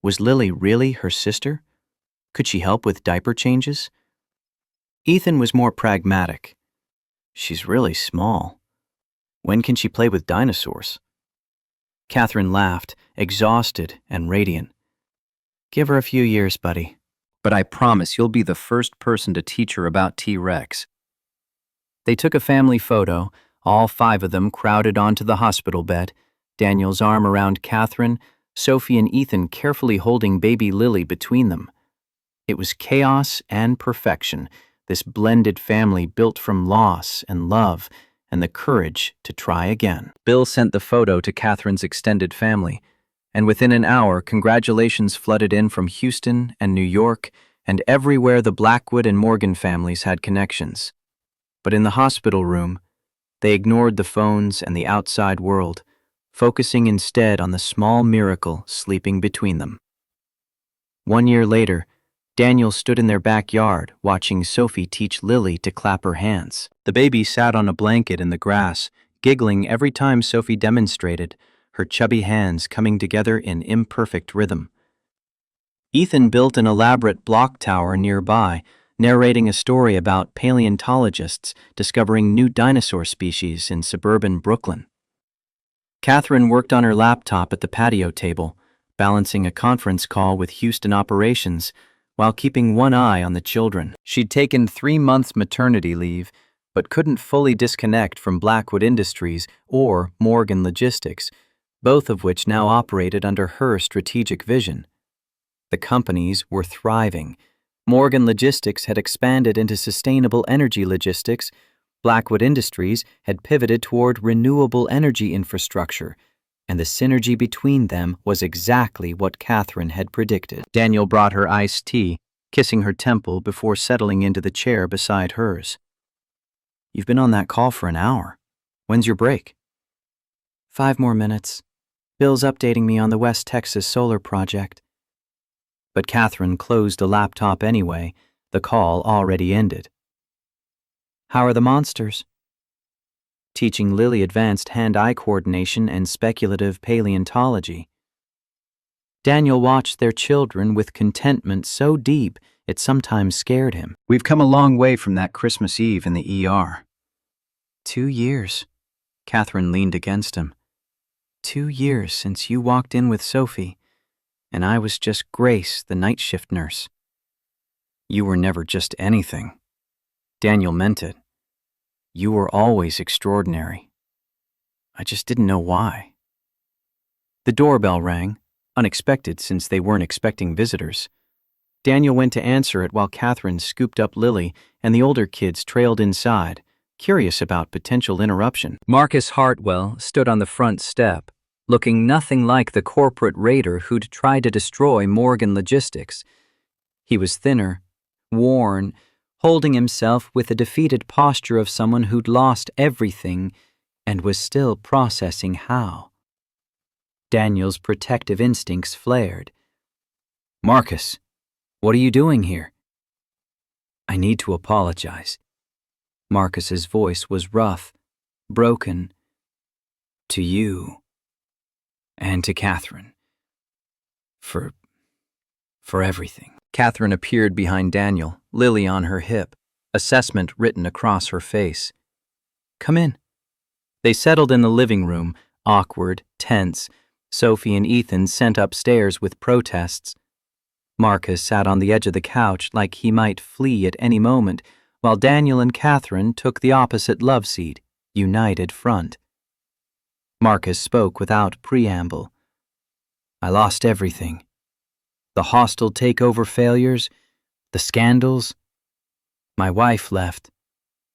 Was Lily really her sister? Could she help with diaper changes? Ethan was more pragmatic. She's really small. When can she play with dinosaurs? Catherine laughed, exhausted and radiant. Give her a few years, buddy. But I promise you'll be the first person to teach her about T-Rex. They took a family photo, all 5 of them crowded onto the hospital bed, Daniel's arm around Catherine, Sophie and Ethan carefully holding baby Lily between them. It was chaos and perfection, this blended family built from loss and love and the courage to try again. Bill sent the photo to Catherine's extended family, and within an hour, congratulations flooded in from Houston and New York and everywhere the Blackwood and Morgan families had connections. But in the hospital room, they ignored the phones and the outside world, focusing instead on the small miracle sleeping between them. 1 year later, Daniel stood in their backyard watching Sophie teach Lily to clap her hands. The baby sat on a blanket in the grass, giggling every time Sophie demonstrated, her chubby hands coming together in imperfect rhythm. Ethan built an elaborate block tower nearby, narrating a story about paleontologists discovering new dinosaur species in suburban Brooklyn. Catherine worked on her laptop at the patio table, balancing a conference call with Houston operations, while keeping one eye on the children. She'd taken 3 months maternity leave, but couldn't fully disconnect from Blackwood Industries or Morgan Logistics, both of which now operated under her strategic vision. The companies were thriving. Morgan Logistics had expanded into sustainable energy logistics. Blackwood Industries had pivoted toward renewable energy infrastructure, and the synergy between them was exactly what Catherine had predicted. Daniel brought her iced tea, kissing her temple before settling into the chair beside hers. You've been on that call for an hour. When's your break? 5 more minutes. Bill's updating me on the West Texas solar project. But Catherine closed the laptop anyway, the call already ended. How are the monsters? Teaching Lily advanced hand-eye coordination and speculative paleontology. Daniel watched their children with contentment so deep it sometimes scared him. We've come a long way from that Christmas Eve in the ER. 2 years. Catherine leaned against him. 2 years since you walked in with Sophie, and I was just Grace, the night shift nurse. You were never just anything. Daniel meant it. You were always extraordinary. I just didn't know why. The doorbell rang, unexpected since they weren't expecting visitors. Daniel went to answer it while Catherine scooped up Lily and the older kids trailed inside, curious about potential interruption. Marcus Hartwell stood on the front step, looking nothing like the corporate raider who'd tried to destroy Morgan Logistics. He was thinner, worn, holding himself with the defeated posture of someone who'd lost everything and was still processing how. Daniel's protective instincts flared. "Marcus, what are you doing here?" "I need to apologize." Marcus's voice was rough, broken. "To you. And to Catherine. For everything." Catherine appeared behind Daniel, Lily on her hip, assessment written across her face. "Come in." They settled in the living room, awkward, tense. Sophie and Ethan sent upstairs with protests. Marcus sat on the edge of the couch like he might flee at any moment, while Daniel and Catherine took the opposite love seat, united front. Marcus spoke without preamble. "I lost everything. The hostile takeover failures, the scandals. My wife left.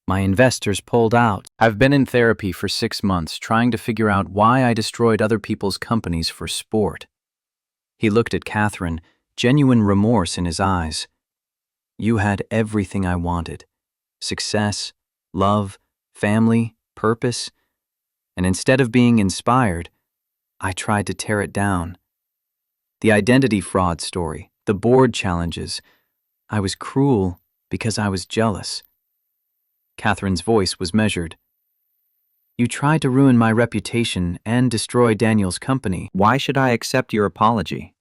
My investors pulled out. I've been in therapy for 6 months trying to figure out why I destroyed other people's companies for sport." He looked at Catherine, genuine remorse in his eyes. "You had everything I wanted. Success, love, family, purpose. And instead of being inspired, I tried to tear it down. The identity fraud story, the board challenges. I was cruel because I was jealous." Catherine's voice was measured. "You tried to ruin my reputation and destroy Daniel's company. Why should I accept your apology?"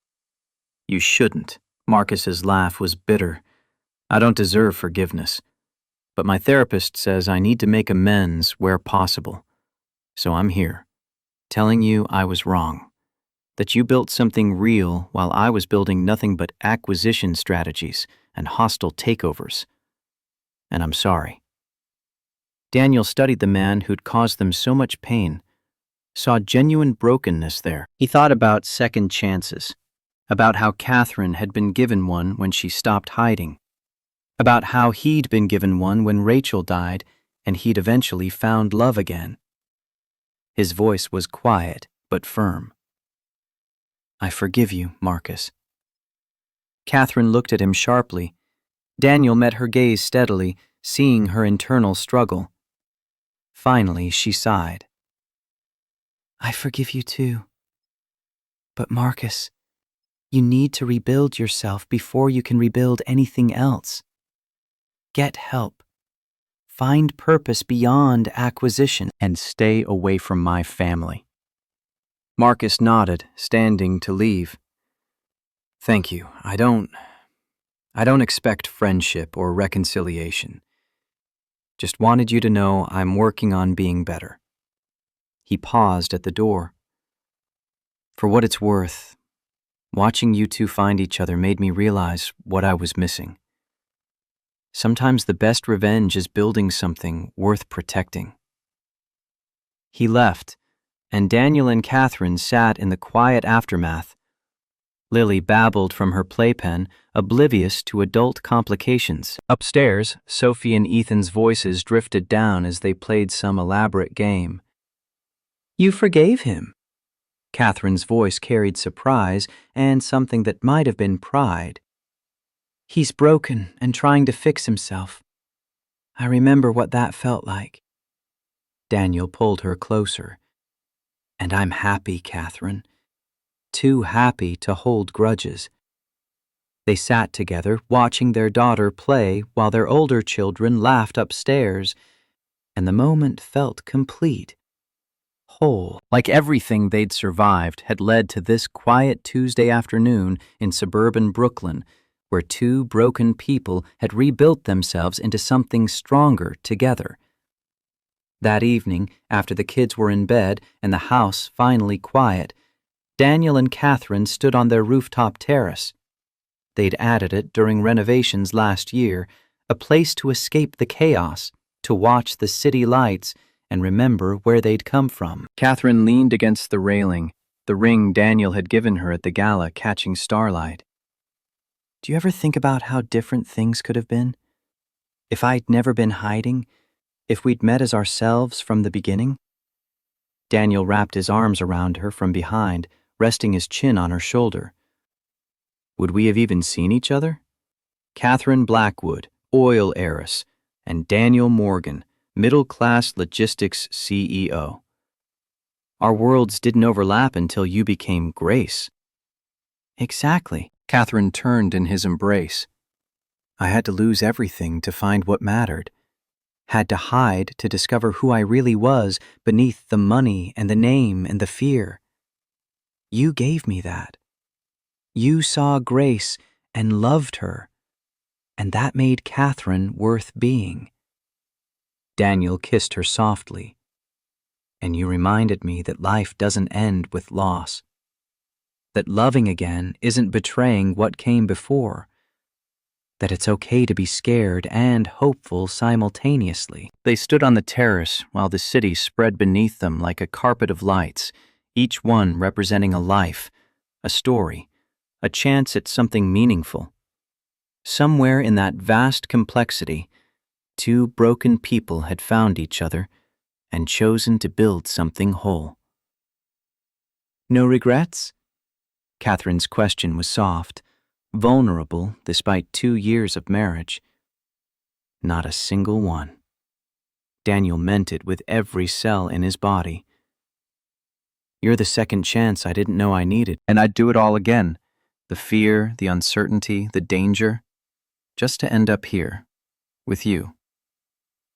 "You shouldn't." Marcus's laugh was bitter. "I don't deserve forgiveness. But my therapist says I need to make amends where possible. So I'm here, telling you I was wrong. That you built something real while I was building nothing but acquisition strategies and hostile takeovers. And I'm sorry." Daniel studied the man who'd caused them so much pain, saw genuine brokenness there. He thought about second chances, about how Catherine had been given one when she stopped hiding, about how he'd been given one when Rachel died and he'd eventually found love again. His voice was quiet but firm. "I forgive you, Marcus." Catherine looked at him sharply. Daniel met her gaze steadily, seeing her internal struggle. Finally, she sighed. "I forgive you too. But Marcus, you need to rebuild yourself before you can rebuild anything else. Get help. Find purpose beyond acquisition, and stay away from my family." Marcus nodded, standing to leave. "Thank you. I don't expect friendship or reconciliation. Just wanted you to know I'm working on being better." He paused at the door. "For what it's worth, watching you two find each other made me realize what I was missing. Sometimes the best revenge is building something worth protecting." He left, and Daniel and Catherine sat in the quiet aftermath. Lily babbled from her playpen, oblivious to adult complications. Upstairs, Sophie and Ethan's voices drifted down as they played some elaborate game. "You forgave him." Catherine's voice carried surprise and something that might have been pride. "He's broken and trying to fix himself. I remember what that felt like." Daniel pulled her closer. "And I'm happy, Catherine. Too happy to hold grudges." They sat together, watching their daughter play while their older children laughed upstairs, and the moment felt complete, whole, like everything they'd survived had led to this quiet Tuesday afternoon in suburban Brooklyn, where two broken people had rebuilt themselves into something stronger together. That evening, after the kids were in bed and the house finally quiet, Daniel and Catherine stood on their rooftop terrace. They'd added it during renovations last year, a place to escape the chaos, to watch the city lights and remember where they'd come from. Catherine leaned against the railing, the ring Daniel had given her at the gala catching starlight. "Do you ever think about how different things could have been? If I'd never been hiding, If we'd met as ourselves from the beginning? Daniel wrapped his arms around her from behind, resting his chin on her shoulder. Would we have even seen each other? Catherine Blackwood, oil heiress, and Daniel Morgan, middle-class logistics CEO. Our worlds didn't overlap until you became Grace. Exactly. Catherine turned in his embrace. I had to lose everything to find what mattered. Had to hide to discover who I really was beneath the money and the name and the fear. You gave me that. You saw Grace and loved her, and that made Catherine worth being. Daniel kissed her softly, and you reminded me that life doesn't end with loss, that loving again isn't betraying what came before, that it's okay to be scared and hopeful simultaneously. They stood on the terrace while the city spread beneath them like a carpet of lights, each one representing a life, a story, a chance at something meaningful. Somewhere in that vast complexity, two broken people had found each other and chosen to build something whole. No regrets? Catherine's question was soft, vulnerable despite 2 years of marriage. Not a single one. Daniel meant it with every cell in his body. You're the second chance I didn't know I needed, and I'd do it all again. The fear, the uncertainty, the danger, just to end up here, with you.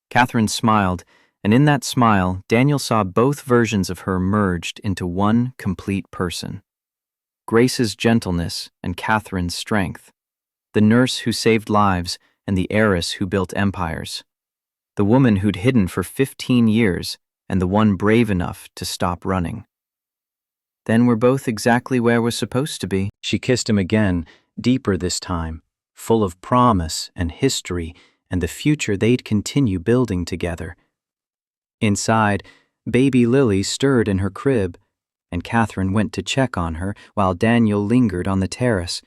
Catherine smiled, and in that smile, Daniel saw both versions of her merged into one complete person. Grace's gentleness and Catherine's strength. The nurse who saved lives and the heiress who built empires. The woman who'd hidden for 15 years and the one brave enough to stop running. Then we're both exactly where we're supposed to be. She kissed him again, deeper this time, full of promise and history and the future they'd continue building together. Inside, baby Lily stirred in her crib, and Catherine went to check on her while Daniel lingered on the terrace.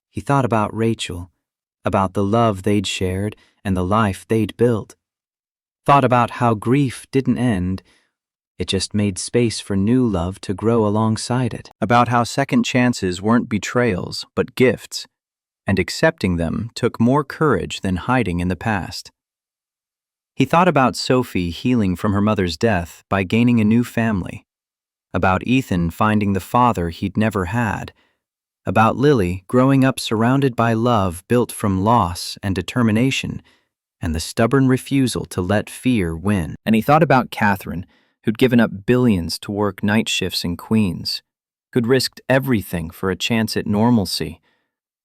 He thought about Rachel, about the love they'd shared and the life they'd built. Thought about how grief didn't end. It just made space for new love to grow alongside it. About how second chances weren't betrayals, but gifts, and accepting them took more courage than hiding in the past. He thought about Sophie healing from her mother's death by gaining a new family, about Ethan finding the father he'd never had, about Lily growing up surrounded by love built from loss and determination and the stubborn refusal to let fear win. And he thought about Catherine, who'd given up billions to work night shifts in Queens, who'd risked everything for a chance at normalcy,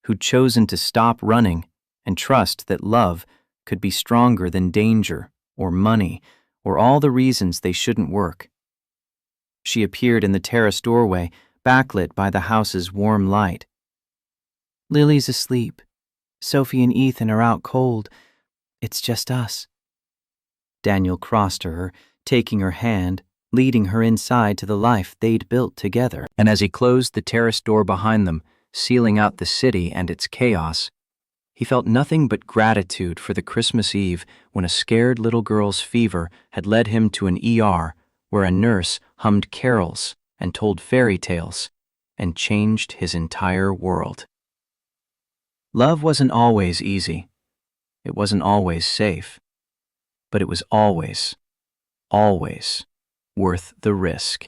who'd chosen to stop running and trust that love could be stronger than danger or money or all the reasons they shouldn't work. She appeared in the terrace doorway, backlit by the house's warm light. Lily's asleep. Sophie and Ethan are out cold. It's just us. Daniel crossed to her, taking her hand, leading her inside to the life they'd built together. And as he closed the terrace door behind them, sealing out the city and its chaos, he felt nothing but gratitude for the Christmas Eve when a scared little girl's fever had led him to an ER where a nurse hummed carols and told fairy tales and changed his entire world. Love wasn't always easy. It wasn't always safe. But it was always worth the risk.